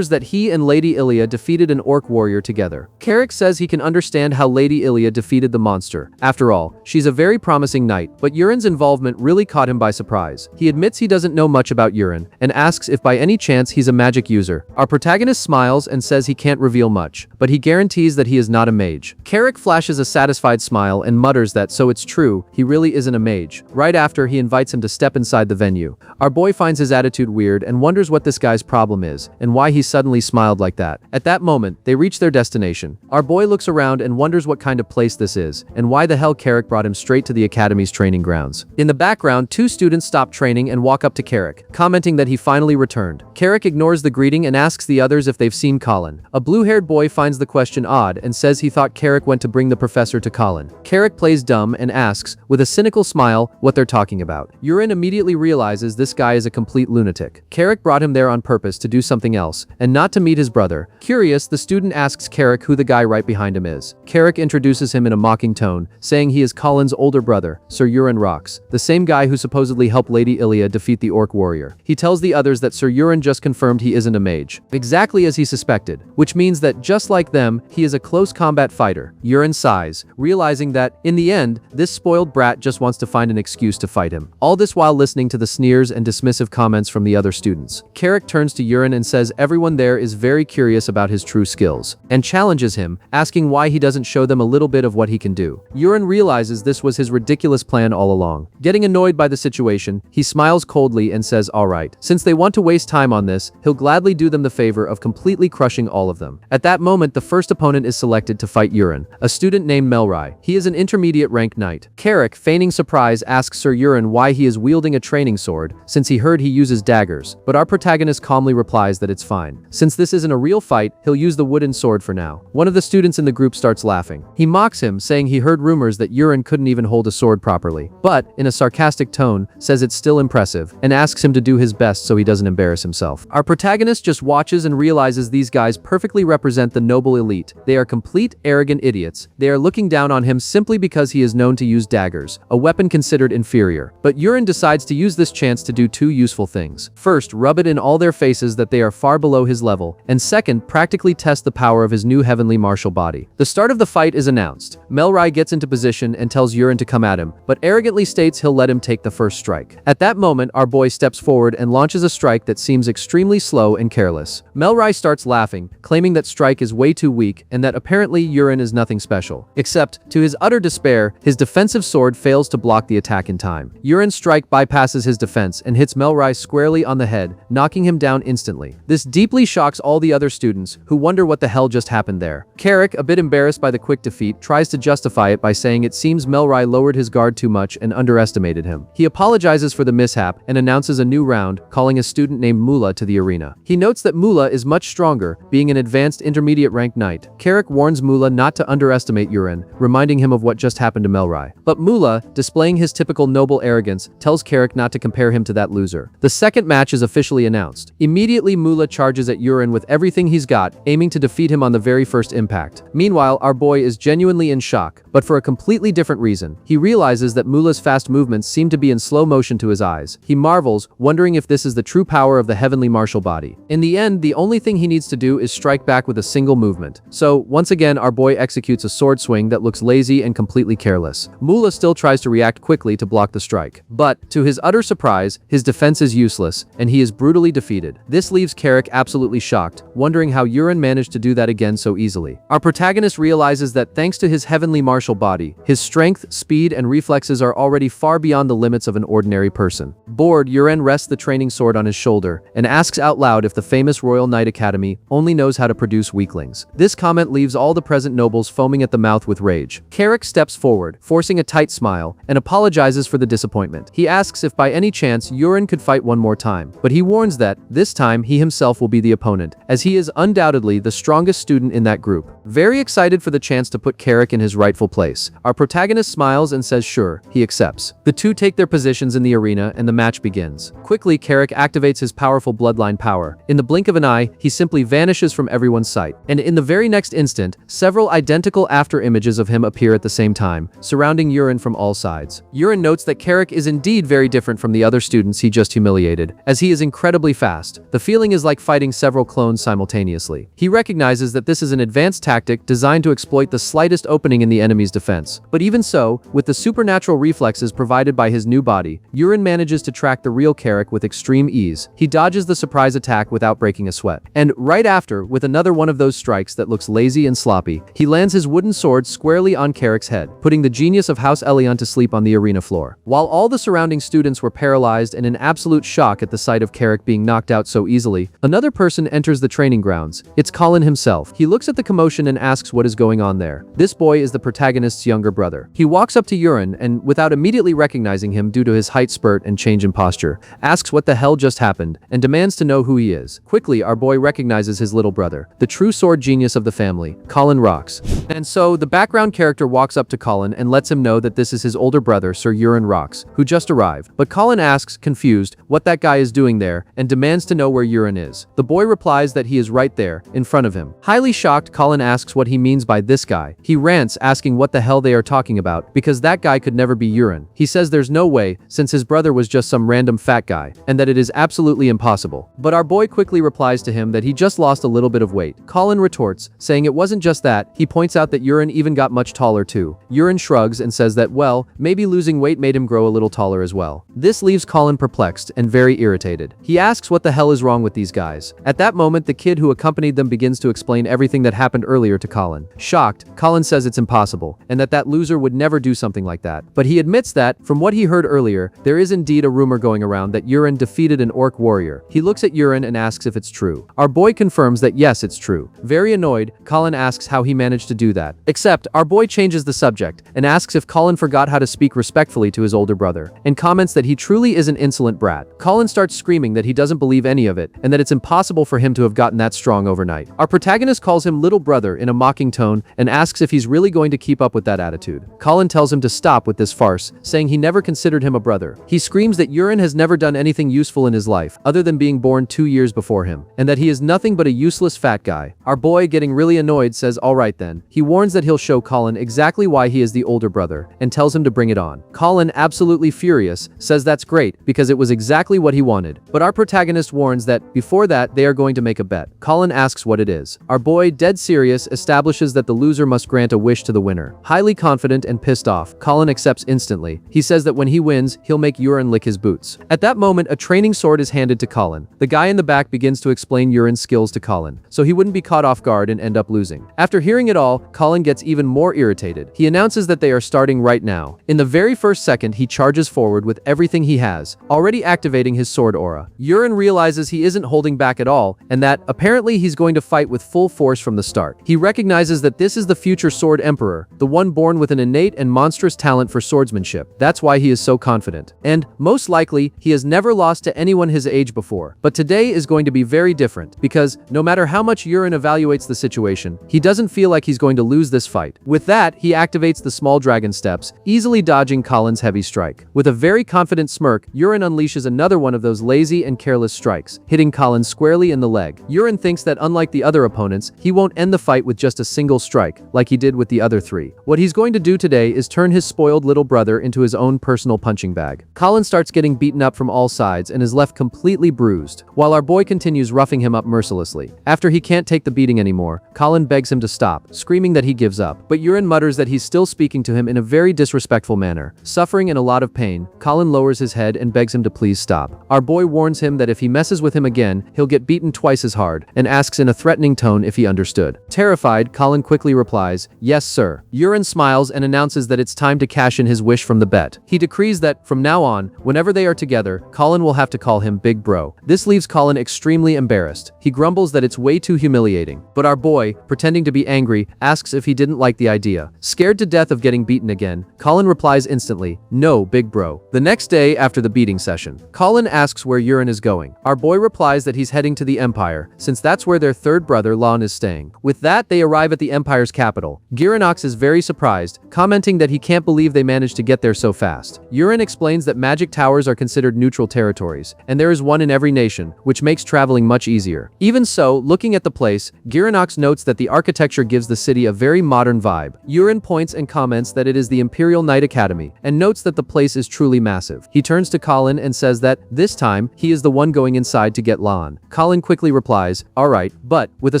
that he and Lady Ilia defeated an orc warrior together. Carrick says he can understand how Lady Ilia defeated the monster. After all, she's a very promising knight, but Yurin's involvement really caught him by surprise. He admits he doesn't know much about Yurin, and asks if by any chance he's a magic user. Our protagonist smiles and says he can't reveal much, but he guarantees that he is not a mage. Carrick flashes a satisfied smile and mutters that so it's true, he really isn't a mage. Right after, he invites him to step inside the venue. Our boy finds his attitude weird and wonders what this guy's problem is, and why he suddenly smiled like that. At that moment, they reach their destination. Our boy looks around and wonders what kind of place this is, and why the hell Carrick brought him straight to the academy's training grounds. In the background, two students stop training and walk up to Carrick, commenting that he finally returned. Carrick ignores the greeting and asks the others if they've seen Colin. A blue-haired boy finds the question odd and says he thought Carrick went to bring the professor to Colin. Carrick plays dumb and asks, with a cynical smile, what they're talking about. Yurin immediately realizes this guy is a complete lunatic. Carrick brought him there on purpose to do something else, and and not to meet his brother. Curious, the student asks Carrick who the guy right behind him is. Carrick introduces him in a mocking tone, saying he is Colin's older brother, Sir Euron Rox, the same guy who supposedly helped Lady Ilia defeat the orc warrior. He tells the others that Sir Euron just confirmed he isn't a mage, exactly as he suspected, which means that just like them, he is a close combat fighter. Euron sighs, realizing that, in the end, this spoiled brat just wants to find an excuse to fight him. All this while listening to the sneers and dismissive comments from the other students. Carrick turns to Euron and says everyone there is very curious about his true skills, and challenges him, asking why he doesn't show them a little bit of what he can do. Euron realizes this was his ridiculous plan all along. Getting annoyed by the situation, he smiles coldly and says alright. Since they want to waste time on this, he'll gladly do them the favor of completely crushing all of them. At that moment, the first opponent is selected to fight Euron, a student named Melrai. He is an intermediate rank knight. Carrick, feigning surprise, asks Sir Euron why he is wielding a training sword, since he heard he uses daggers, but our protagonist calmly replies that it's fine. Since this isn't a real fight, he'll use the wooden sword for now. One of the students in the group starts laughing. He mocks him, saying he heard rumors that Euron couldn't even hold a sword properly, but, in a sarcastic tone, says it's still impressive, and asks him to do his best so he doesn't embarrass himself. Our protagonist just watches and realizes these guys perfectly represent the noble elite. They are complete, arrogant idiots. They are looking down on him simply because he is known to use daggers, a weapon considered inferior. But Euron decides to use this chance to do two useful things. First, rub it in all their faces that they are far below his level, and second, practically test the power of his new heavenly martial body. The start of the fight is announced. Melrai gets into position and tells Euron to come at him, but arrogantly states he'll let him take the first strike. At that moment, our boy steps forward and launches a strike that seems extremely slow and careless. Melrai starts laughing, claiming that strike is way too weak and that apparently Euron is nothing special. Except, to his utter despair, his defensive sword fails to block the attack in time. Euron's strike bypasses his defense and hits Melrai squarely on the head, knocking him down instantly. This deeply shocks all the other students, who wonder what the hell just happened there. Carrick, a bit embarrassed by the quick defeat, tries to justify it by saying it seems Melrai lowered his guard too much and underestimated him. He apologizes for the mishap and announces a new round, calling a student named Mula to the arena. He notes that Mula is much stronger, being an advanced intermediate rank knight. Carrick warns Mula not to underestimate Euron, reminding him of what just happened to Melrai. But Mula, displaying his typical noble arrogance, tells Carrick not to compare him to that loser. The second match is officially announced. Immediately, Mula charges at Euron with everything he's got, aiming to defeat him on the very first impact. Meanwhile, our boy is genuinely in shock, but for a completely different reason. He realizes that Mula's fast movements seem to be in slow motion to his eyes. He marvels, wondering if this is the true power of the heavenly martial body. In the end, the only thing he needs to do is strike back with a single movement. So, once again, our boy executes a sword swing that looks lazy and completely careless. Mula still tries to react quickly to block the strike. But, to his utter surprise, his defense is useless, and he is brutally defeated. This leaves Carrick absolutely shocked, wondering how Euron managed to do that again so easily. Our protagonist realizes that thanks to his heavenly martial body, his strength, speed, and reflexes are already far beyond the limits of an ordinary person. Bored, Euron rests the training sword on his shoulder, and asks out loud if the famous Royal Knight Academy only knows how to produce weaklings. This comment leaves all the present nobles foaming at the mouth with rage. Carrick steps forward, forcing a tight smile, and apologizes for the disappointment. He asks if by any chance Euron could fight one more time, but he warns that, this time, he himself will be the opponent, as he is undoubtedly the strongest student in that group. Very excited for the chance to put Carrick in his rightful place, our protagonist smiles and says sure, he accepts. The two take their positions in the arena and the match begins. Quickly, Carrick activates his powerful bloodline power. In the blink of an eye, he simply vanishes from everyone's sight. And in the very next instant, several identical after images of him appear at the same time, surrounding Euron from all sides. Euron notes that Carrick is indeed very different from the other students he just humiliated, as he is incredibly fast. The feeling is like fighting several clones simultaneously. He recognizes that this is an advanced tactic designed to exploit the slightest opening in the enemy's defense. But even so, with the supernatural reflexes provided by his new body, Euron manages to track the real Carrick with extreme ease. He dodges the surprise attack without breaking a sweat. And right after, with another one of those strikes that looks lazy and sloppy, he lands his wooden sword squarely on Carrick's head, putting the genius of House Elion to sleep on the arena floor. While all the surrounding students were paralyzed and in absolute shock at the sight of Carrick being knocked out so easily, another person enters the training grounds. It's Colin himself. He looks at the commotion and asks what is going on there. This boy is the protagonist's younger brother. He walks up to Euron and, without immediately recognizing him due to his height spurt and change in posture, asks what the hell just happened and demands to know who he is. Quickly, our boy recognizes his little brother, the true sword genius of the family, Colin Rox. And so, the background character walks up to Colin and lets him know that this is his older brother, Sir Euron Rox, who just arrived. But Colin asks, confused, what that guy is doing there and demands to know where Euron is. The boy boy replies that he is right there, in front of him. Highly shocked, Colin asks what he means by this guy. He rants, asking what the hell they are talking about, because that guy could never be Yurin. He says there's no way, since his brother was just some random fat guy, and that it is absolutely impossible. But our boy quickly replies to him that he just lost a little bit of weight. Colin retorts, saying it wasn't just that. He points out that Yurin even got much taller too. Yurin shrugs and says that, well, maybe losing weight made him grow a little taller as well. This leaves Colin perplexed and very irritated. He asks what the hell is wrong with these guys. At that moment, the kid who accompanied them begins to explain everything that happened earlier to Colin. Shocked, Colin says it's impossible, and that loser would never do something like that. But he admits that, from what he heard earlier, there is indeed a rumor going around that Yurin defeated an orc warrior. He looks at Yurin and asks if it's true. Our boy confirms that yes, it's true. Very annoyed, Colin asks how he managed to do that. Except, our boy changes the subject, and asks if Colin forgot how to speak respectfully to his older brother, and comments that he truly is an insolent brat. Colin starts screaming that he doesn't believe any of it, and that it's impossible for him to have gotten that strong overnight. Our protagonist calls him little brother in a mocking tone, and asks if he's really going to keep up with that attitude. Colin tells him to stop with this farce, saying he never considered him a brother. He screams that Yurin has never done anything useful in his life, other than being born 2 years before him, and that he is nothing but a useless fat guy. Our boy, getting really annoyed, says alright then. He warns that he'll show Colin exactly why he is the older brother, and tells him to bring it on. Colin, absolutely furious, says that's great, because it was exactly what he wanted. But our protagonist warns that, before that, they are going to make a bet. Colin asks what it is. Our boy, dead serious, establishes that the loser must grant a wish to the winner. Highly confident and pissed off, Colin accepts instantly. He says that when he wins, he'll make Yurin lick his boots. At that moment, a training sword is handed to Colin. The guy in the back begins to explain Yurin's skills to Colin, so he wouldn't be caught off guard and end up losing. After hearing it all, Colin gets even more irritated. He announces that they are starting right now. In the very first second, he charges forward with everything he has, already activating his sword aura. Yurin realizes he isn't holding back at all, and that, apparently, he's going to fight with full force from the start. He recognizes that this is the future Sword Emperor, the one born with an innate and monstrous talent for swordsmanship. That's why he is so confident. And, most likely, he has never lost to anyone his age before. But today is going to be very different, because, no matter how much Yurin evaluates the situation, he doesn't feel like he's going to lose this fight. With that, he activates the small dragon steps, easily dodging Colin's heavy strike. With a very confident smirk, Yurin unleashes another one of those lazy and careless strikes, hitting Colin squarely in the leg. Yurin thinks that unlike the other opponents, he won't end the fight with just a single strike, like he did with the other three. What he's going to do today is turn his spoiled little brother into his own personal punching bag. Colin starts getting beaten up from all sides and is left completely bruised, while our boy continues roughing him up mercilessly. After he can't take the beating anymore, Colin begs him to stop, screaming that he gives up. But Yurin mutters that he's still speaking to him in a very disrespectful manner. Suffering in a lot of pain, Colin lowers his head and begs him to please stop. Our boy warns him that if he messes with him again, he'll get beaten twice as hard, and asks in a threatening tone if he understood. Terrified, Colin quickly replies, "Yes, sir." Yurin smiles and announces that it's time to cash in his wish from the bet. He decrees that, from now on, whenever they are together, Colin will have to call him Big Bro. This leaves Colin extremely embarrassed. He grumbles that it's way too humiliating. But our boy, pretending to be angry, asks if he didn't like the idea. Scared to death of getting beaten again, Colin replies instantly, "No, Big Bro." The next day, after the beating session, Colin asks where Yurin is going. Our boy replies that he's heading to the Empire, since that's where their third brother, Lon, is staying. With that, they arrive at the Empire's capital. Girinox is very surprised, commenting that he can't believe they managed to get there so fast. Yurin explains that magic towers are considered neutral territories, and there is one in every nation, which makes traveling much easier. Even so, looking at the place, Girinox notes that the architecture gives the city a very modern vibe. Yurin points and comments that it is the Imperial Knight Academy, and notes that the place is truly massive. He turns to Colin and says that, this time, he is the one going inside to get Lon. Colin quickly replies, "Alright," but, with a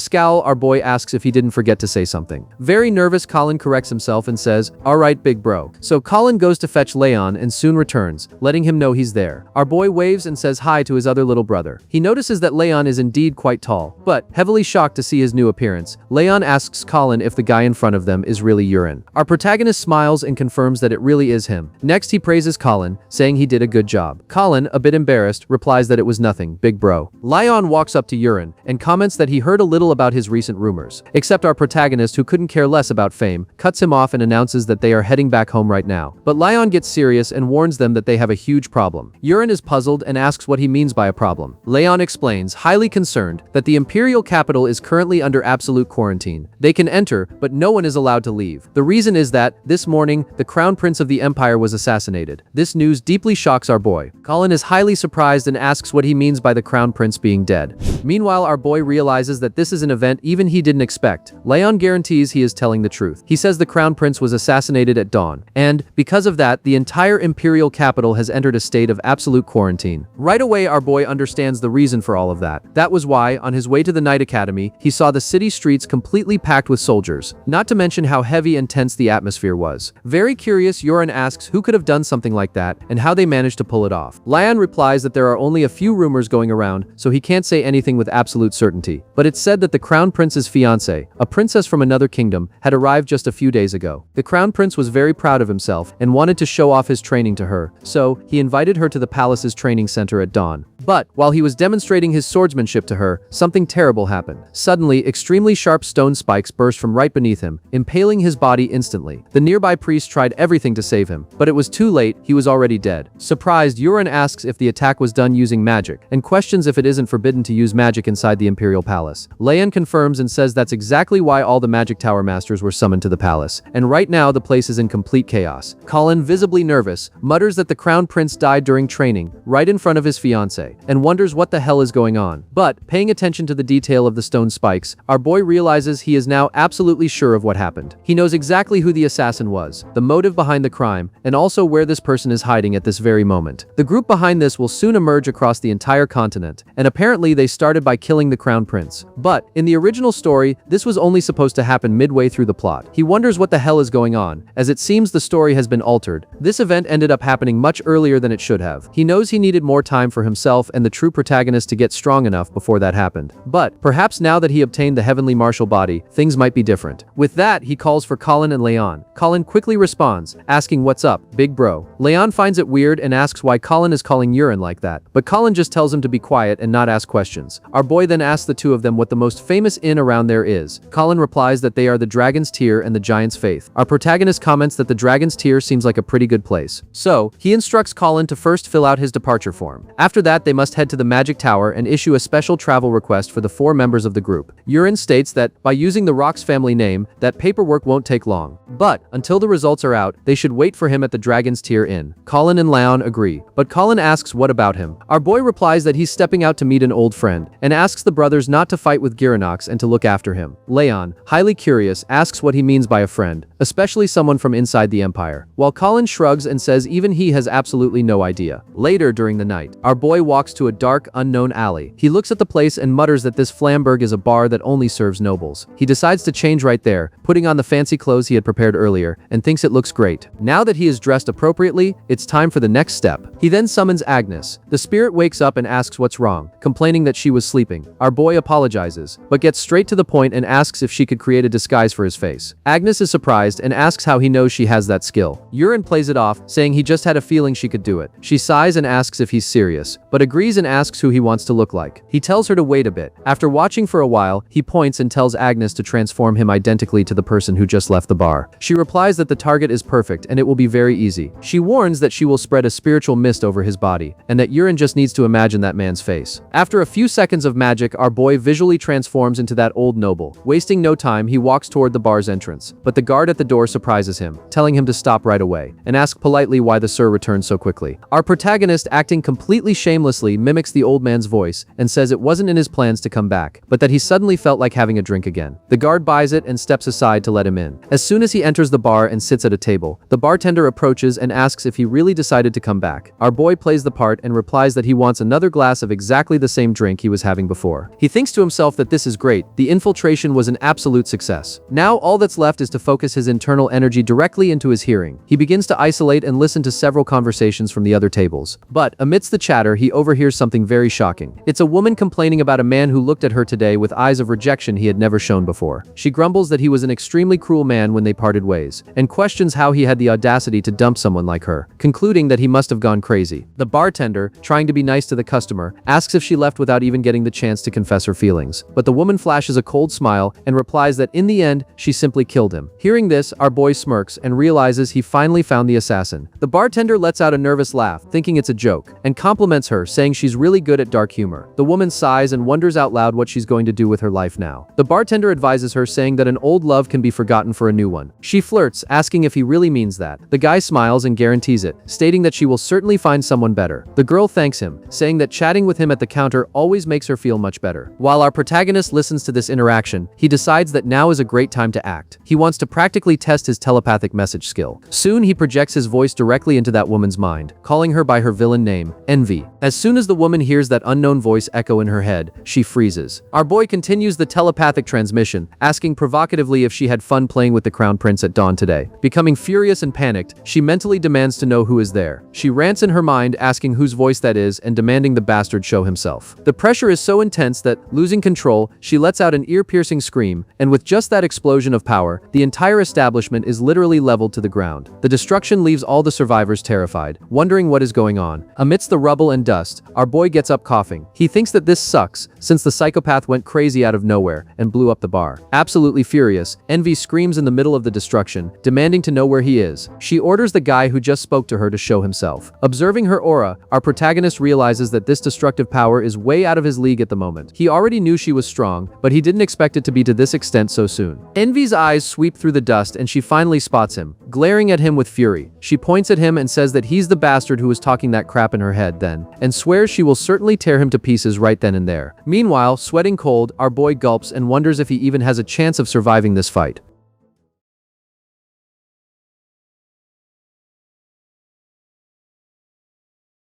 scowl, our boy asks if he didn't forget to say something. Very nervous, Colin corrects himself and says, "Alright, Big Bro." So Colin goes to fetch Leon and soon returns, letting him know he's there. Our boy waves and says hi to his other little brother. He notices that Leon is indeed quite tall, but, heavily shocked to see his new appearance, Leon asks Colin if the guy in front of them is really Yurin. Our protagonist smiles and confirms that it really is him. Next, he praises Colin, saying he did a good job. Colin, a bit embarrassed, replies that it was nothing, Big Bro. Leon walks up to Yurin and comments that he heard a little about his recent rumors. Except our protagonist, who couldn't care less about fame, cuts him off and announces that they are heading back home right now. But Leon gets serious and warns them that they have a huge problem. Yurin is puzzled and asks what he means by a problem. Leon explains, highly concerned, that the imperial capital is currently under absolute quarantine. They can enter, but no one is allowed to leave. The reason is that, this morning, the crown prince of the empire was assassinated. This news deeply shocks our boy. Colin is highly surprised and asks what he means by the crown prince being dead. instead. Meanwhile, our boy realizes that this is an event even he didn't expect. Leon guarantees he is telling the truth. He says the crown prince was assassinated at dawn, and, because of that, the entire imperial capital has entered a state of absolute quarantine. Right away, our boy understands the reason for all of that. That was why, on his way to the night academy, he saw the city streets completely packed with soldiers, not to mention how heavy and tense the atmosphere was. Very curious, Yoren asks who could have done something like that, and how they managed to pull it off. Leon replies that there are only a few rumors going around, so he can't say anything with absolute certainty. But it's said that the crown prince's fiancée, a princess from another kingdom, had arrived just a few days ago. The crown prince was very proud of himself and wanted to show off his training to her, so he invited her to the palace's training center at dawn. But, while he was demonstrating his swordsmanship to her, something terrible happened. Suddenly, extremely sharp stone spikes burst from right beneath him, impaling his body instantly. The nearby priest tried everything to save him, but it was too late, he was already dead. Surprised, Yoren asks if the attack was done using magic, and questions if it isn't forbidden to use magic inside the imperial palace. Leon confirms and says that's exactly why all the magic tower masters were summoned to the palace, and right now the place is in complete chaos. Colin, visibly nervous, mutters that the crown prince died during training, right in front of his fiancée, and wonders what the hell is going on. But, paying attention to the detail of the stone spikes, our boy realizes he is now absolutely sure of what happened. He knows exactly who the assassin was, the motive behind the crime, and also where this person is hiding at this very moment. The group behind this will soon emerge across the entire continent, and apparently they started by killing the crown prince. But, in the original story, this was only supposed to happen midway through the plot. He wonders what the hell is going on, as it seems the story has been altered. This event ended up happening much earlier than it should have. He knows he needed more time for himself and the true protagonist to get strong enough before that happened. But, perhaps now that he obtained the heavenly martial body, things might be different. With that, he calls for Colin and Leon. Colin quickly responds, asking what's up, big bro. Leon finds it weird and asks why Colin is calling Yoren like that, but Colin just tells him to be quiet and not ask questions. Our boy then asks the two of them what the most famous inn around there is. Colin replies that they are the Dragon's Tear and the Giant's Faith. Our protagonist comments that the Dragon's Tear seems like a pretty good place. So, he instructs Colin to first fill out his departure form. After that, they must head to the Magic Tower and issue a special travel request for the 4 members of the group. Yoren states that, by using the Rock's family name, that paperwork won't take long. But, until the results are out, they should wait for him at the Dragon's Tear Inn. Colin and Leon agree, but Colin asks what about him. Our boy replies that he's stepping out to meet an old friend, and asks the brothers not to fight with Giranox and to look after him. Leon, highly curious, asks what he means by a friend, especially someone from inside the Empire, while Colin shrugs and says even he has absolutely no idea. Later during the night, our boy walks to a dark, unknown alley. He looks at the place and mutters that this Flamberg is a bar that only serves nobles. He decides to change right there, putting on the fancy clothes he had prepared earlier, and thinks it looks great. Now that he is dressed appropriately, it's time for the next step. He then summons Agnes. The spirit wakes up and asks what's wrong, complaining that she was sleeping. Our boy apologizes, but gets straight to the point and asks if she could create a disguise for his face. Agnes is surprised and asks how he knows she has that skill. Yoren plays it off, saying he just had a feeling she could do it. She sighs and asks if he's serious, but agrees and asks who he wants to look like. He tells her to wait a bit. After watching for a while, he points and tells Agnes to transform him identically to the person who just left the bar. She replies that the target is perfect and it will be very easy. She warns that she will spread a spiritual mist over his body, and that Yoren just needs to imagine that man's face. After a few seconds of magic, our boy visually transforms into that old noble. Wasting no time, he walks toward the bar's entrance, but the guard at the door surprises him, telling him to stop right away, and asks politely why the sir returned so quickly. Our protagonist, acting completely shamelessly, mimics the old man's voice, and says it wasn't in his plans to come back, but that he suddenly felt like having a drink again. The guard buys it and steps aside to let him in. As soon as he enters the bar and sits at a table, the bartender approaches and asks if he really decided to come back. Our boy plays the part and replies that he wants another glass of exactly the same drink he was having before. He thinks to himself that this is great. The infiltration was an absolute success. Now all that's left is to focus his internal energy directly into his hearing. He begins to isolate and listen to several conversations from the other tables. But, amidst the chatter, he overhears something very shocking. It's a woman complaining about a man who looked at her today with eyes of rejection he had never shown before. She grumbles that he was an extremely cruel man when they parted ways, and questions how he had the audacity to dump someone like her, concluding that he must have gone crazy. The bartender, trying to be nice to the customer, asks if she left without even getting the chance to confess her feelings. But the woman flashes a cold smile and replies that in the end, she simply killed him. Hearing this, our boy smirks and realizes he finally found the assassin. The bartender lets out a nervous laugh, thinking it's a joke, and compliments her, saying she's really good at dark humor. The woman sighs and wonders out loud what she's going to do with her life now. The bartender advises her, saying that an old love can be forgotten for a new one. She flirts, asking if he really means that. The guy smiles and guarantees it, stating that she will certainly find someone better. The girl thanks him, saying that chatting with him at the counter always makes her feel much better. While our protagonist listens to this interaction, he decides that now is a great time to act. He wants to practically test his telepathic message skill. Soon he projects his voice directly into that woman's mind, calling her by her villain name, Envy. As soon as the woman hears that unknown voice echo in her head, she freezes. Our boy continues the telepathic transmission, asking provocatively if she had fun playing with the crown prince at dawn today. Becoming furious and panicked, she mentally demands to know who is there. She rants in her mind, asking whose voice that is and demanding the bastard show himself. The pressure is so intense that, losing control, she lets out an ear-piercing scream, and with just that explosion of power, the entire establishment is literally leveled to the ground. The destruction leaves all the survivors terrified, wondering what is going on. Amidst the rubble and dust, our boy gets up coughing. He thinks that this sucks, since the psychopath went crazy out of nowhere and blew up the bar. Absolutely furious, Envy screams in the middle of the destruction, demanding to know where he is. She orders the guy who just spoke to her to show himself. Observing her aura, our protagonist realizes that this destructive power is way out of his league at the moment. He already knew she was strong, but he didn't expect it to be to this extent so soon. Envy's eyes sweep through the dust and she finally spots him, glaring at him with fury. She points at him and says that he's the bastard who was talking that crap in her head then, and swears she will certainly tear him to pieces right then and there. Meanwhile, sweating cold, our boy gulps and wonders if he even has a chance of surviving this fight.